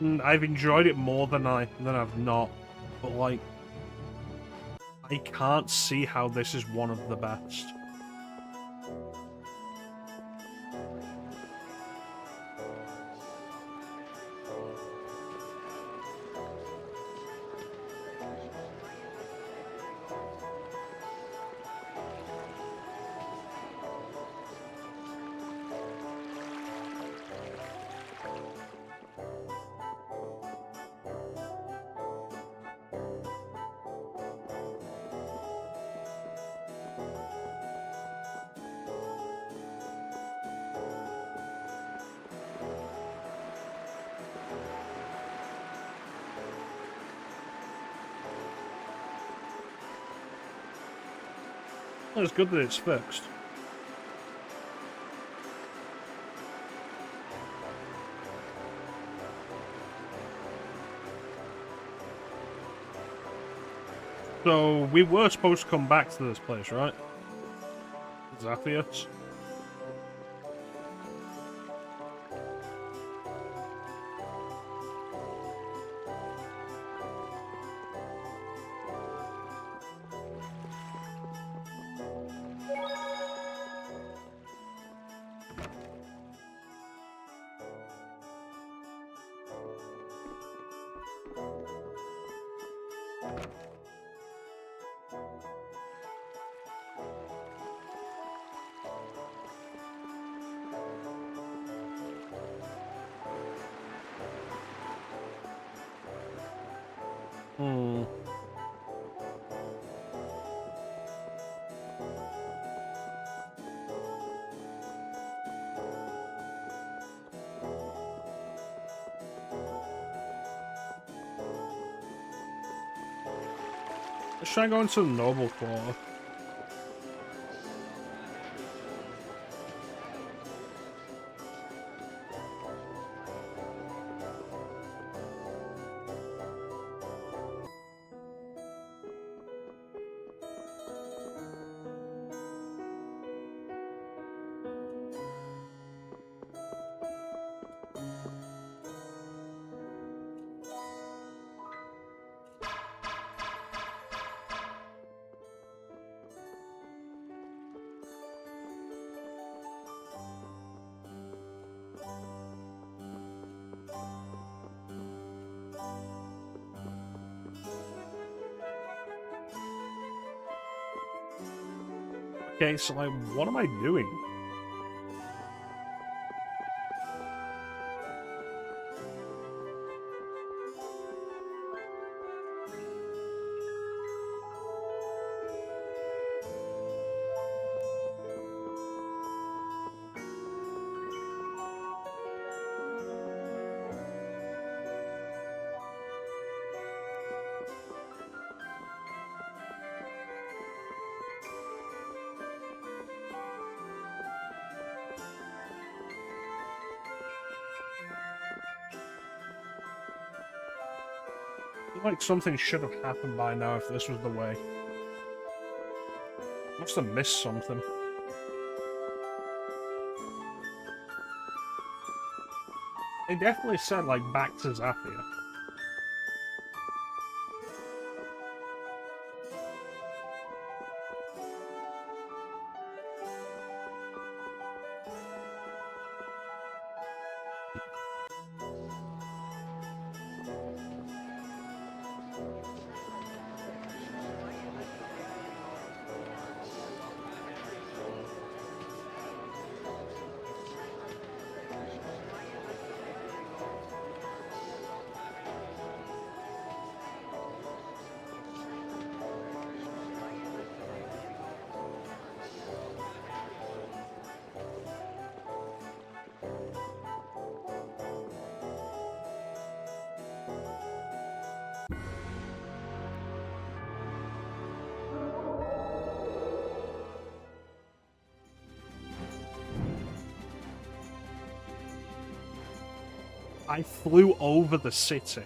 And I've enjoyed it more than I've not. But, like, I can't see how this is one of the best. Well, it's good that it's fixed. So, we were supposed to come back to this place, right? Zaphius? Let's try going to the noble quarter. Okay, so like, what am I doing? I feel like something should have happened by now if this was the way. Must have missed something. They definitely said, like, back to Zafia. I flew over the city.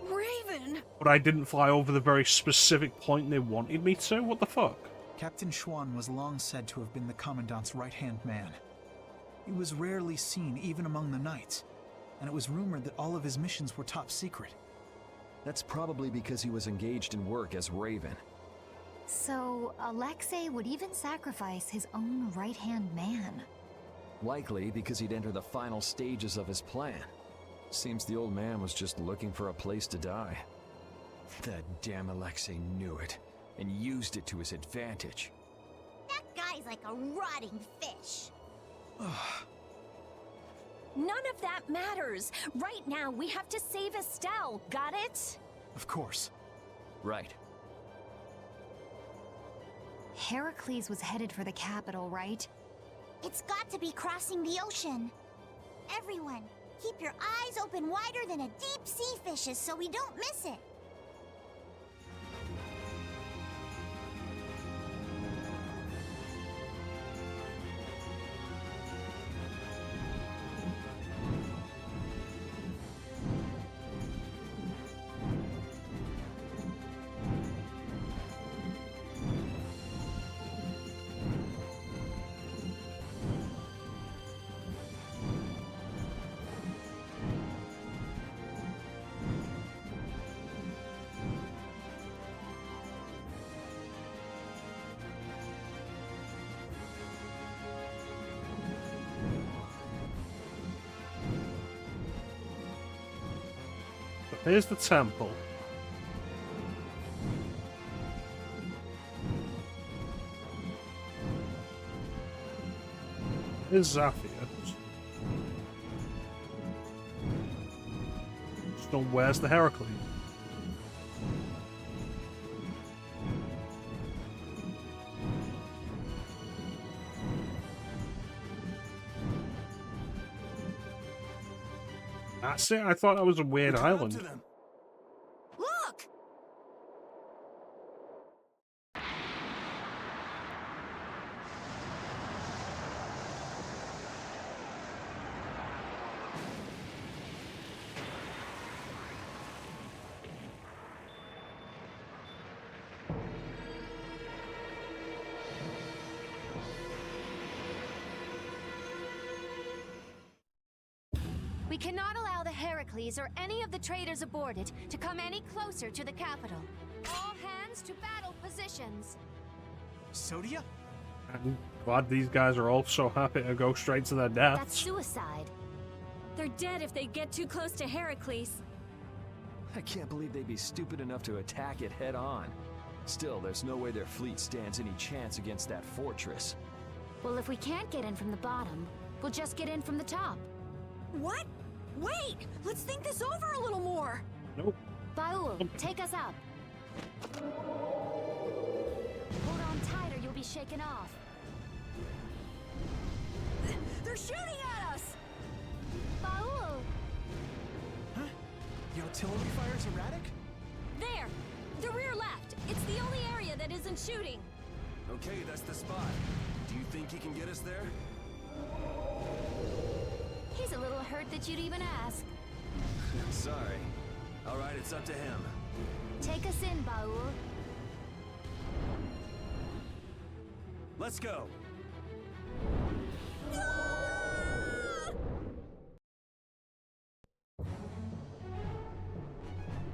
Raven! But I didn't fly over the very specific point they wanted me to? What the fuck? Captain Shaun was long said to have been the Commandant's right-hand man. He was rarely seen even among the knights, and it was rumored that all of his missions were top secret. That's probably because he was engaged in work as Raven. So, Alexei would even sacrifice his own right-hand man. Likely because he'd enter the final stages of his plan. Seems the old man was just looking for a place to die. That damn Alexei knew it, and used it to his advantage. That guy's like a rotting fish. None of that matters. Right now, we have to save Estelle. Got it? Of course. Right. Heracles was headed for the capital, right? It's got to be crossing the ocean. Everyone, keep your eyes open wider than a deep sea fish's so we don't miss it. Here's the temple. Here's Zafia. So where's the Heracles? That's it? I thought that was a weird island. Look! We cannot allow the Heracles or any of the traders aboard it to come any closer to the capital. All hands to battle positions. Sodia? I'm glad these guys are all so happy to go straight to their That's deaths. suicide. They're dead if they get too close to Heracles. I can't believe they'd be stupid enough to attack it head on. Still, there's no way their fleet stands any chance against that fortress. Well, if we can't get in from the bottom, we'll just get in from the top. What? Wait! Let's think this over a little more! Nope. Baul, take us up. Hold on tight or you'll be shaken off. They're shooting at us! Baul! Huh? The artillery fire's erratic? There! The rear left! It's the only area that isn't shooting! Okay, that's the spot. Do you think he can get us there? He's a little hurt that you'd even ask. Sorry. Alright, it's up to him. Take us in, Baul. Let's go!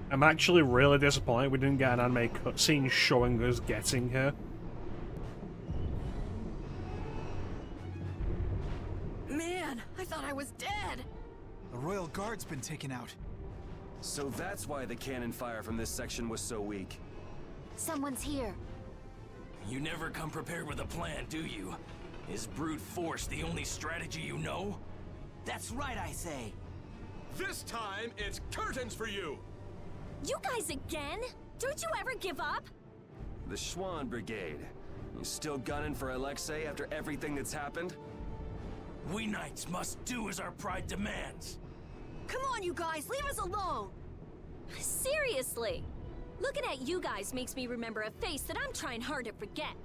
I'm actually really disappointed we didn't get an anime cutscene showing us getting here. Man, I thought I was dead! The Royal Guard's been taken out. So that's why the cannon fire from this section was so weak. Someone's here. You never come prepared with a plan, do you? Is brute force the only strategy you know? That's right, I say. This time, it's curtains for you! You guys again? Don't you ever give up? The Shaun Brigade. You still gunning for Alexei after everything that's happened? We knights must do as our pride demands. Come on, you guys, leave us alone! Seriously! Looking at you guys makes me remember a face that I'm trying hard to forget.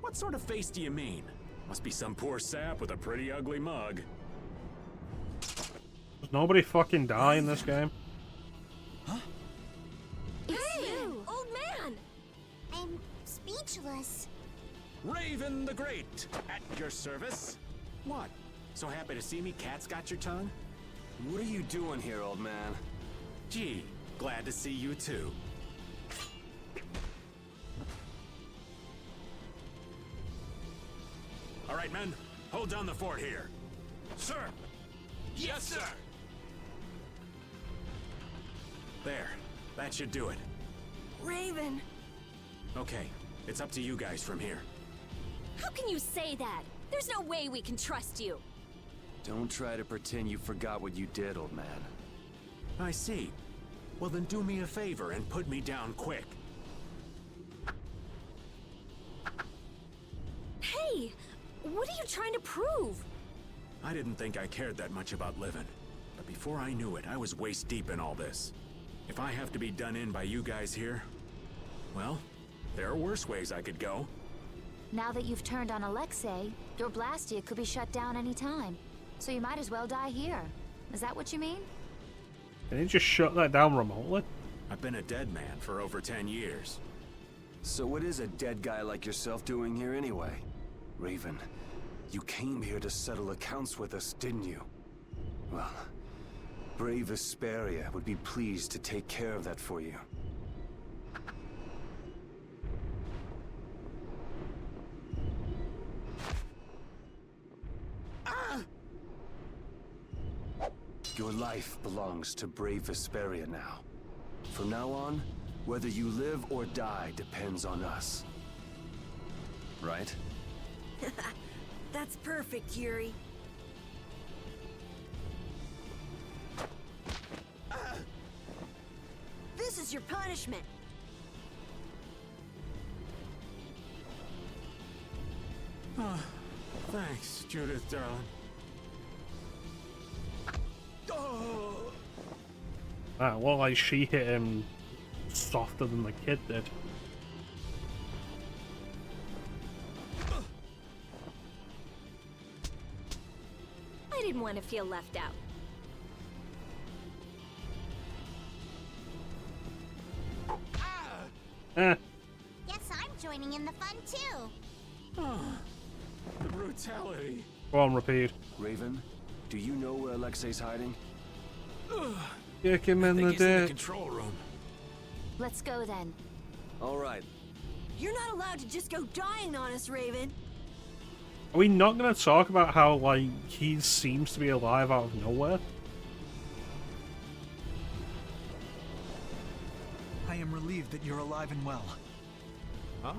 What sort of face do you mean? Must be some poor sap with a pretty ugly mug. Does nobody fucking die in this game? Hey, you! old man! I'm speechless. Raven the Great, at your service. What? So happy to see me, cat's got your tongue? What are you doing here, old man? Gee, glad to see you too. All right, men, hold down the fort here. Sir! Yes, sir! There, that should do it. Raven! Okay, it's up to you guys from here. How can you say that? There's no way we can trust you. Don't try to pretend you forgot what you did, old man. I see. Well then do me a favor and put me down quick. Hey! What are you trying to prove? I didn't think I cared that much about living. But before I knew it, I was waist deep in all this. If I have to be done in by you guys here, well, there are worse ways I could go. Now that you've turned on Alexei, your Blastia could be shut down any time. So you might as well die here. Is that what you mean? Can you just shut that down remotely? I've been a dead man for over 10 years. So what is a dead guy like yourself doing here anyway? Raven, you came here to settle accounts with us, didn't you? Well, brave Vesperia would be pleased to take care of that for you. Your life belongs to brave Vesperia now. From now on, whether you live or die depends on us. Right? That's perfect, Yuri. This is your punishment. Oh, thanks, Judith, darling. Well, like she hit him softer than the kid did. I didn't want to feel left out. Guess I'm joining in the fun too. Oh, the brutality. Go on, repeat. Raven, do you know where Alexei's hiding? Kick him in the he's in the dick. control room. Let's go then. All right. You're not allowed to just go dying on us, Raven. Are we not going to talk about how, like, he seems to be alive out of nowhere? I am relieved that you're alive and well. Huh?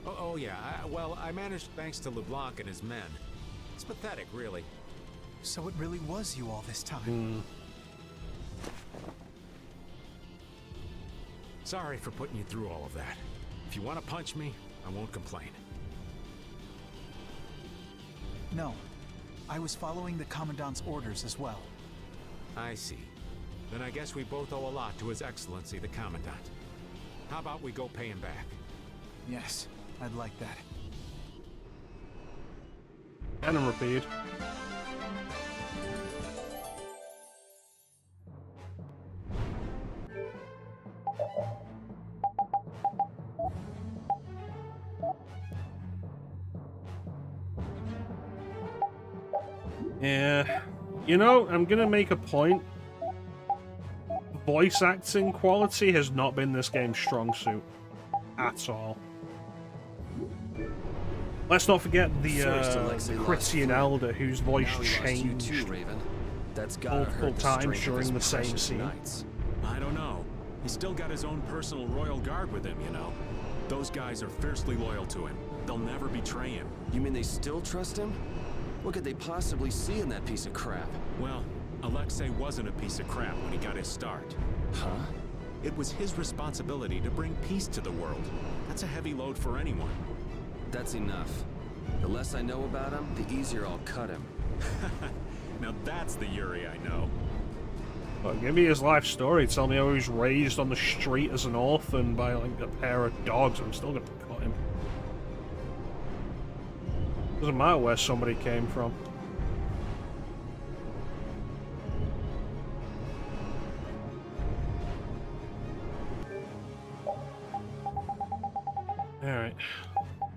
Oh yeah. Well, I managed thanks to LeBlanc and his men. It's pathetic, really. So it really was you all this time. Sorry for putting you through all of that. If you want to punch me, I won't complain. No. I was following the Commandant's orders as well. I see. Then I guess we both owe a lot to His Excellency the Commandant. How about we go pay him back? Yes, I'd like that. And repeat. Yeah, you know, I'm gonna make a point. Voice acting quality has not been this game's strong suit at all. Let's not forget the Christian Elder, whose voice changed multiple times during the same scene. I don't know. He's still got his own personal royal guard with him, you know. Those guys are fiercely loyal to him. They'll never betray him. You mean they still trust him? What could they possibly see in that piece of crap? Well, Alexei wasn't a piece of crap when he got his start. Huh? It was his responsibility to bring peace to the world. That's a heavy load for anyone. That's enough. The less I know about him, the easier I'll cut him. Now that's the Yuri I know. Well, give me his life story. Tell me how he was raised on the street as an orphan by like a pair of dogs. I'm still gonna cut him. Doesn't matter where somebody came from. Alright.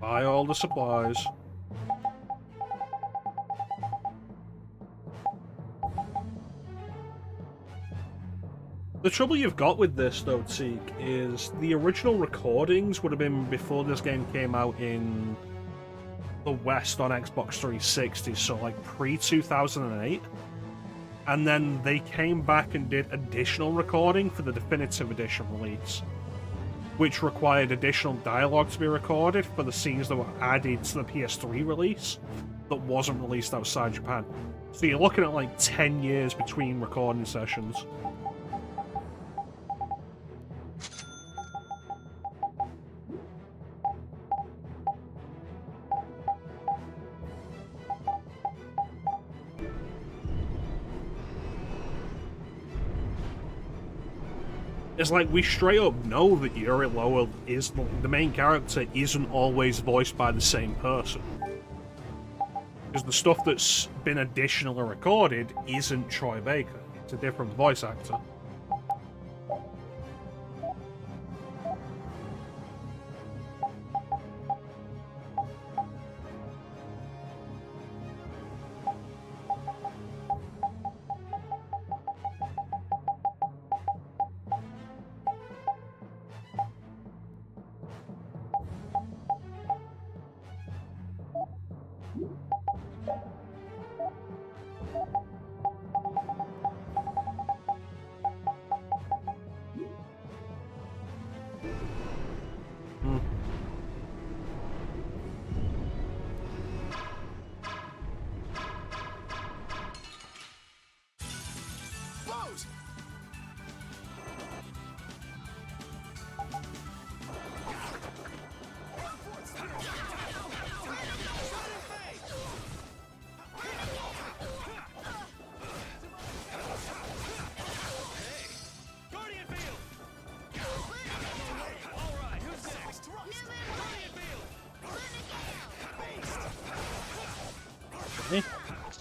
Buy all the supplies. The trouble you've got with this, though, Teak, is the original recordings would have been before this game came out in the West on Xbox 360, so like pre-2008. And then they came back and did additional recording for the Definitive Edition release, which required additional dialogue to be recorded for the scenes that were added to the PS3 release that wasn't released outside Japan. So you're looking at like 10 years between recording sessions. It's like we straight up know that Yuri Lowell is the main character isn't always voiced by the same person. Because the stuff that's been additionally recorded isn't Troy Baker. It's a different voice actor.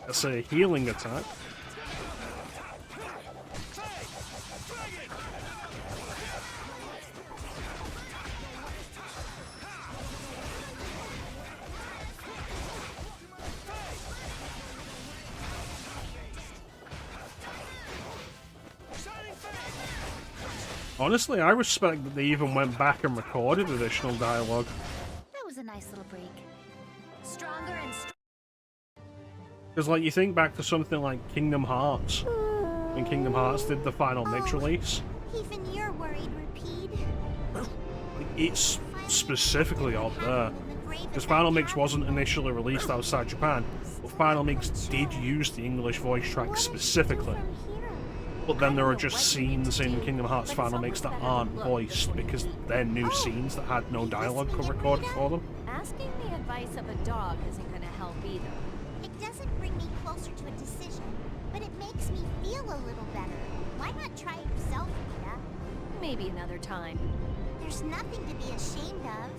That's a healing attack. Honestly, I respect that they even went back and recorded additional dialogue. That was a nice little break. Stronger and Because, like, you think back to something like Kingdom Hearts, when Kingdom Hearts did the final mix release. Even you're worried, Rapide. It's specifically odd there. Because Final Mix wasn't initially released outside Japan, but Final Mix did use the English voice track specifically. But then there are just scenes in Kingdom Hearts Final Mix that aren't voiced because they're new scenes that had no dialogue recorded for them. Asking the advice of a dog isn't gonna help either. It doesn't bring me closer to a decision, but it makes me feel a little better. Why not try it yourself, Rita? Maybe another time. There's nothing to be ashamed of.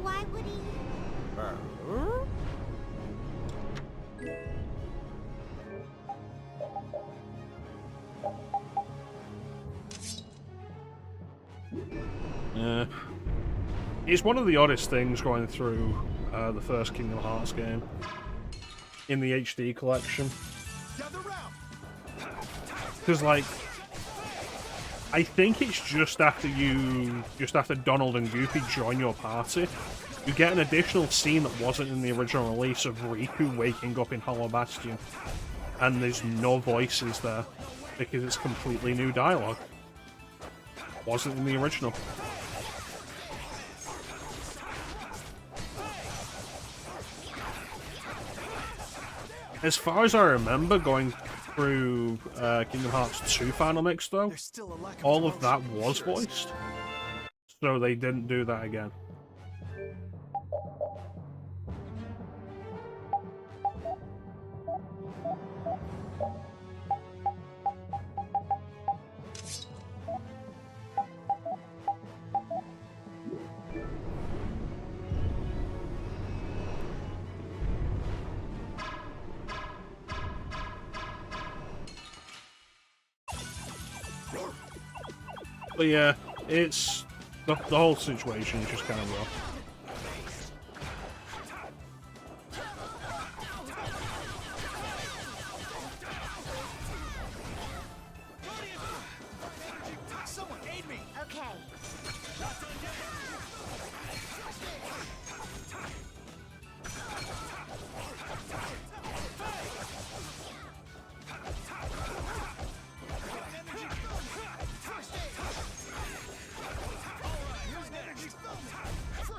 Why would he? It's one of the oddest things going through the first Kingdom Hearts game in the HD collection. Because, like, I think it's just after Donald and Goofy join your party, you get an additional scene that wasn't in the original release of Riku waking up in Hollow Bastion, and there's no voices there because it's completely new dialogue. Wasn't in the original. As far as I remember, going through Kingdom Hearts 2 Final Mix, though, all of that was voiced. So they didn't do that again. But yeah, it's the whole situation is just kind of rough. Someone aid me. Okay.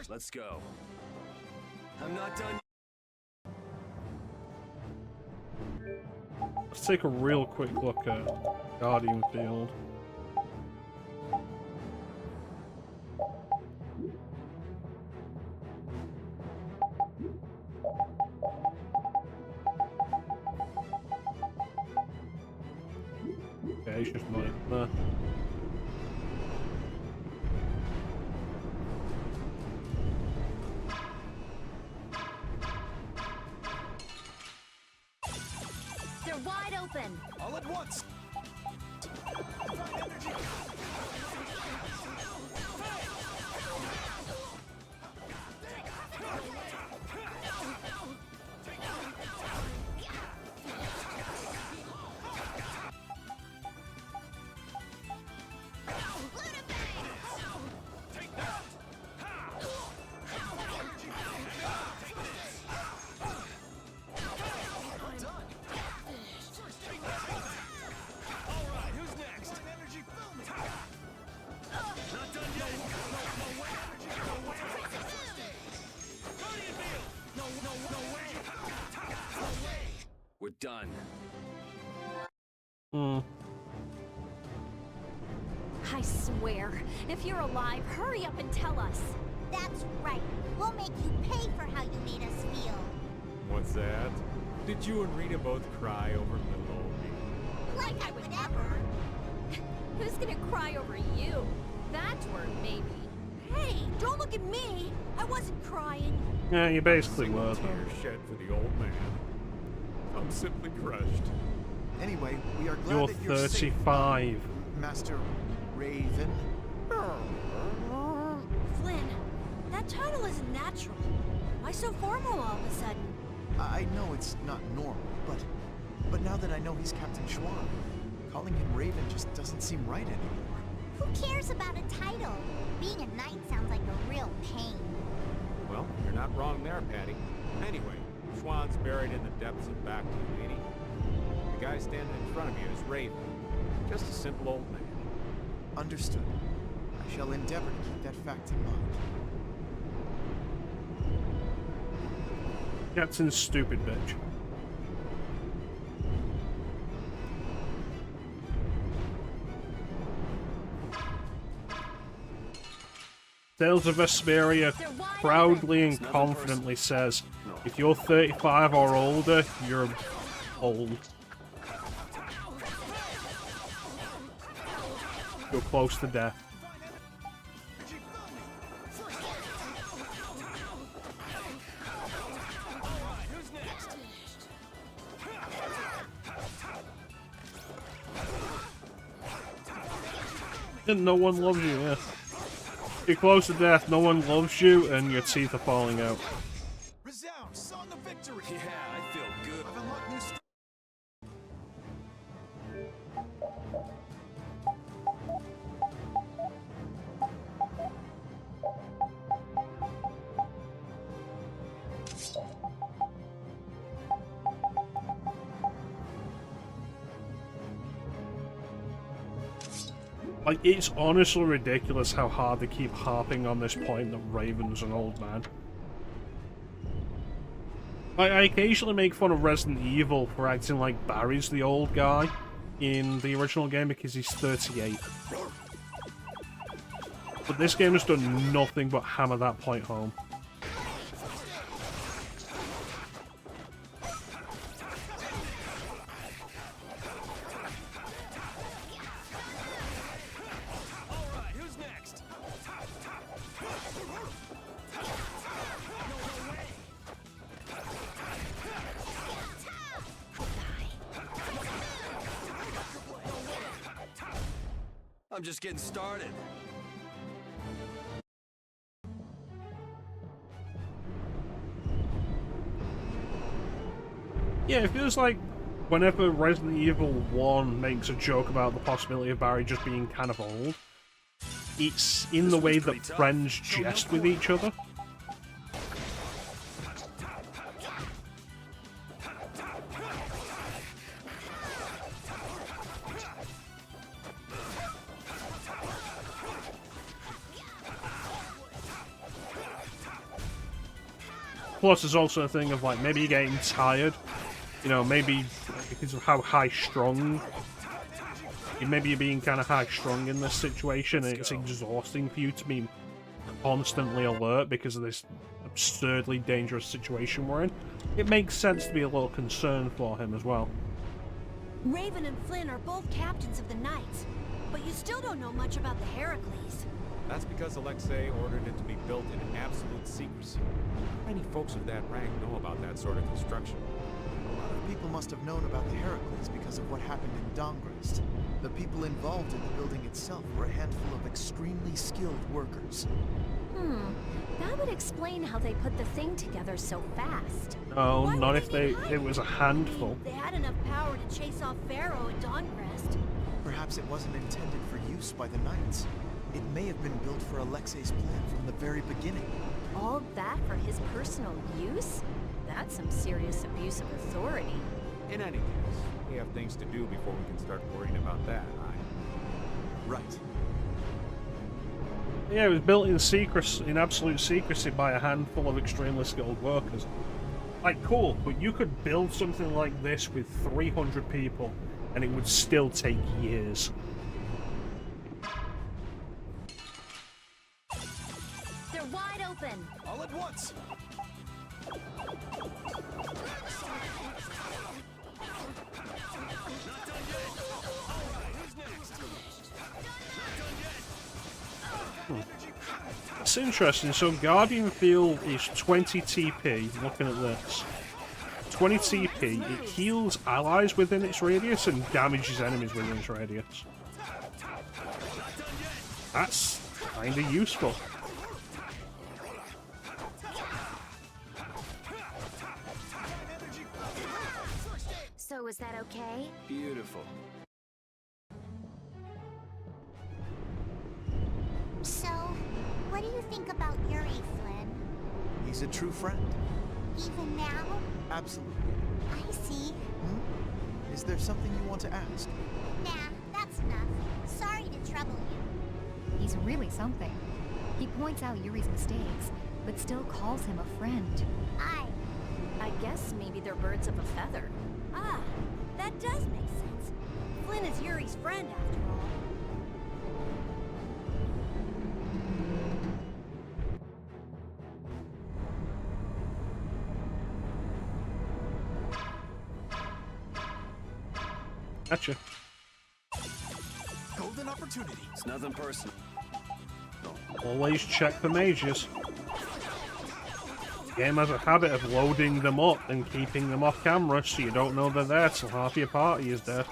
Let's go. I'm not done. Let's take a real quick look at Guardian Field. Okay, it's just not there. They're wide open. All at once. We're done. I swear, if you're alive, hurry up and tell us. That's right. We'll make you pay for how you made us feel. What's that? Did you and Rita both cry over little old me? Like I would ever. Who's gonna cry over you? That word, maybe. Hey, don't look at me. I wasn't crying. Yeah, you basically were. Tear shed for the old man. I'm simply crushed. Anyway, we are glad You're that you're safe, 35. Master Raven. Flynn, that title isn't natural. Why so formal all of a sudden? I know it's not normal, but now that I know he's Captain Shaun, Calling him Raven just doesn't seem right anymore. Who cares about a title? Being a knight sounds like a real pain. Well, you're not wrong there, Patty. Anyway, Shaun's buried in the depths of Bactian, ain't he? The guy standing in front of you is Raven. Just a simple old man. Understood. I shall endeavor to keep that fact in mind. Captain's stupid bitch. Tales of Vesperia proudly and confidently says, if you're 35 or older, you're old. You're close to death. And no one loves you, yeah. You're close to death, no one loves you, and your teeth are falling out. Resound, song of victory! Yeah, I feel good. I've unlocked new Like, it's honestly ridiculous how hard they keep harping on this point that Raven's an old man. Like, I occasionally make fun of Resident Evil for acting like Barry's the old guy in the original game because he's 38. But this game has done nothing but hammer that point home. I'm just getting started. Yeah, it feels like whenever Resident Evil 1 makes a joke about the possibility of Barry just being kind of old, it's in the way that friends jest with each other. Plus, there's also a thing of, like, maybe you're getting tired. You know, maybe because of how high-strung... Maybe you're being kind of high-strung in this situation, and it's exhausting for you to be constantly alert because of this absurdly dangerous situation we're in. It makes sense to be a little concerned for him as well. Raven and Flynn are both captains of the Knights, but you still don't know much about the Heracles. That's because Alexei ordered it to be built in absolute secrecy. How many folks of that rank know about that sort of construction? A lot of people must have known about the Heracles because of what happened in Dongrest. The people involved in the building itself were a handful of extremely skilled workers. That would explain how they put the thing together so fast. No, not if it was a handful. They had enough power to chase off Pharaoh at Dongrest. Perhaps it wasn't intended for use by the Knights. It may have been built for Alexei's plan from the very beginning. All that for his personal use? That's some serious abuse of authority. In any case, we have things to do before we can start worrying about that, Right. Yeah, it was built in secrecy, in absolute secrecy by a handful of extremely skilled workers. Like, cool, but you could build something like this with 300 people, and it would still take years. They're wide open! All at once! It's interesting, so Guardian Field is 20 TP, looking at this. 20 TP, it heals allies within its radius and damages enemies within its radius. That's kinda useful. So is that okay? Beautiful. What do you think about Yuri, Flynn? He's a true friend. Even now? Absolutely. I see. Is there something you want to ask? Nah, that's enough. Sorry to trouble you. He's really something. He points out Yuri's mistakes, but still calls him a friend. I guess maybe they're birds of a feather. Ah, that does make sense. Flynn is Yuri's friend after all. Gotcha. Golden opportunity. It's nothing personal. Always check the mages. The game has a habit of loading them up and keeping them off camera, so you don't know they're there till half your party is dead.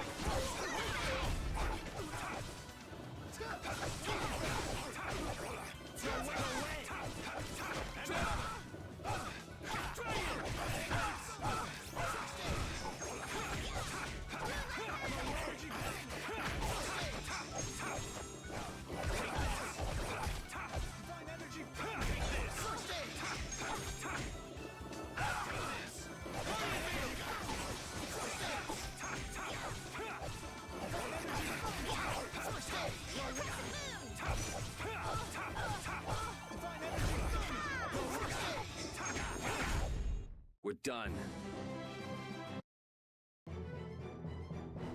We're done.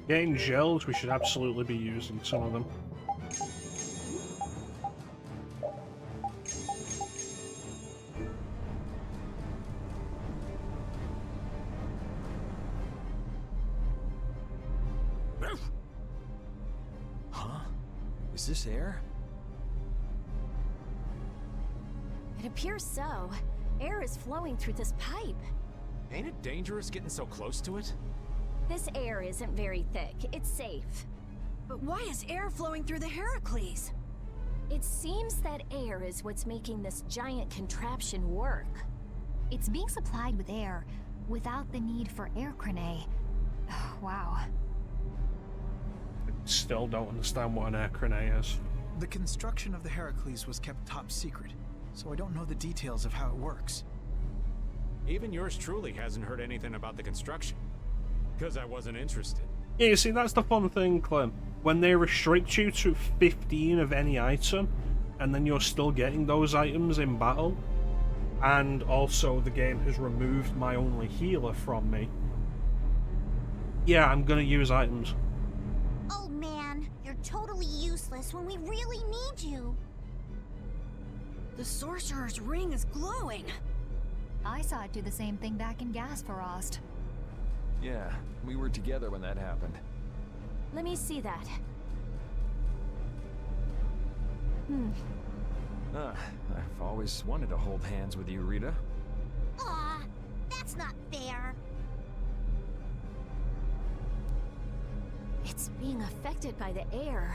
Getting gels, we should absolutely be using some of them. Huh? Is this air? It appears so. Air is flowing through this pipe. Ain't it dangerous getting so close to it? This air isn't very thick. It's safe. But why is air flowing through the Heracles? It seems that air is what's making this giant contraption work. It's being supplied with air without the need for mecha-chrono. Wow. Still don't understand what an mecha-chrono is. The construction of the Heracles was kept top secret, so I don't know the details of how it works. Even yours truly hasn't heard anything about the construction. Because I wasn't interested. Yeah, you see, that's the fun thing, Clem. When they restrict you to 15 of any item, and then you're still getting those items in battle, and also the game has removed my only healer from me, yeah, I'm gonna use items. Oh man, you're totally useless when we really need you. The Sorcerer's Ring is glowing. I saw it do the same thing back in Gasparost. Yeah, we were together when that happened. Let me see that. I've always wanted to hold hands with you, Rita. Aw, that's not fair. It's being affected by the air.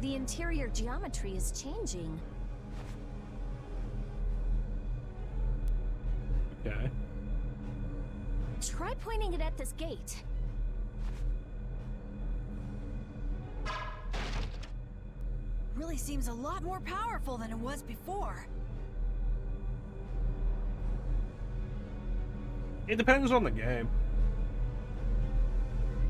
The interior geometry is changing. Okay. Try pointing it at this gate. Really seems a lot more powerful than it was before. It depends on the game.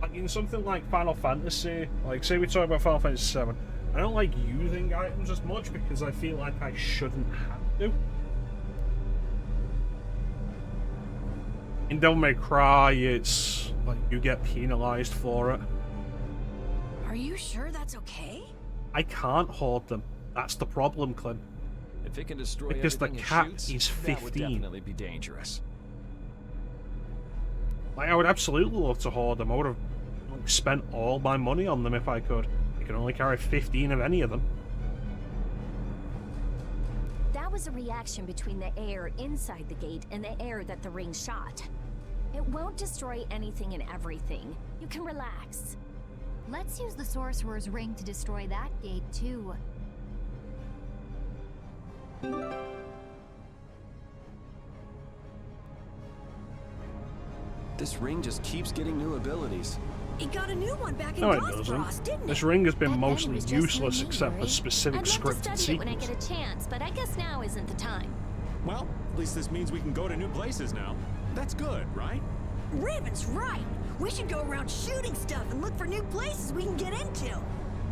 Like in something like Final Fantasy, like say we talk about Final Fantasy VII, I don't like using items as much because I feel like I shouldn't have to. In Devil May Cry, it's like you get penalized for it. Are you sure that's okay? I can't hoard them. That's the problem, Clem. If it can destroy because the everything it cap shoots, is 15. that would definitely be dangerous. Like, I would absolutely love to hoard them. I would have spent all my money on them if I could. I can only carry 15 of any of them. That was a reaction between the air inside the gate and the air that the ring shot. It won't destroy anything and everything. You can relax. Let's use the Sorcerer's Ring to destroy that gate, too. This ring just keeps getting new abilities. It got a new one back in No, it Frostfrost, doesn't. didn't it? This ring has been Back then, it mostly was just you useless and me, except for Yuri. specific I'd love to scripted study it when I sequels. get a chance, but I guess now isn't the time. Well, at least this means we can go to new places now. That's good, right? Raven's right. We should go around shooting stuff and look for new places we can get into.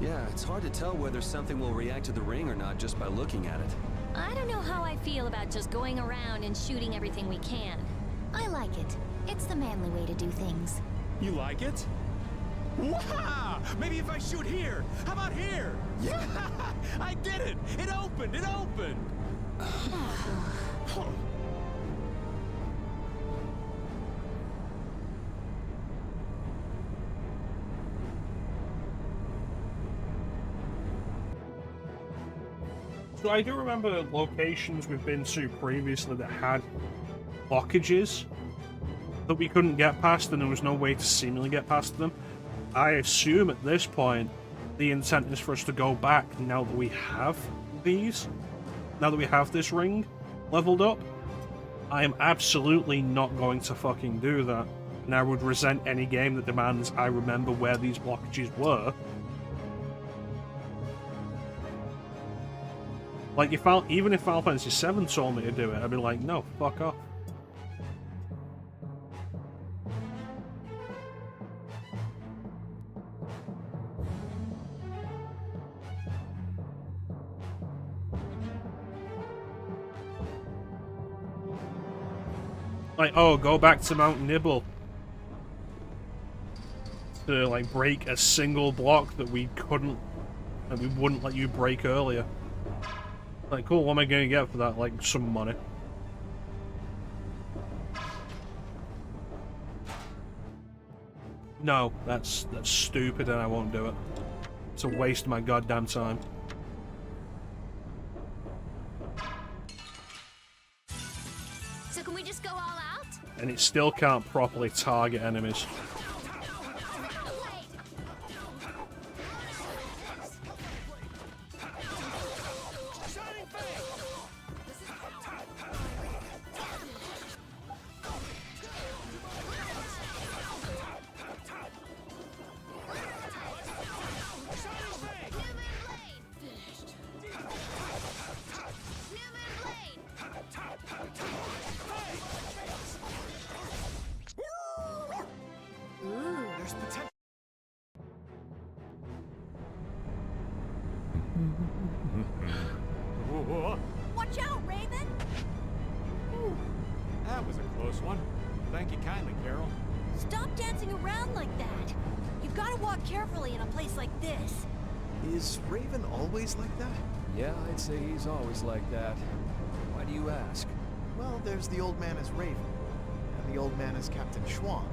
Yeah, it's hard to tell whether something will react to the ring or not just by looking at it. I don't know how I feel about just going around and shooting everything we can. I like it. It's the manly way to do things. You like it? Wow! Maybe if I shoot here. How about here? Yeah! I did it! It opened! It opened! So I do remember locations we've been to previously that had blockages that we couldn't get past, and there was no way to seemingly get past them. I assume at this point the intent is for us to go back now that we have these, now that we have this ring leveled up. I am absolutely not going to fucking do that, and I would resent any game that demands I remember where these blockages were. Like, even if Final Fantasy VII told me to do it, I'd be like, no, fuck off. Like, oh, go back to Mount Nibble to, like, break a single block that we wouldn't let you break earlier. Like, cool, what am I gonna get for that? Like, some money. No, that's stupid and I won't do it. It's a waste of my goddamn time. So can we just go all out? And it still can't properly target enemies. Watch out, Raven! That was a close one. Thank you kindly, Carol. Stop dancing around like that. You've got to walk carefully in a place like this. Is Raven always like that? Yeah, I'd say he's always like that. Why do you ask? Well, there's the old man as Raven, and the old man as Captain Shaun.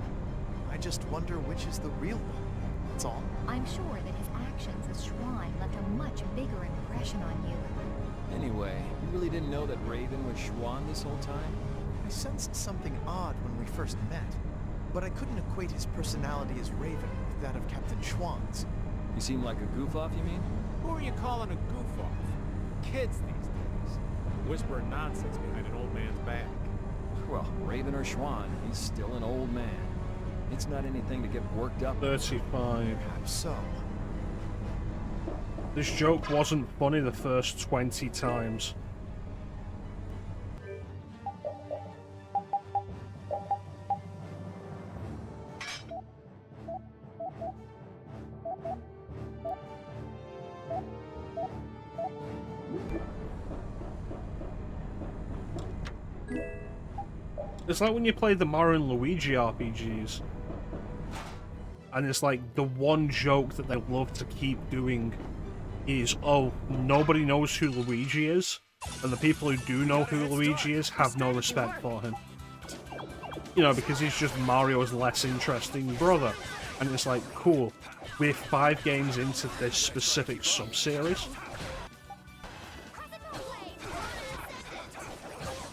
I just wonder which is the real one. That's all. I'm sure that his actions as Shaun left a much bigger impression on you. Anyway, you really didn't know that Raven was Shaun this whole time? I sensed something odd when we first met, but I couldn't equate his personality as Raven with that of Captain Shaun's. You seem like a goof-off, you mean? Who are you calling a goof-off? Kids these days. Whispering nonsense behind an old man's back. Well, Raven or Shaun, he's still an old man. It's not anything to get worked up. 35. Perhaps so. This joke wasn't funny the first 20 times. It's like when you play the Mario and Luigi RPGs, and it's like the one joke that they love to keep doing is, oh, nobody knows who Luigi is, and the people who do know who Luigi is have no respect for him. You know, because he's just Mario's less interesting brother. And it's like, cool, we're 5 games into this specific sub-series,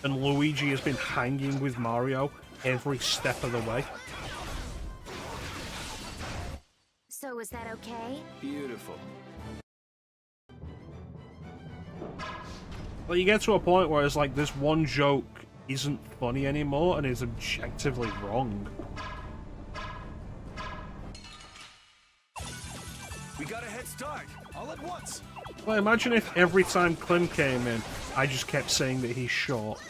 and Luigi has been hanging with Mario every step of the way. So is that okay? Beautiful. But you get to a point where it's like this one joke isn't funny anymore and is objectively wrong. all at once. Well, imagine if every time Clem came in, I just kept saying that he's short.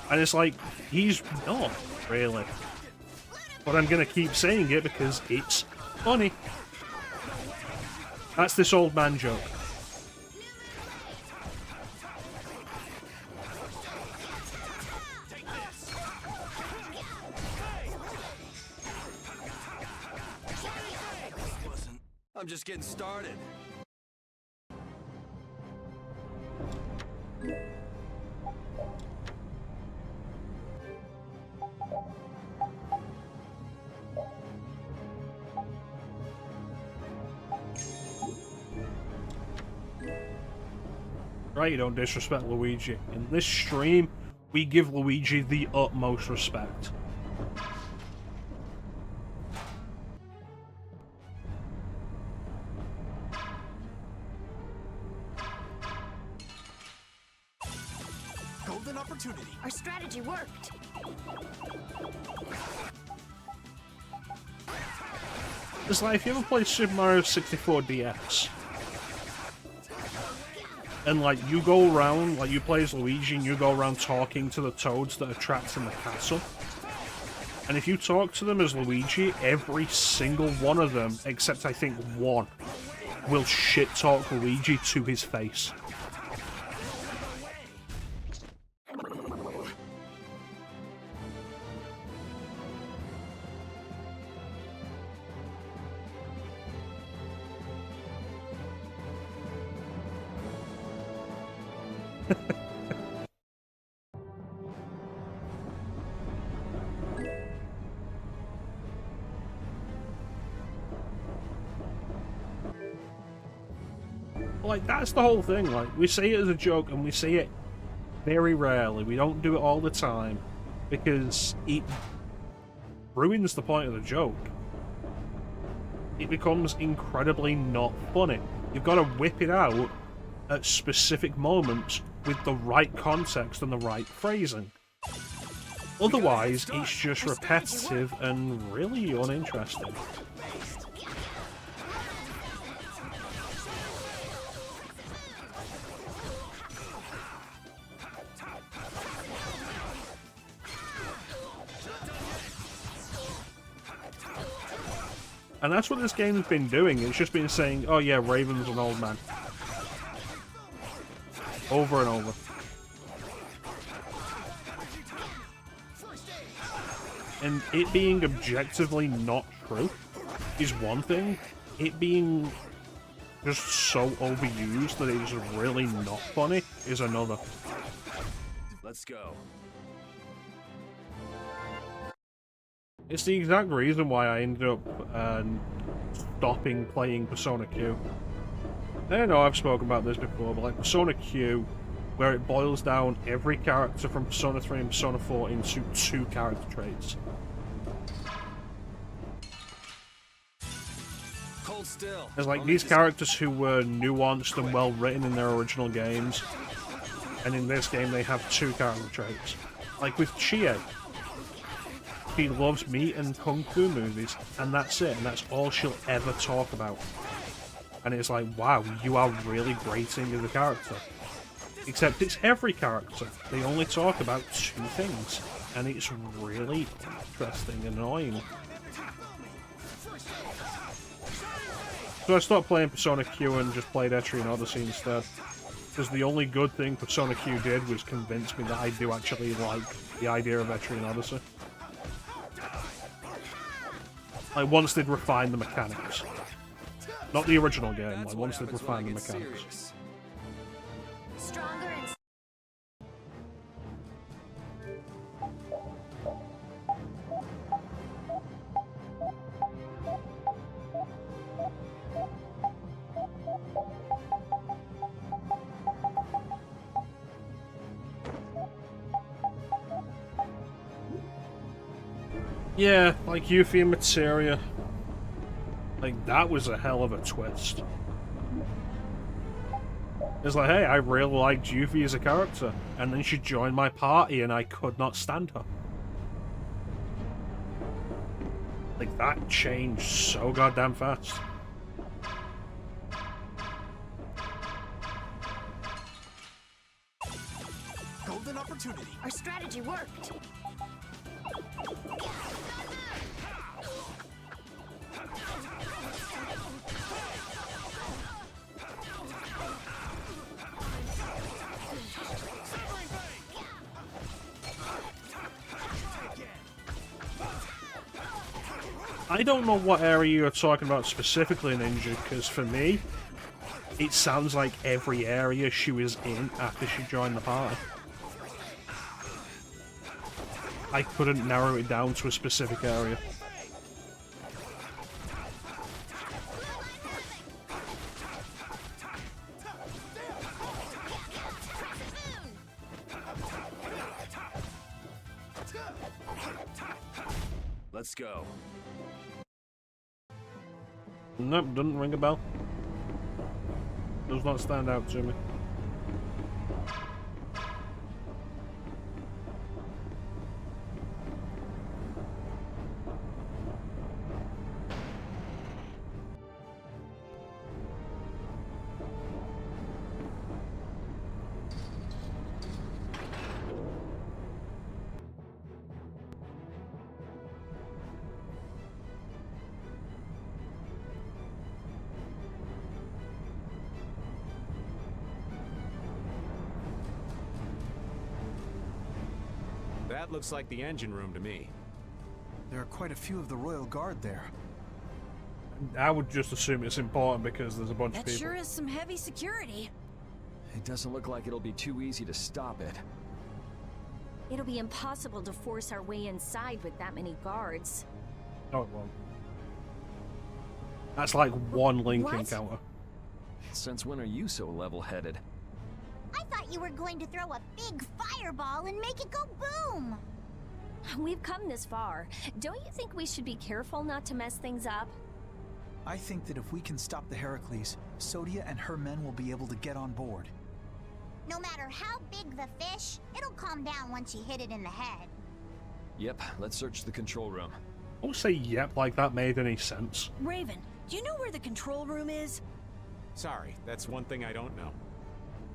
And it's like, he's not, really. But I'm gonna keep saying it because it's funny. That's this old man joke. I'm just getting started. Right, you don't disrespect Luigi. In this stream, we give Luigi the utmost respect. Golden opportunity. Our strategy worked. It's like, if you ever played Super Mario 64 DS, and like you go around, like you play as Luigi and you go around talking to the toads that are trapped in the castle, and if you talk to them as Luigi, every single one of them, except I think one, will shit talk Luigi to his face. Like, that's the whole thing. Like, we say it as a joke, and we say it very rarely. We don't do it all the time, because it ruins the point of the joke. It becomes incredibly not funny. You've got to whip it out at specific moments with the right context and the right phrasing. Otherwise, it's just repetitive and really uninteresting. And that's what this game's been doing. It's just been saying, oh yeah, Raven's an old man. Over and over. And it being objectively not true is one thing. It being just so overused that it's really not funny is another. Let's go. It's the exact reason why I ended up stopping playing Persona Q. I know I've spoken about this before, but like Persona Q, where it boils down every character from Persona 3 and Persona 4 into 2 character traits. Hold still. There's like these characters who were nuanced and well written in their original games, and in this game they have 2 character traits. Like with Chie. She loves meat and kung fu movies, and that's it, and that's all she'll ever talk about. And it's like, wow, you are really grating as a character. Except it's every character. They only talk about 2 things, and it's really interesting and annoying. So I stopped playing Persona Q and just played Etrian Odyssey instead. Because the only good thing Persona Q did was convince me that I do actually like the idea of Etrian Odyssey. Like, once they'd refine the mechanics. Not the original game, like, once they'd refine the mechanics. Stronger and... Yeah, like Yuffie and Materia. Like, that was a hell of a twist. It's like, hey, I really liked Yuffie as a character, and then she joined my party and I could not stand her. Like, that changed so goddamn fast. golden opportunity. Our strategy worked. I don't know what area you're talking about specifically, Ninja, because for me, it sounds like every area she was in after she joined the party. I couldn't narrow it down to a specific area. Let's go. Nope, doesn't ring a bell. Does not stand out to me. That looks like the engine room to me. There are quite a few of the Royal Guard there. I would just assume it's important because there's a bunch of That people. sure is some heavy security. It doesn't look like it'll be too easy to stop it. It'll be impossible to force our way inside with that many guards. No, it won't. That's like one link What? encounter. Since when are you so level-headed? I thought you were going to throw a big fireball and make it go boom! We've come this far. Don't you think we should be careful not to mess things up? I think that if we can stop the Heracles, Sodia and her men will be able to get on board. No matter how big the fish, it'll calm down once you hit it in the head. Yep, let's search the control room. Don't say yep like that made any sense. Raven, do you know where the control room is? Sorry, that's one thing I don't know.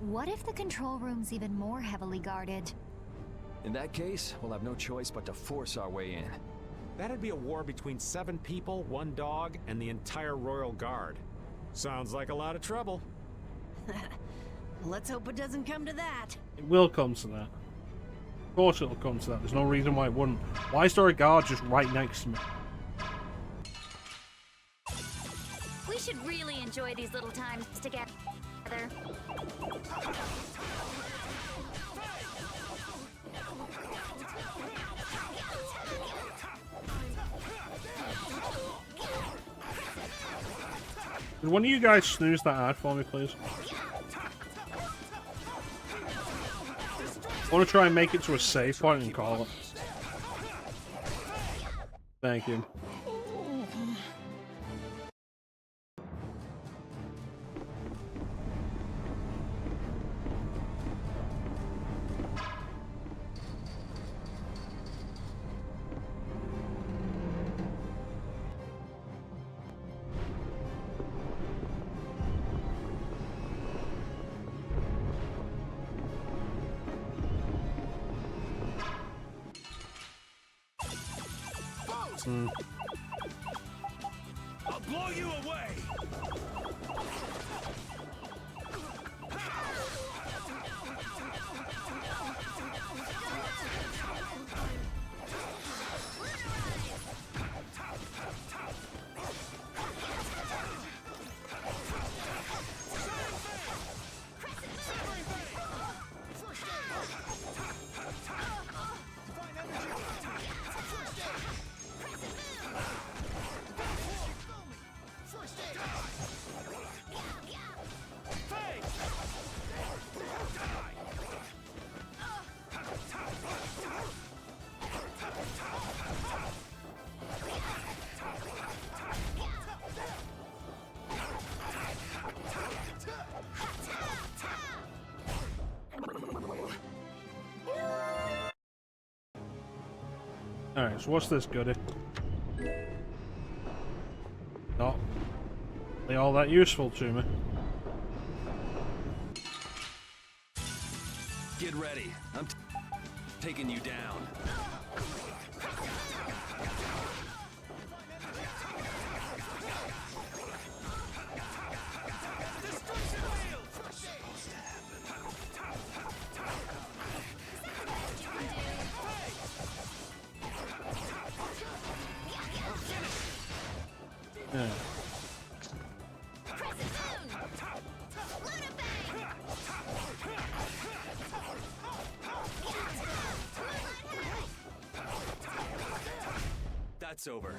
What if the control room's even more heavily guarded? In that case, we'll have no choice but to force our way in. That'd be a war between 7 people, 1 dog, and the entire Royal Guard. Sounds like a lot of trouble. Let's hope it doesn't come to that. It will come to that. Of course it'll come to that. There's no reason why it wouldn't. Why is there a guard just right next to me? We should really enjoy these little times together. Can one of you guys snooze that ad for me, please? I want to try and make it to a save point and call it. Thank you. I'll blow you away! Alright, so what's this goodie? Not really all that useful to me. Get ready. I'm taking you down. Yeah. That's over.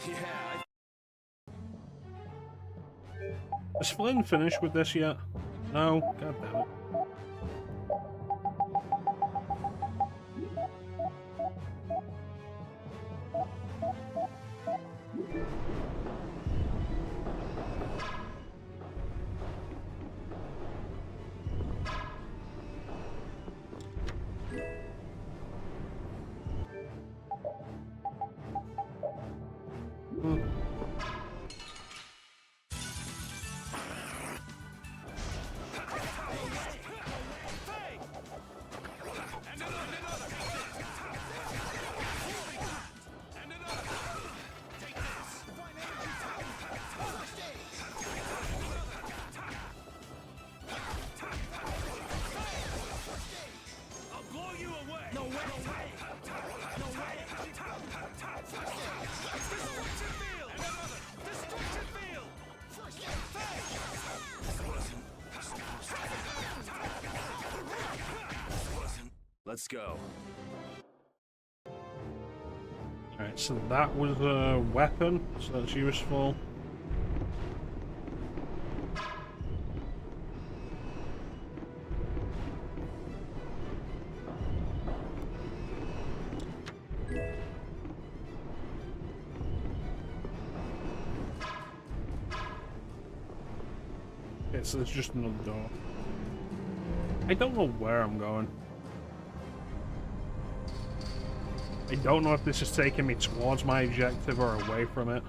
Yeah. Is Flynn finished with this yet? No? God damn it. Let's go. Alright, so that was a weapon, so that's useful. Okay, so there's just another door. I don't know where I'm going. I don't know if this is taking me towards my objective or away from it.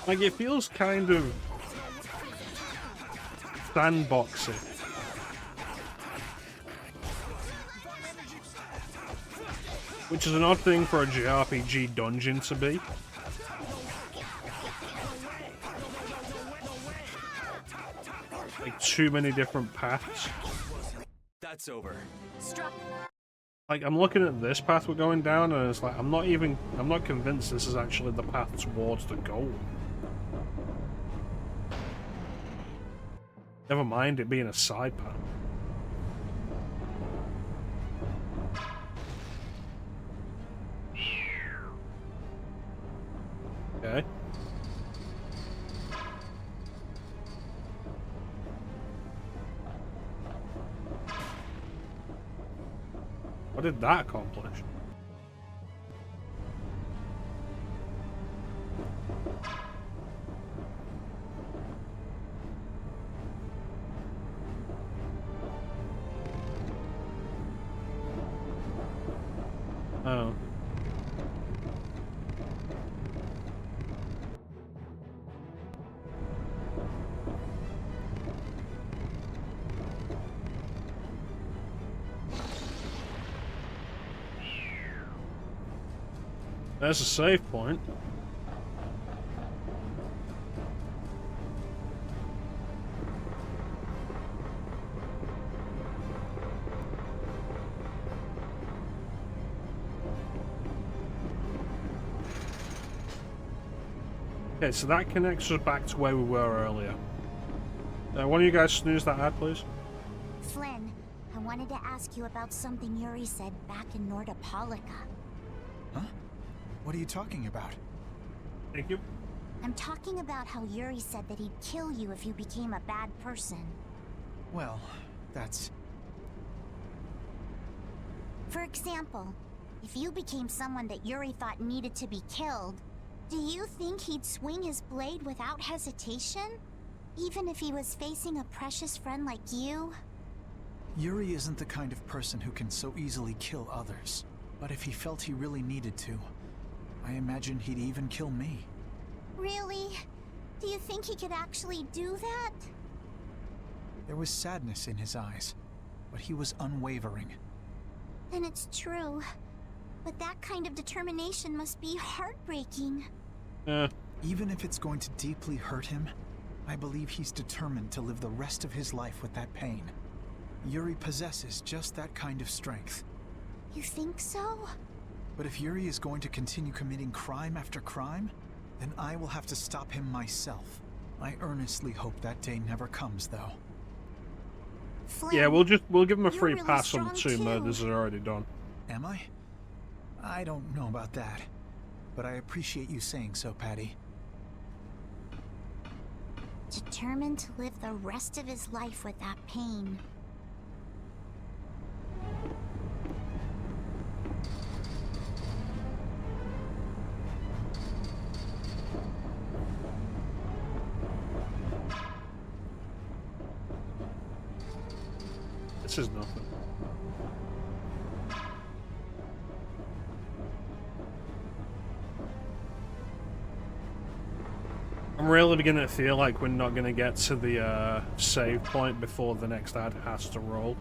Like, it feels kind of sandboxy. Which is an odd thing for a JRPG dungeon to be. Like, too many different paths. That's over. Like, I'm looking at this path we're going down, and it's like, I'm not convinced this is actually the path towards the goal. Never mind it being a side path. Okay. What did that accomplish? Oh. There's a save point. Okay, so that connects us back to where we were earlier. One of you guys snooze that ad, please. Flynn, I wanted to ask you about something Yuri said back in Nordopolica. Huh? What are you talking about? Thank you. I'm talking about how Yuri said that he'd kill you if you became a bad person. Well, that's... For example, If you became someone that Yuri thought needed to be killed, do you think he'd swing his blade without hesitation? Even if he was facing a precious friend like you? Yuri isn't the kind of person who can so easily kill others. But if he felt he really needed to, I imagine he'd even kill me. Really? Do you think he could actually do that? There was sadness in his eyes, but he was unwavering. Then it's true. But that kind of determination must be heartbreaking. Even if it's going to deeply hurt him, I believe he's determined to live the rest of his life with that pain. Yuri possesses just that kind of strength. You think so? But if Yuri is going to continue committing crime after crime, then I will have to stop him myself. I earnestly hope that day never comes, though. Flynn, yeah, we'll give him a free really pass on the two strong, murders that are already done. Am I? I don't know about that, but I appreciate you saying so, Patty. Determined to live the rest of his life with that pain. This is nothing. I'm really beginning to feel like we're not going to get to the save point before the next ad has to roll.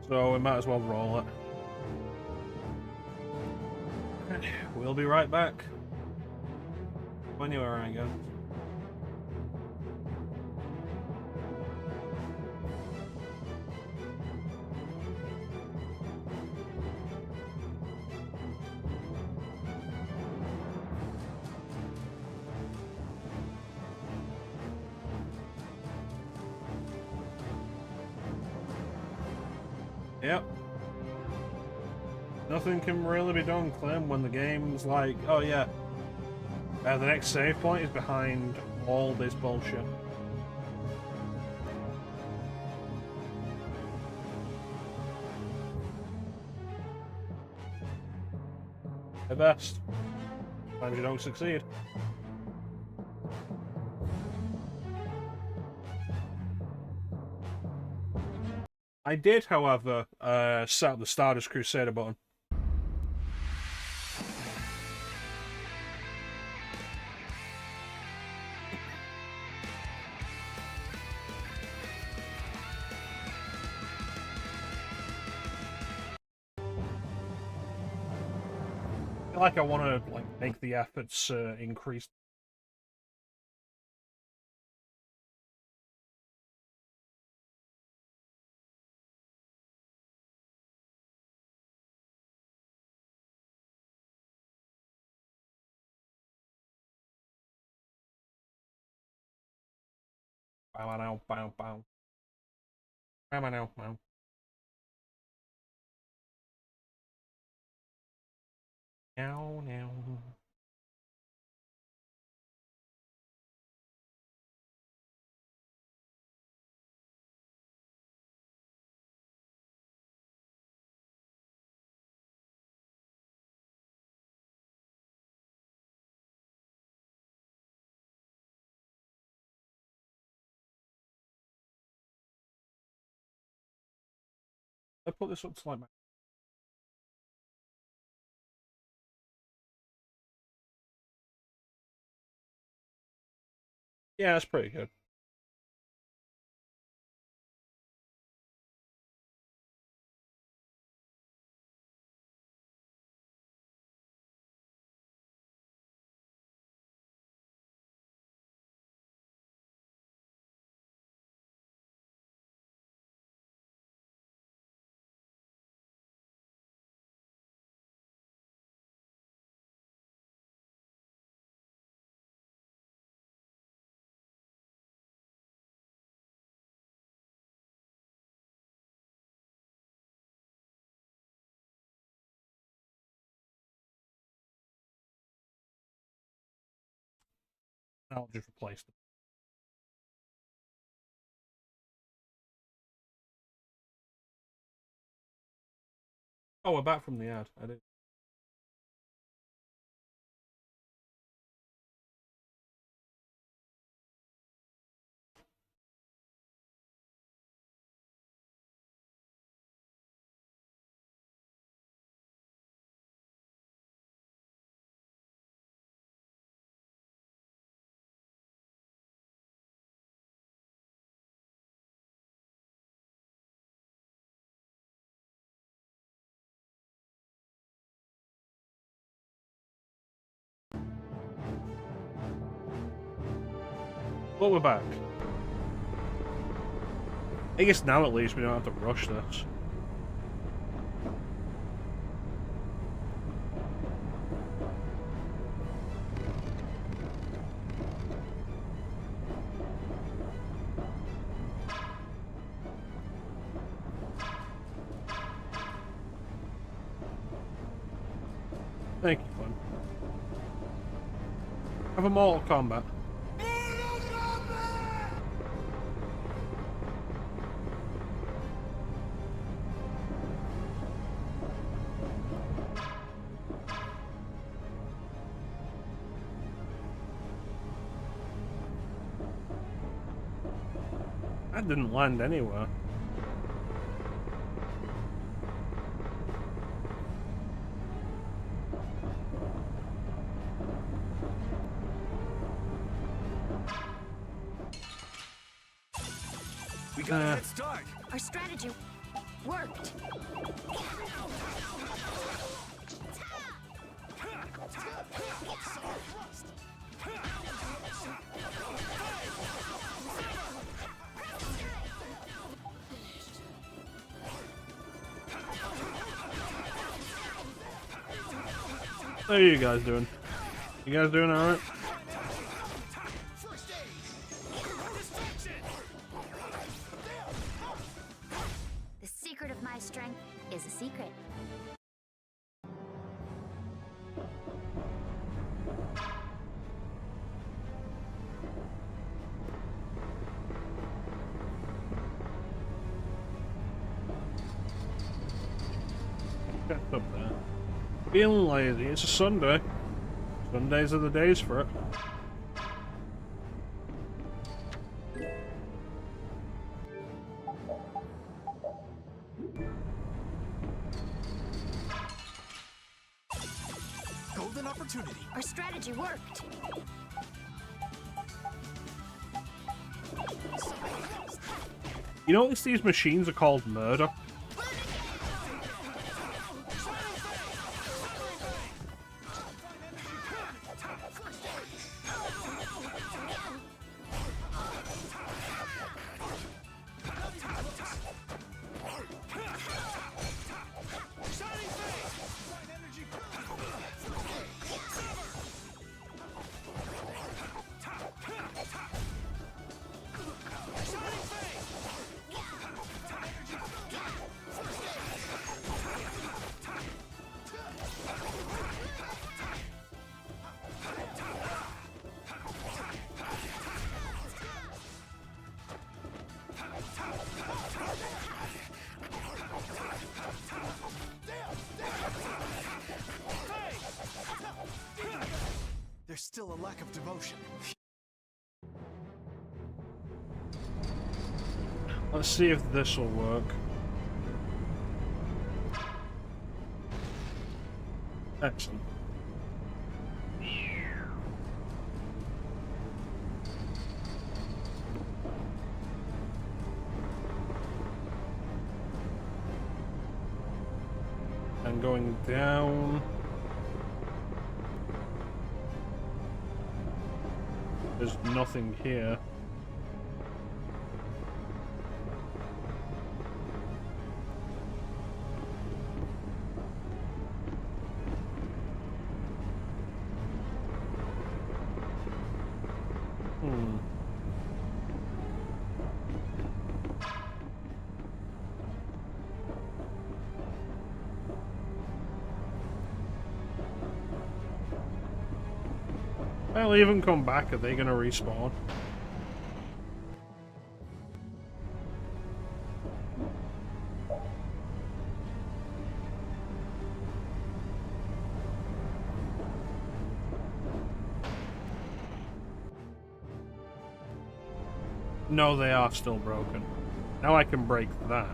So we might as well roll it. We'll be right back. Anywhere I go. Yep. Nothing can really be done, Clem, when the game's like, oh yeah, the next save point is behind all this bullshit. At best. Sometimes you don't succeed. I did, however, set up the Stardust Crusader button. I feel like I want to make the efforts increase. Bow now, bow bow. Bow now, bow. Now, now. I put this up to like. Yeah, that's pretty good. I'll just replace them. Oh, we're back from the ad. I didn't. Well, we're back. I guess now at least we don't have to rush this. Thank you, Flynn. Have a Mortal Kombat. That didn't land anywhere. We got a head start. Our strategy worked. How are you guys doing? You guys doing alright? The secret of my strength is a secret. Check up there. Feeling lazy. It's a Sunday. Sundays are the days for it. Golden opportunity. Our strategy worked. You notice these machines are called murder? There's still a lack of devotion. Let's see if this will work. Excellent. And going down. There's nothing here. They'll even come back. Are they gonna respawn? No, they are still broken. Now I can break that.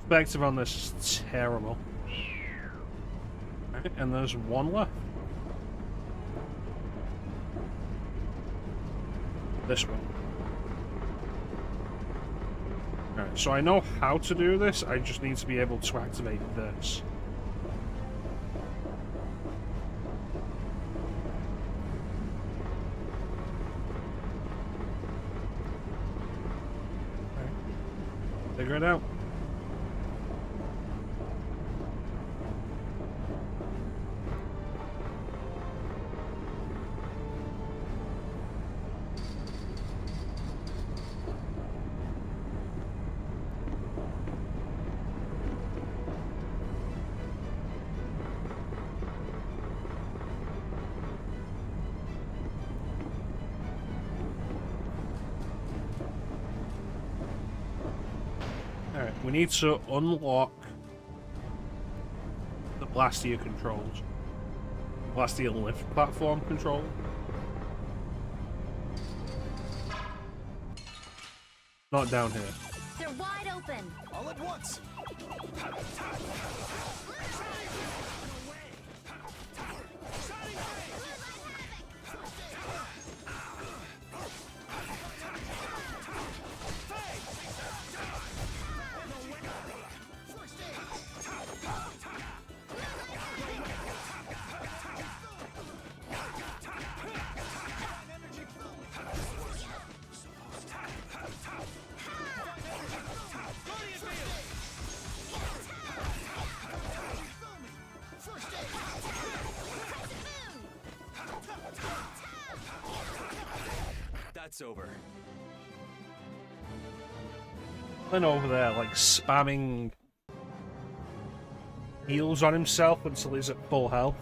Perspective on this is terrible. Right, and there's one left. This one. Alright, so I know how to do this, I just need to be able to activate this. Alright. Figure it out. We need to unlock the Blastia controls. Blastia lift platform control. Not down here. They're wide open. All at once. That's over. Then over there, like spamming heals on himself until he's at full health.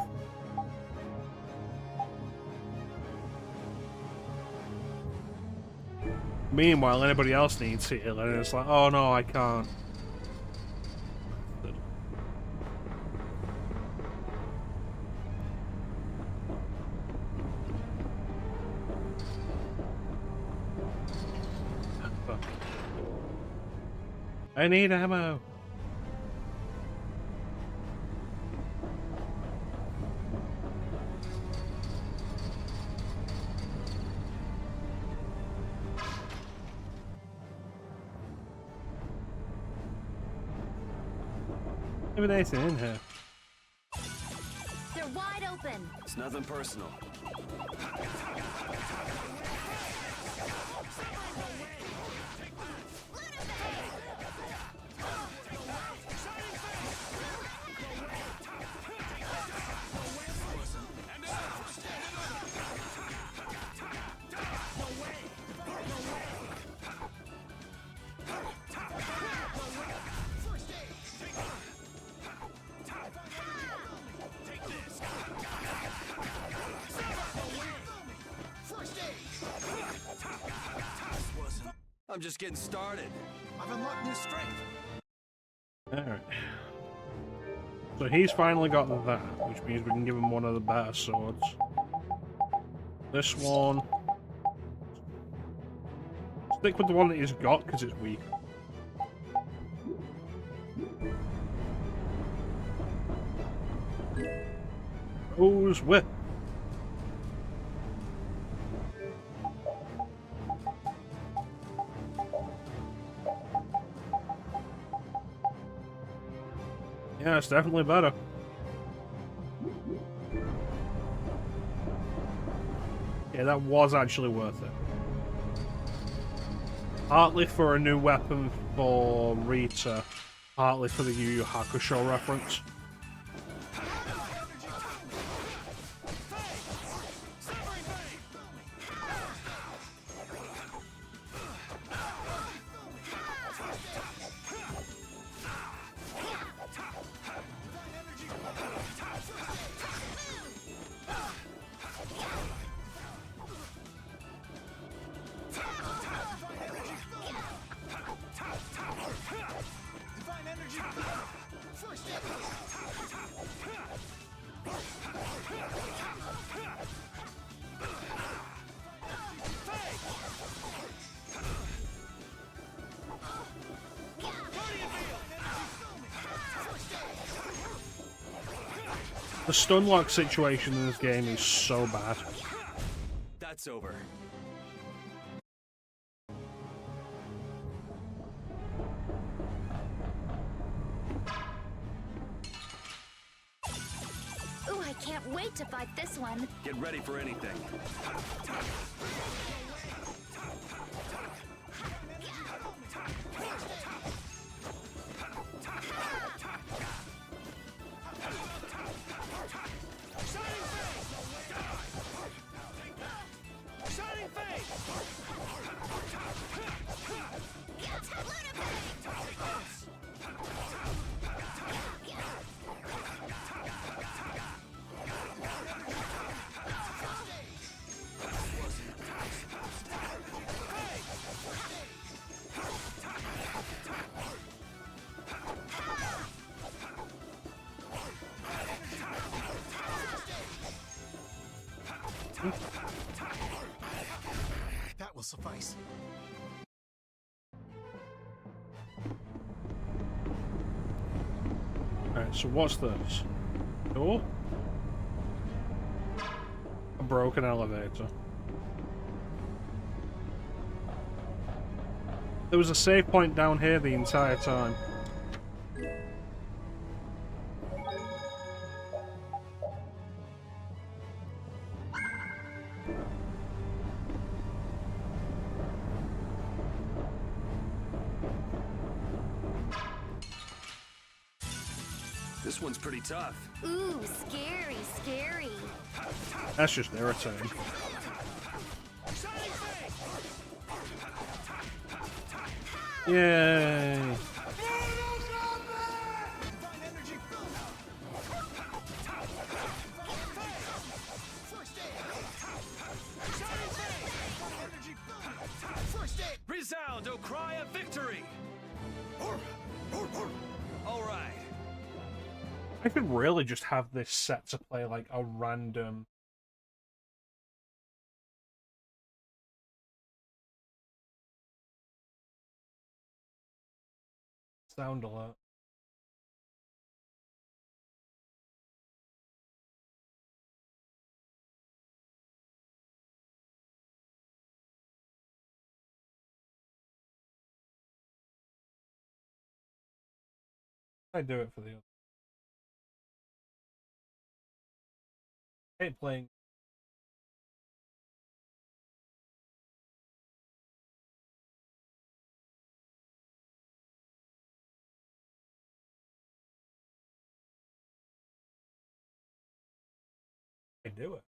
Meanwhile, anybody else needs heal, and it's like, oh no, I can't. I need ammo. Maybe anything in here. They're wide open. It's nothing personal. I'm just getting started. I've unlocked new strength. Alright. So he's finally got that, which means we can give him one of the better swords. This one. Stick with the one that he's got because it's weak. Rose whip. Yeah, it's definitely better. Yeah, that was actually worth it. Partly for a new weapon for Rita, partly for the Yu Yu Hakusho reference. The stun lock situation in this game is so bad. That's over. Ooh, I can't wait to fight this one. Get ready for anything. That will suffice. Alright, so what's this? Door? A broken elevator. There was a save point down here the entire time. This one's pretty tough. Ooh, scary, scary. That's just irritating. Yay! Resound, O cry of victory! All right. I could really just have this set to play like a random sound alert. I do it for the other. I hate playing. I do it.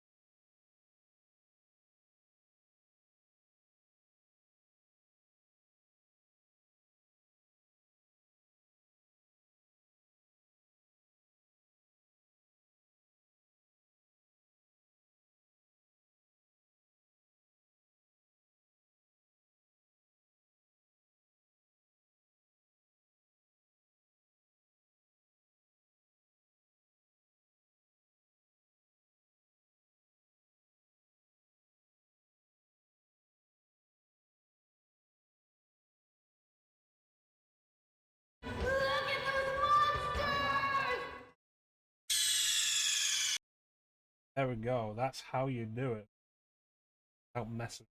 There we go. That's how you do it. Without messing.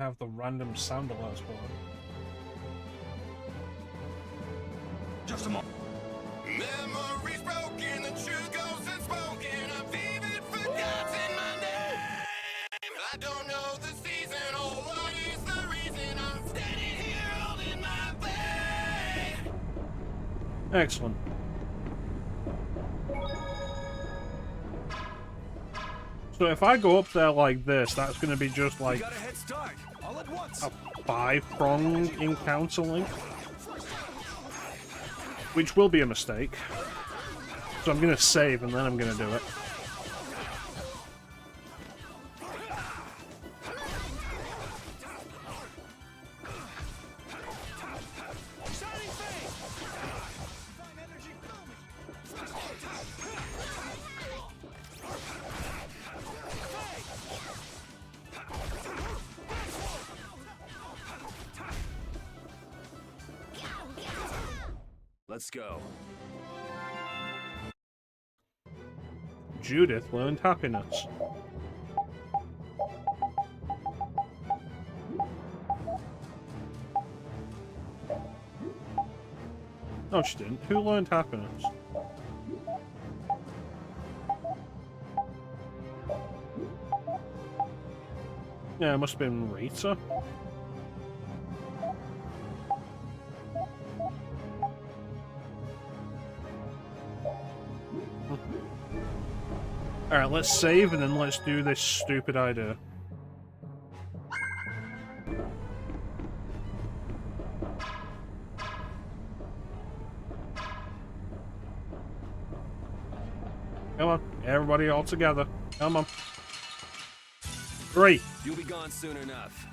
have the random sound alerts for it. Just a moment. Memories broken, the truth goes unspoken. I've even forgotten my name. I don't know the season or what is the reason I'm standing here holding my faith. Excellent. So if I go up there like this, that's going to be just like Got a head start. All at once. a 5-prong encounter link. Which will be a mistake. So I'm going to save and then I'm going to do it. Let's go. Judith learned happiness. No, she didn't. Who learned happiness? Yeah, it must have been Rita. Alright, let's save and then let's do this stupid idea. Come on, everybody all together. Come on. 3. You'll be gone soon enough.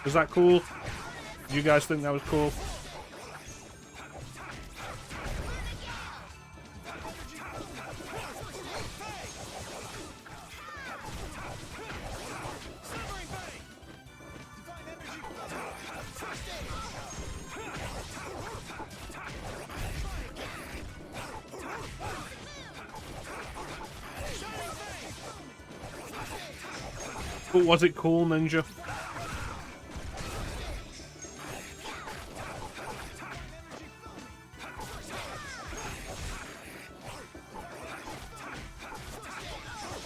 Was that cool? Did you guys think that was cool? But was it cool, Ninja?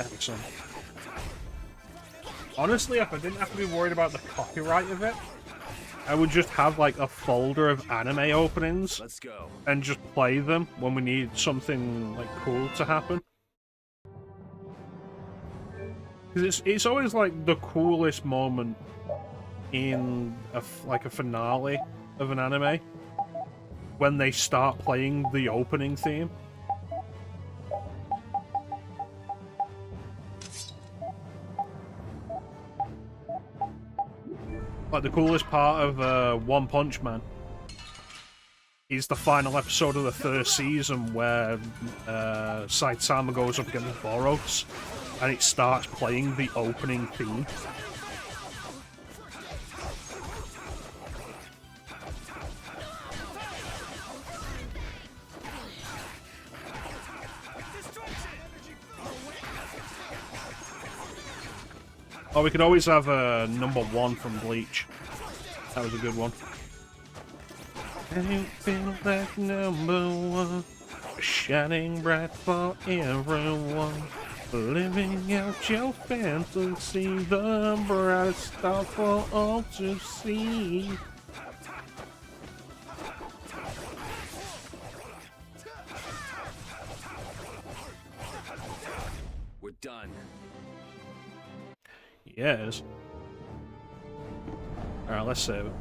Excellent. Honestly, if I didn't have to be worried about the copyright of it, I would just have like a folder of anime openings. Let's go. And just play them when we need something like cool to happen. Because it's always like the coolest moment in a finale of an anime when they start playing the opening theme. Like the coolest part of One Punch Man is the final episode of the 3rd season where Saitama goes up against Boros and it starts playing the opening theme. Oh, we could always have number 1 from Bleach. That was a good one. And you feel like number 1, shining bright for everyone, living out your fantasy, the bright star for all to see. We're done. Yes. Alright, let's save it.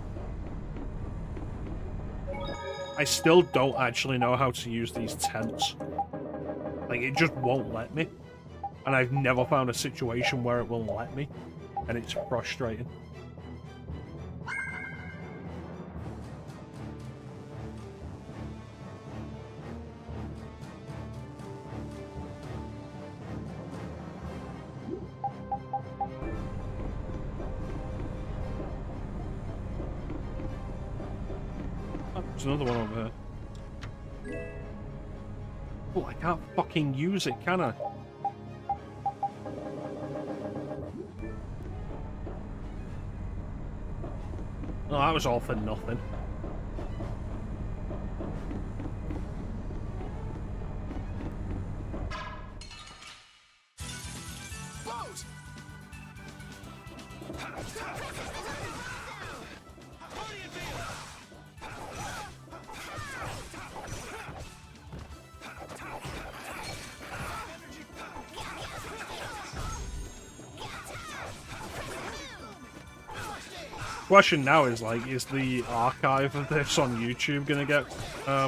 I still don't actually know how to use these tents. Like, it just won't let me. And I've never found a situation where it will let me. And it's frustrating. There's another one over here. Oh, I can't fucking use it, can I? Oh, that was all for nothing. Question now is, like, is the archive of this on YouTube gonna get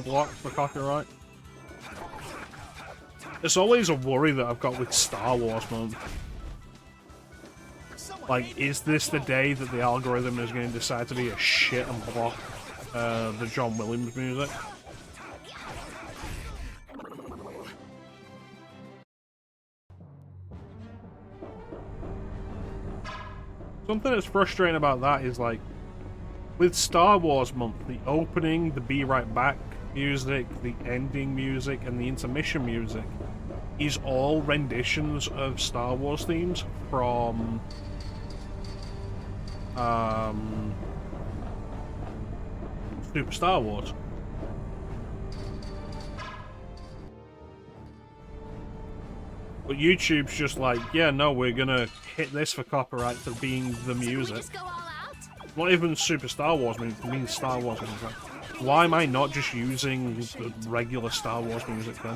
blocked for copyright? It's always a worry that I've got with Star Wars Month. Like, is this the day that the algorithm is going to decide to be a shit and block the John Williams music? Something that's frustrating about that is, like, with Star Wars Month, the opening, the Be Right Back music, the ending music, and the intermission music is all renditions of Star Wars themes from Super Star Wars. But YouTube's just like, yeah, no, we're gonna hit this for copyright for being the music. Not even Super Star Wars music, I mean Star Wars music. Why am I not just using the regular Star Wars music then?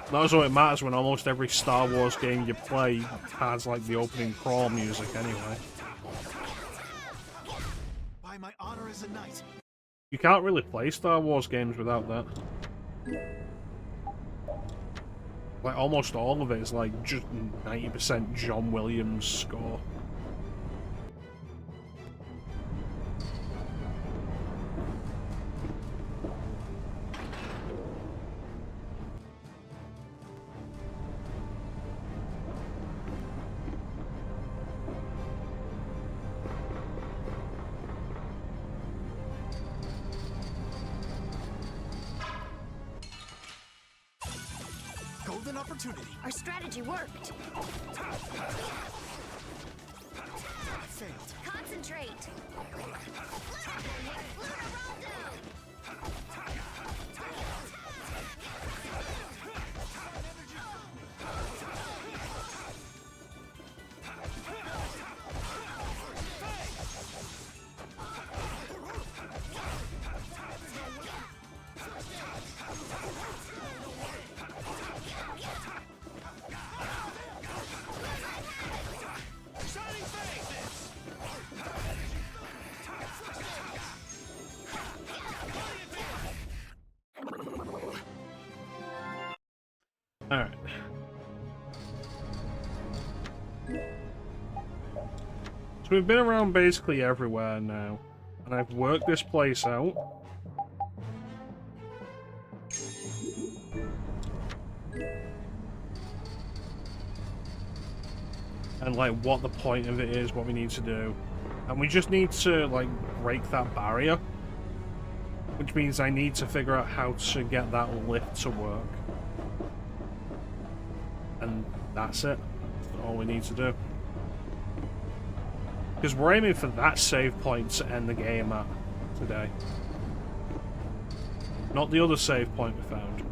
That's what it matters when almost every Star Wars game you play has, like, the opening crawl music anyway. By my honor as a knight. You can't really play Star Wars games without that. Like, almost all of it is, like, just 90% John Williams score. Golden opportunity. Our strategy worked. Failed. Concentrate. Alright. So we've been around basically everywhere now, and I've worked this place out. And like what the point of it is, what we need to do. And we just need to like break that barrier. Which means I need to figure out how to get that lift to work. And that's it. That's all we need to do. Because we're aiming for that save point to end the game at today. Not the other save point we found.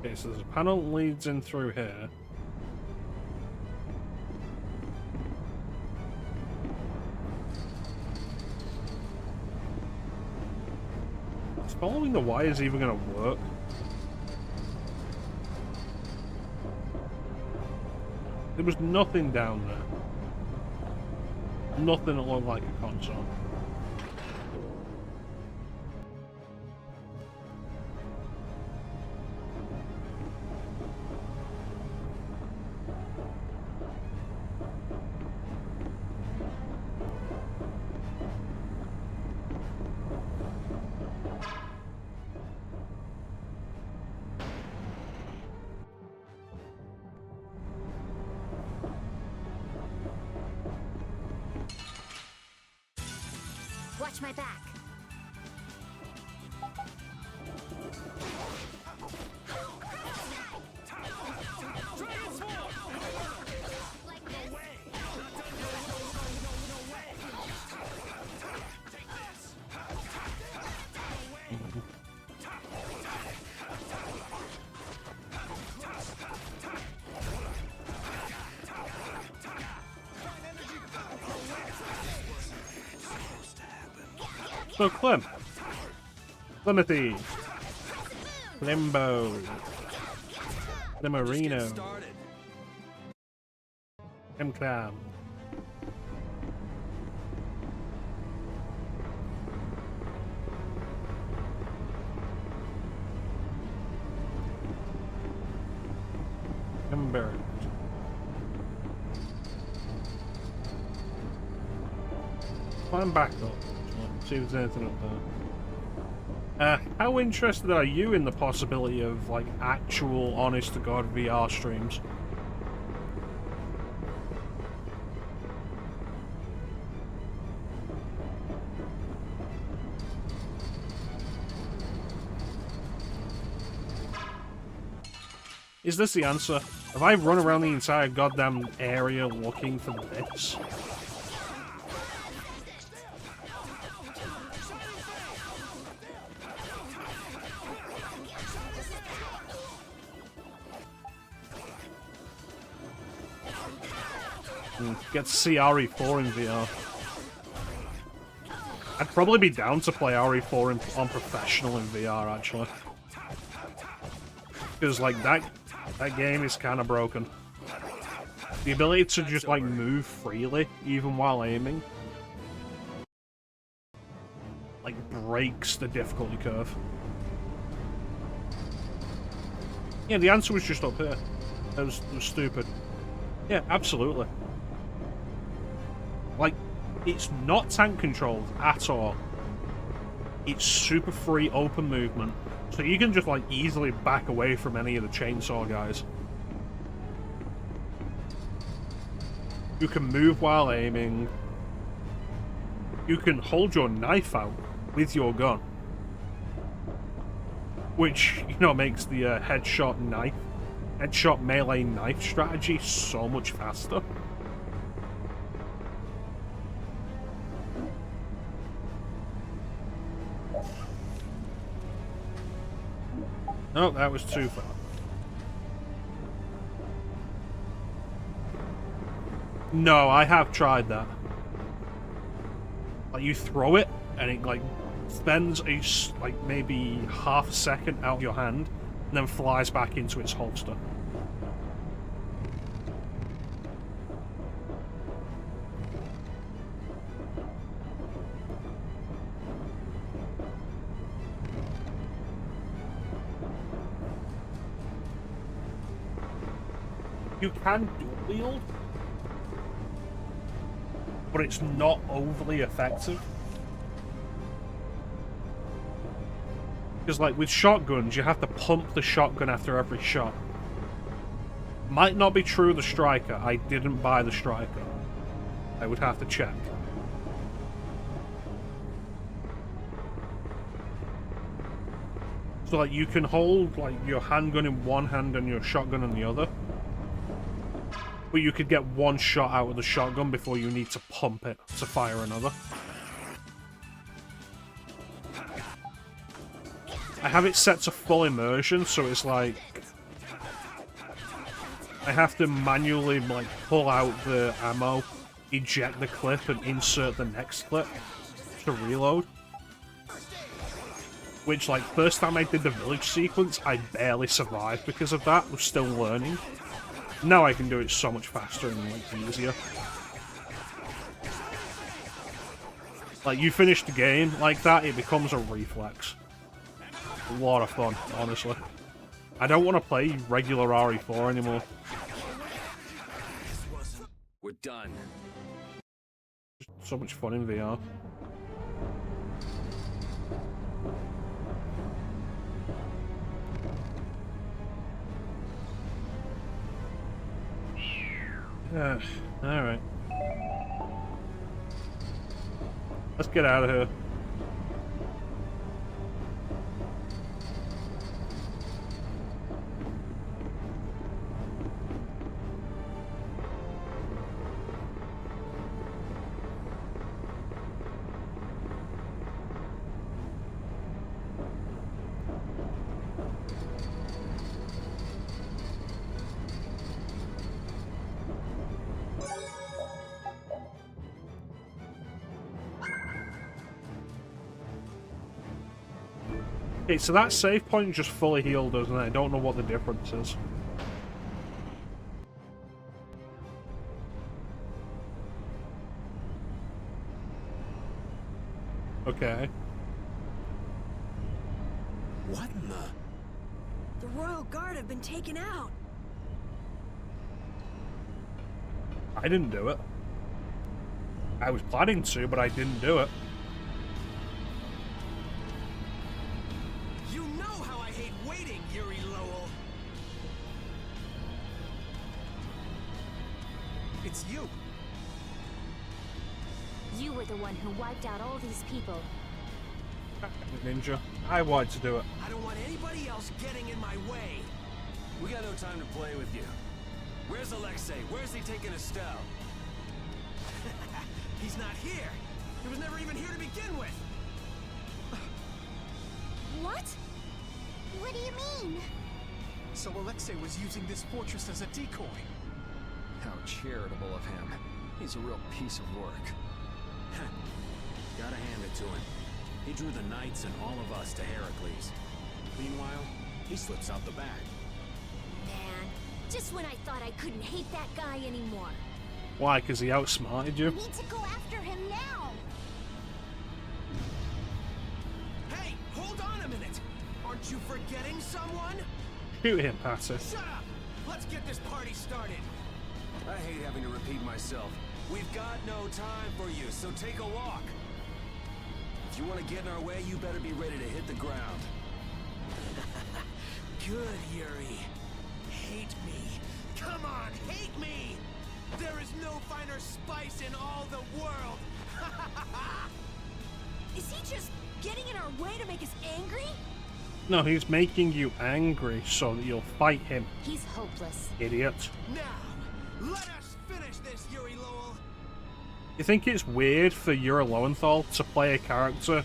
Okay, so there's a panel that leads in through here. Is following the wires even going to work? There was nothing down there. Nothing that looked like a console. Watch my back. So Clem. Clemity. Limbo. Limerino. Clam. Ember. Climb back up. See if there's anything up there. How interested are you in the possibility of, like, actual, honest-to-God VR streams? Is this the answer? Have I run around the entire goddamn area looking for this? Get to see RE4 in VR. I'd probably be down to play RE4 on professional in VR, actually. Because, like, that game is kind of broken. The ability to just, like, move freely, even while aiming, like, breaks the difficulty curve. Yeah, the answer was just up here. That was stupid. Yeah, absolutely. Like, it's not tank controlled at all. It's super free, open movement. So you can just, like, easily back away from any of the chainsaw guys. You can move while aiming. You can hold your knife out with your gun. Which, you know, makes the headshot melee knife strategy so much faster. No, that was too far. No, I have tried that. Like, you throw it, and it, like, spends like, maybe half a second out of your hand, and then flies back into its holster. You can dual wield, but it's not overly effective. Because, like, with shotguns, you have to pump the shotgun after every shot. Might not be true of the striker. I didn't buy the striker. I would have to check. So, like, you can hold, like, your handgun in one hand and your shotgun in the other. But you could get one shot out of the shotgun before you need to pump it to fire another. I have it set to full immersion, so it's like... I have to manually, like, pull out the ammo, eject the clip, and insert the next clip to reload. Which, like, first time I did the village sequence, I barely survived because of that. I was still learning. Now I can do it so much faster and, like, easier. Like, you finish the game like that, it becomes a reflex. A lot of fun, honestly. I don't want to play regular RE4 anymore. We're done. Just so much fun in VR. Alright. Let's get out of here. Okay, so that save point just fully healed us, and I don't know what the difference is. Okay. What in the... The Royal Guard have been taken out. I didn't do it. I was planning to, but I didn't do it. You know how I hate waiting, Yuri Lowell. It's you. You were the one who wiped out all these people. Ninja. I wanted to do it. I don't want anybody else getting in my way. We got no time to play with you. Where's Alexei? Where's he taking Estelle? He's not here. He was never even here to begin with. What? What do you mean? So Alexei was using this fortress as a decoy. How charitable of him. He's a real piece of work. Gotta hand it to him. He drew the knights and all of us to Heracles. Meanwhile, he slips out the back. Man, just when I thought I couldn't hate that guy anymore. Why? Because he outsmarted you? We need to go after him now. Hey, hold on a minute. Aren't you forgetting someone? Shoot him, Patty. Shut up! Let's get this party started. I hate having to repeat myself. We've got no time for you, so take a walk. If you want to get in our way, you better be ready to hit the ground. Good, Yuri. Hate me. Come on, hate me! There is no finer spice in all the world! Is he just getting in our way to make us angry? No, he's making you angry so that you'll fight him. He's hopeless. Idiot. Now, let us finish this, Yuri Lowell! You think it's weird for Yuri Lowenthal to play a character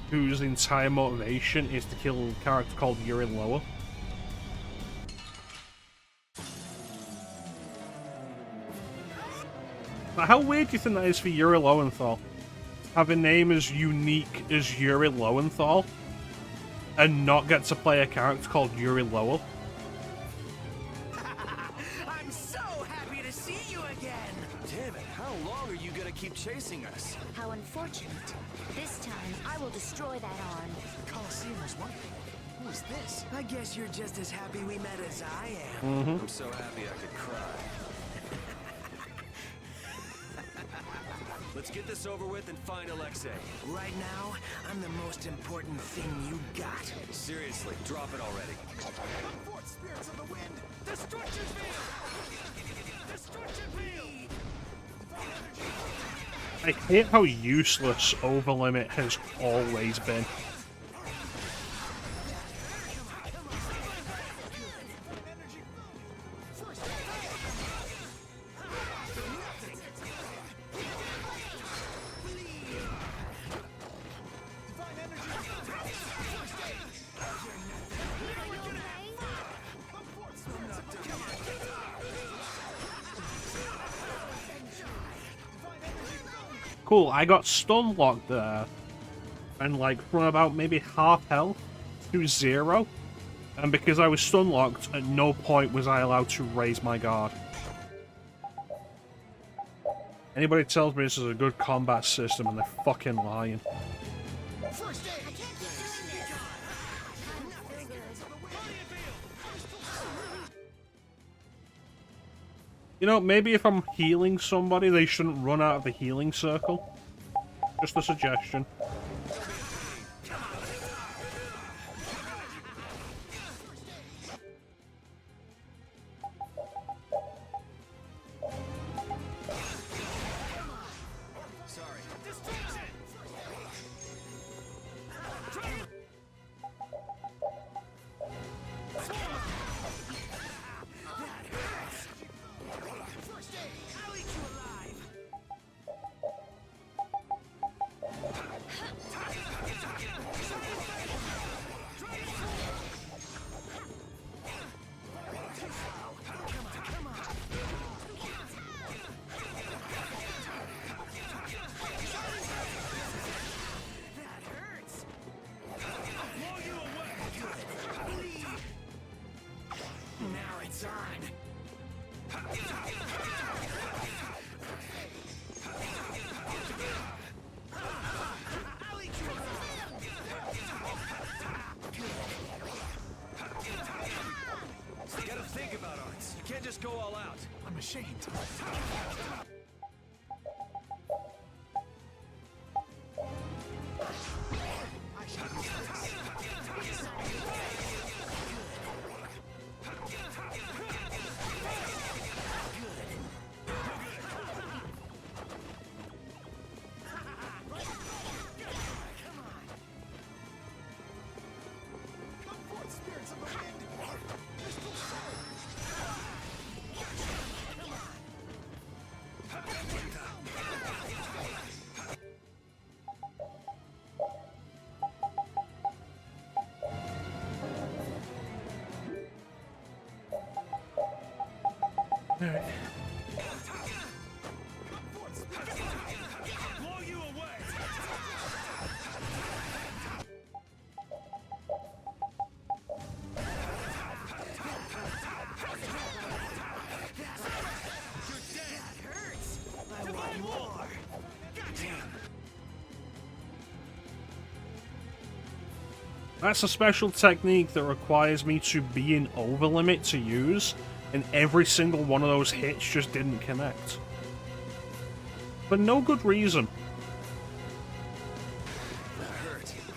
whose entire motivation is to kill a character called Yuri Lowell? Now, how weird do you think that is for Yuri Lowenthal? Have a name as unique as Yuri Lowenthal and not get to play a character called Yuri Lowell? I'm so happy to see you again! Damn it, how long are you gonna keep chasing us? How unfortunate. This time, I will destroy that arm. The Colosseum was wonderful. was this? I guess you're just as happy we met as I am. I'm so happy I could cry. Let's get this over with and find Alexei. Right now, I'm the most important thing you got. Seriously, drop it already. Fourth spirits of the wind! Destruction field! Destruction field! I hate how useless Overlimit has always been. Cool, I got stun locked there, and like from about maybe half health to 0, and because I was stun locked, at no point was I allowed to raise my guard. Anybody tells me this is a good combat system and they're fucking lying. You know, maybe if I'm healing somebody, they shouldn't run out of the healing circle. Just a suggestion. Just go all out. I'm ashamed. Alright. That's a special technique that requires me to be in overlimit to use, and every single one of those hits just didn't connect. For no good reason.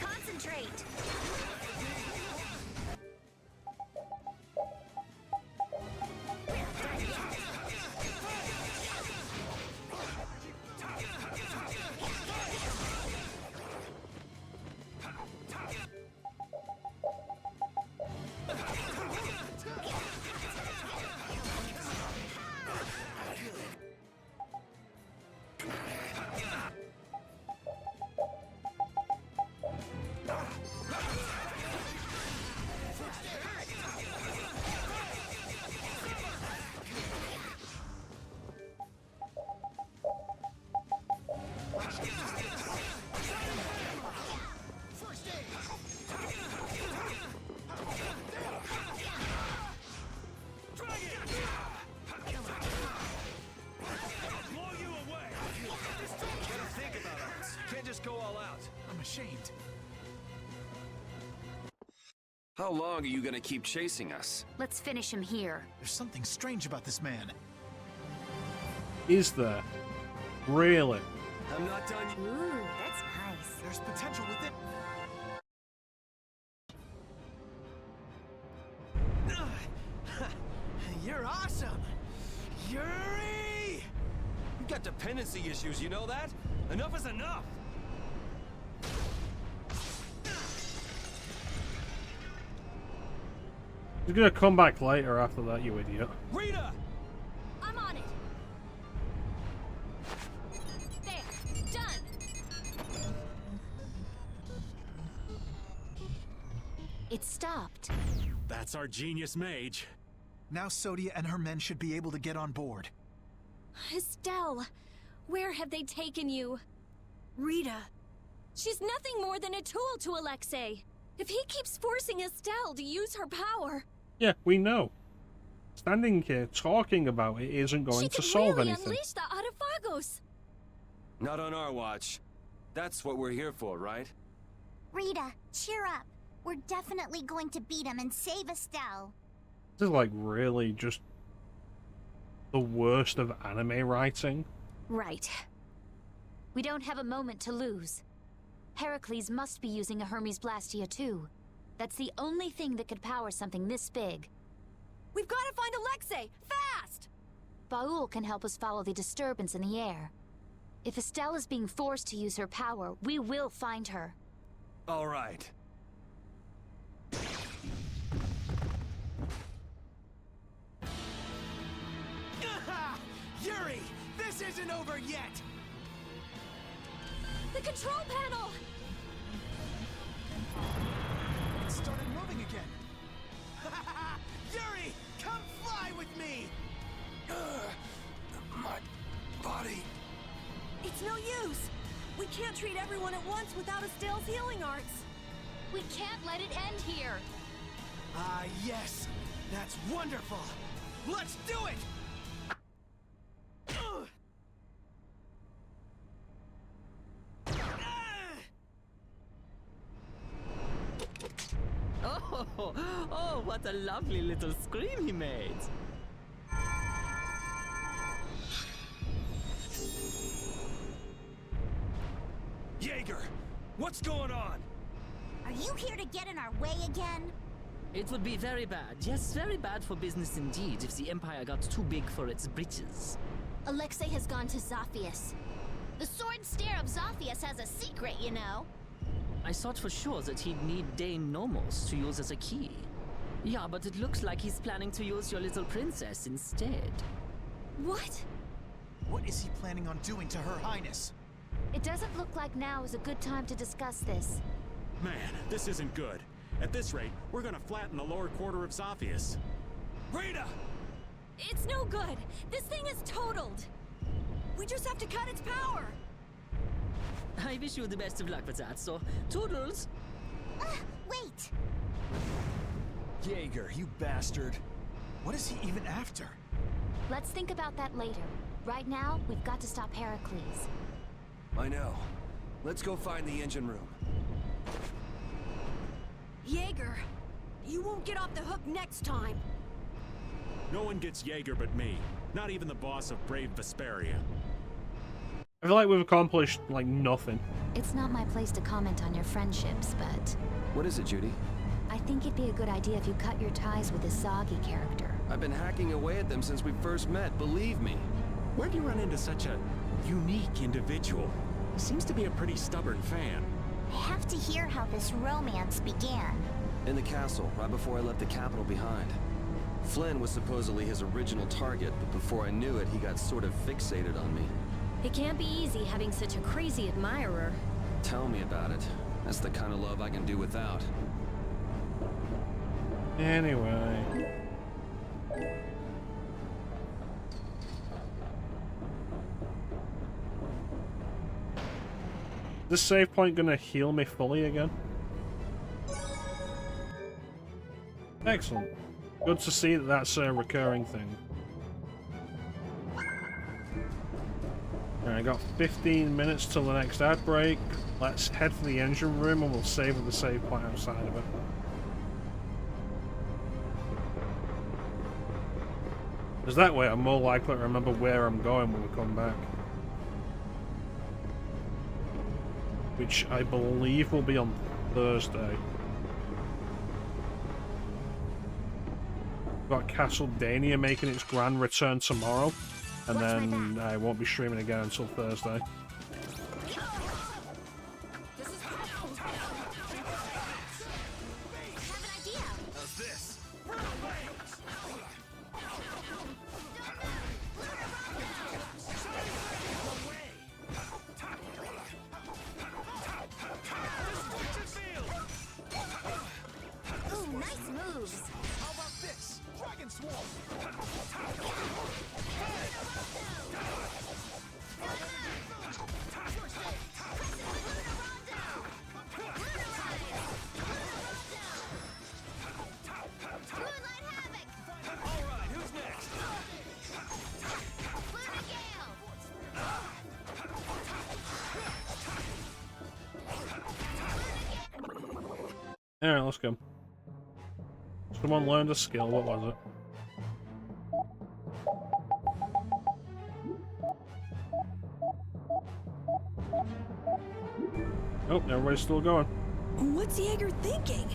Concentrate. Just go all out. I'm ashamed. How long are you gonna keep chasing us? Let's finish him here. There's something strange about this man. Is there? Really? I'm not done. Ooh, that's nice. There's potential within. You're awesome! Yuri! You got dependency issues, you know that? Enough is enough! He's gonna come back later after that, you idiot. Rita! I'm on it. There, done. It stopped. That's our genius mage. Now Sodia and her men should be able to get on board. Estelle, where have they taken you? Rita. She's nothing more than a tool to Alexei. If he keeps forcing Estelle to use her power... Yeah, we know. Standing here talking about it isn't going to solve really anything. Unleash the Autophagos. Not on our watch. That's what we're here for, right? Rita, cheer up. We're definitely going to beat him and save Estelle. This is like really just the worst of anime writing. Right. We don't have a moment to lose. Heracles must be using a Hermes Blastia too. That's the only thing that could power something this big. We've got to find Alexei! Fast! Baul can help us follow the disturbance in the air. If Estelle is being forced to use her power, we will find her. All right. Yuri! This isn't over yet! The control panel! It started moving again. Yuri! Come fly with me! My body. It's no use! We can't treat everyone at once without Estelle's healing arts! We can't let it end here! Ah, yes! That's wonderful! Let's do it! Oh, what a lovely little scream he made. Jaeger! What's going on? Are you here to get in our way again? It would be very bad, yes, very bad for business indeed if the Empire got too big for its britches. Alexei has gone to Zophius. The sword stare of Zophius has a secret, you know. I thought for sure that he'd need Dane Nomos to use as a key. Yeah, but it looks like he's planning to use your little princess instead. What? What is he planning on doing to Her Highness? It doesn't look like now is a good time to discuss this. Man, this isn't good. At this rate, we're gonna flatten the lower quarter of Zophius. Rita! It's no good. This thing is totaled. We just have to cut its power. I wish you the best of luck with that, so toodles! Wait! Jaeger, you bastard. What is he even after? Let's think about that later. Right now, we've got to stop Heracles. I know. Let's go find the engine room. Jaeger, you won't get off the hook next time. No one gets Jaeger but me. Not even the boss of brave Vesperia. I feel like we've accomplished, like, nothing. It's not my place to comment on your friendships, but... What is it, Judy? I think it'd be a good idea if you cut your ties with this Zagi character. I've been hacking away at them since we first met, believe me. Where'd you run into such a unique individual? He seems to be a pretty stubborn fan. I have to hear how this romance began. In the castle, right before I left the capital behind. Flynn was supposedly his original target, but before I knew it, he got sort of fixated on me. It can't be easy having such a crazy admirer. Tell me about it. That's the kind of love I can do without. Anyway. This save point gonna heal me fully again? Excellent. Good to see that that's a recurring thing. Alright, I got 15 minutes till the next ad break. Let's head for the engine room and we'll save at the save point outside of it. Because that way I'm more likely to remember where I'm going when we come back. Which I believe will be on Thursday. We've got Castlevania making its grand return tomorrow, and then I won't be streaming again until Thursday. Alright, let's go. Someone learned a skill, what was it? Oh, everybody's still going. What's Jaeger thinking?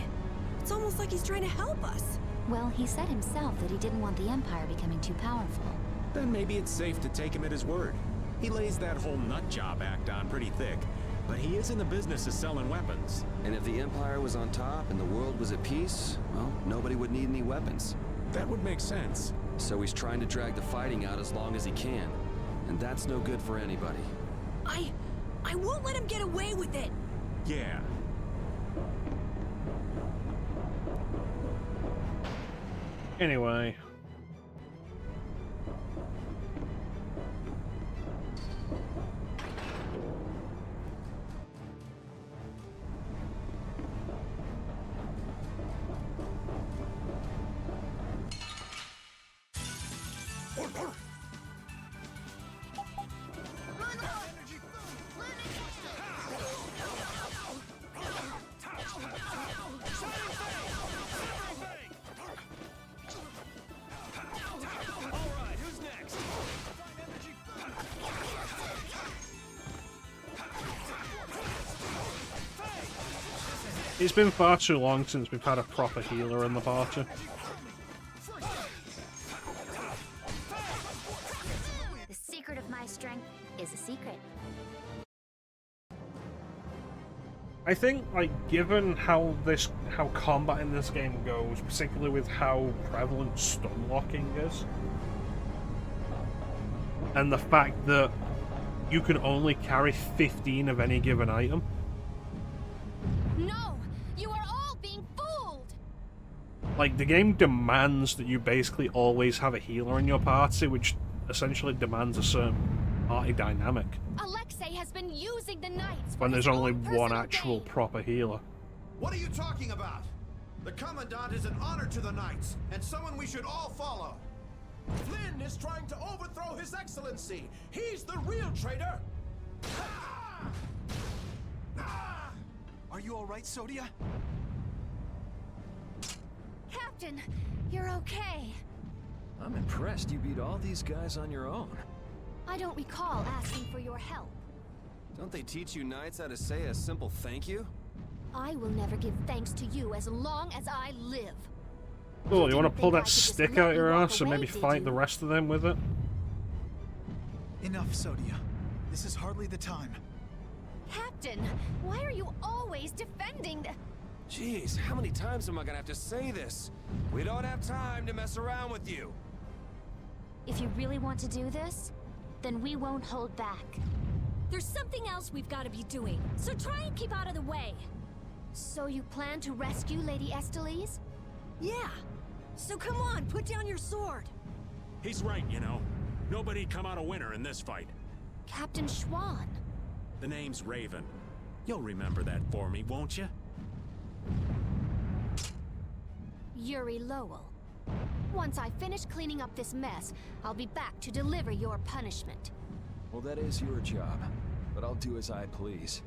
It's almost like he's trying to help us. Well, he said himself that he didn't want the Empire becoming too powerful. Then maybe it's safe to take him at his word. He lays that whole nutjob act on pretty thick, but he is in the business of selling weapons. And if the Empire was on top and the world was at peace, well, nobody would need any weapons. That would make sense. So he's trying to drag the fighting out as long as he can. And that's no good for anybody. I won't let him get away with it. Yeah. Anyway. It's been far too long since we've had a proper healer in the party. The secret of my strength is a secret. I think, like, given how combat in this game goes, particularly with how prevalent stun locking is, and the fact that you can only carry 15 of any given item. No! You are all being fooled! Like, the game demands that you basically always have a healer in your party, which essentially demands a certain party dynamic. Alexei has been using the knights When there's only one actual proper healer. What are you talking about? The Commandant is an honor to the Knights, and someone we should all follow. Flynn is trying to overthrow His Excellency. He's the real traitor. Are you all right, Sodia? Captain, you're okay. I'm impressed you beat all these guys on your own. I don't recall asking for your help. Don't they teach you Knights how to say a simple thank you? I will never give thanks to you as long as I live. Cool, you want to pull that stick out your ass and maybe fight the rest of them with it? Enough, Sodia. This is hardly the time. Captain, why are you always defending the... Jeez, how many times am I gonna have to say this? We don't have time to mess around with you. If you really want to do this, then we won't hold back. There's something else we've got to be doing, so try and keep out of the way. So you plan to rescue Lady Estellise? Yeah. So come on, put down your sword. He's right, you know. Nobody'd come out a winner in this fight. Captain Shaun. The name's Raven. You'll remember that for me, won't you? Yuri Lowell. Once I finish cleaning up this mess, I'll be back to deliver your punishment. Well, that is your job, but I'll do as I please.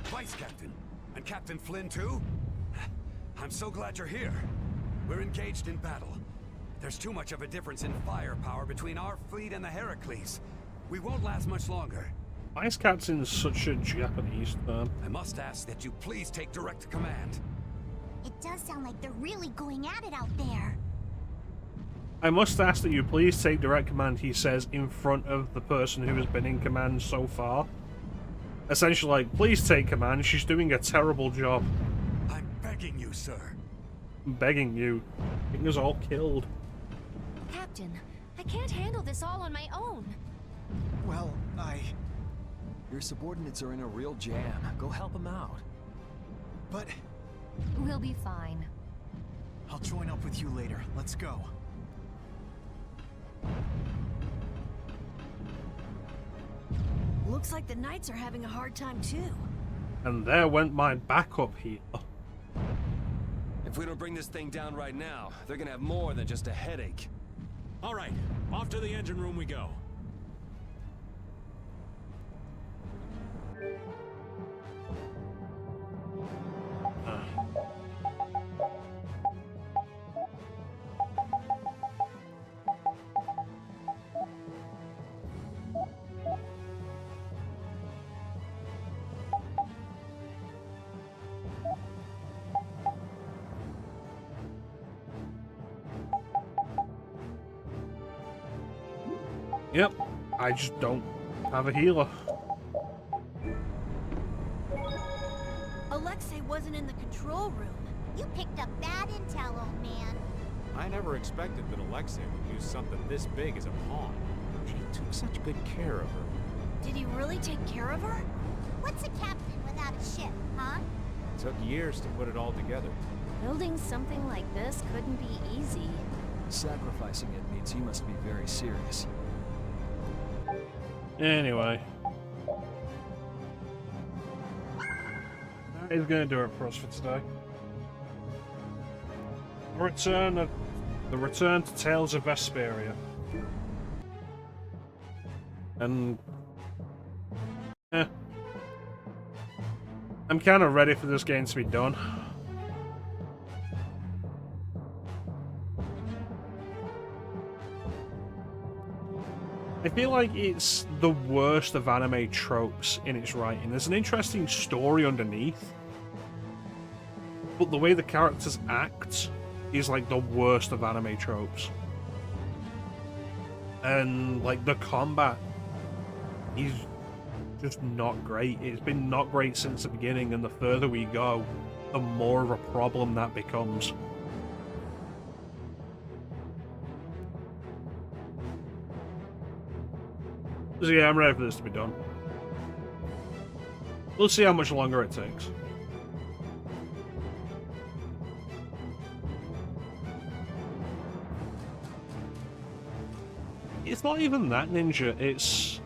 Vice Captain, and Captain Flynn too? I'm so glad you're here. We're engaged in battle. There's too much of a difference in firepower between our fleet and the Heracles. We won't last much longer. Why is Captain such a Japanese term? I must ask that you please take direct command. It does sound like they're really going at it out there. I must ask that you please take direct command, he says, in front of the person who has been in command so far. Essentially, like, please take command, she's doing a terrible job. I'm begging you, sir. I'm begging you. Getting us all killed. Captain, I can't handle this all on my own. Well, Your subordinates are in a real jam. Go help them out. But... We'll be fine. I'll join up with you later. Let's go. Looks like the Knights are having a hard time too. And there went my backup healer. If we don't bring this thing down right now, they're gonna have more than just a headache. All right, off to the engine room we go. Yep, I just don't have a healer. Alexei wasn't in the control room. You picked up bad intel, old man. I never expected that Alexei would use something this big as a pawn. She took such good care of her. Did he really take care of her? What's a captain without a ship, huh? It took years to put it all together. Building something like this couldn't be easy. Sacrificing it means you must be very serious. Anyway. That is going to do it for us for today. The return to Tales of Vesperia. And... I'm kind of ready for this game to be done. I feel like it's the worst of anime tropes in its writing. There's an interesting story underneath, but the way the characters act is like the worst of anime tropes. And like the combat is just not great. It's been not great since the beginning, and the further we go, the more of a problem that becomes. So yeah, I'm ready for this to be done. We'll see how much longer it takes. It's not even that, Ninja, it's...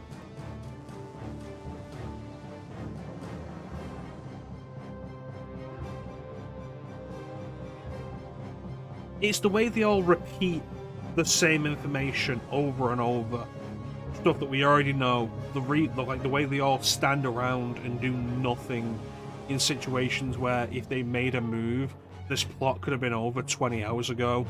It's the way they all repeat the same information over and over. Stuff that we already know, the way they all stand around and do nothing in situations where if they made a move, this plot could have been over 20 hours ago.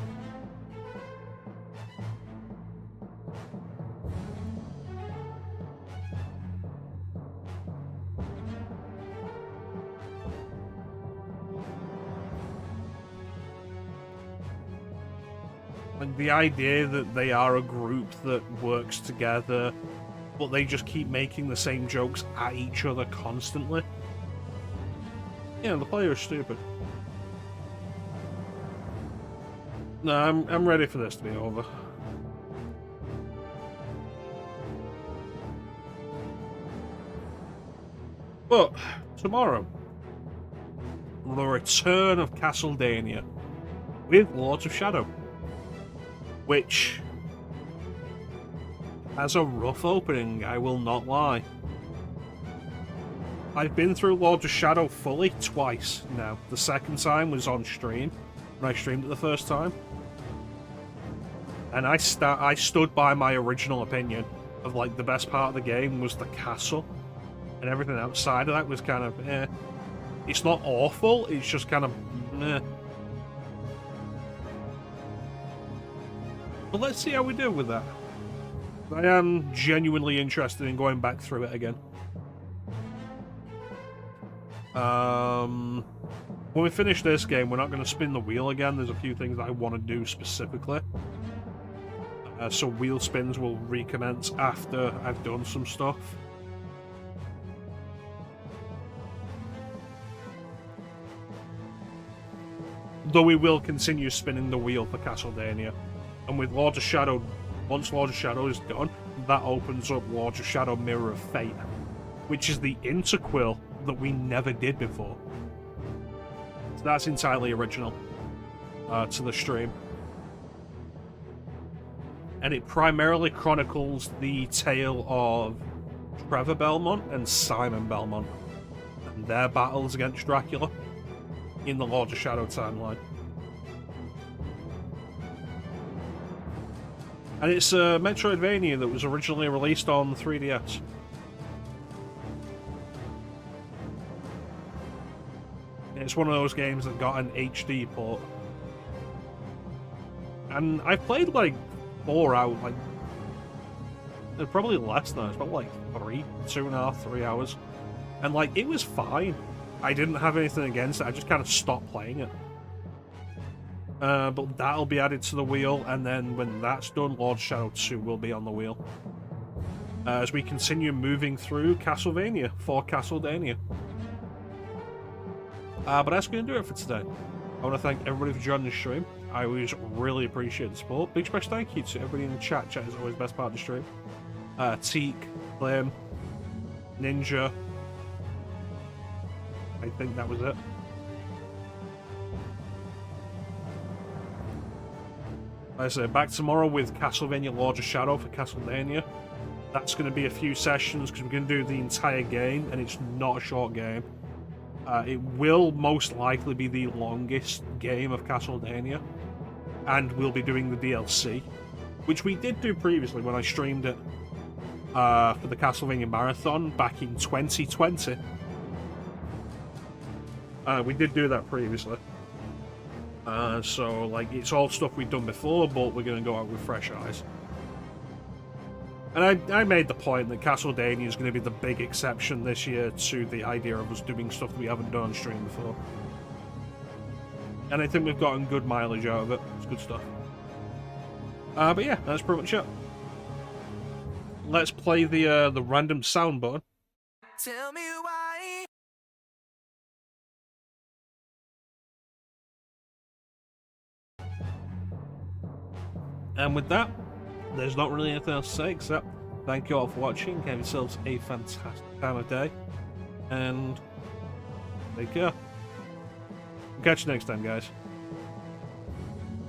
Like, the idea that they are a group that works together, but they just keep making the same jokes at each other constantly. Yeah, the player is stupid. No, I'm ready for this to be over. But, tomorrow, the return of Castlevania with Lords of Shadow, which has a rough opening, I will not lie. I've been through Lords of Shadow fully twice now. The second time was on stream, when I streamed it the first time. And I stood by my original opinion of, like, the best part of the game was the castle. And everything outside of that was kind of, eh. It's not awful, it's just kind of, meh. But let's see how we do with that. I am genuinely interested in going back through it again. When we finish this game, we're not going to spin the wheel again. There's a few things that I want to do specifically. So wheel spins will recommence after I've done some stuff. Though we will continue spinning the wheel for Castlevania. And with Lords of Shadow, once Lords of Shadow is done, that opens up Lords of Shadow Mirror of Fate, which is the interquill that we never did before. So that's entirely original to the stream. And it primarily chronicles the tale of Trevor Belmont and Simon Belmont and their battles against Dracula in the Lords of Shadow timeline. And it's a Metroidvania that was originally released on 3DS. It's one of those games that got an HD port. And I've played like 4 out, like, they're probably less than that. It's probably like 2.5, 3 hours. And like, it was fine. I didn't have anything against it, I just kind of stopped playing it. But that'll be added to the wheel, and then when that's done, Lord Shadow 2 will be on the wheel. As we continue moving through Castlevania for Castlevania. But that's going to do it for today. I want to thank everybody for joining the stream. I always really appreciate the support. Big special thank you to everybody in the chat. Chat is always the best part of the stream. Teak, Flame, Ninja. I think that was it. Like I say, back tomorrow with Castlevania Lords of Shadow for Castlevania. That's going to be a few sessions because we're going to do the entire game, and it's not a short game. It will most likely be the longest game of Castlevania, and we'll be doing the DLC, which we did do previously when I streamed it for the Castlevania Marathon back in 2020. We did do that previously. So, like, it's all stuff we've done before, but we're going to go out with fresh eyes. And I made the point that Castlevania is going to be the big exception this year to the idea of us doing stuff that we haven't done on stream before. And I think we've gotten good mileage out of it. It's good stuff. But yeah, that's pretty much it. Let's play the random sound button. Tell me why. And with that, there's not really anything else to say except thank you all for watching. Have yourselves a fantastic time of day. And take care. Catch you next time, guys.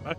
Bye.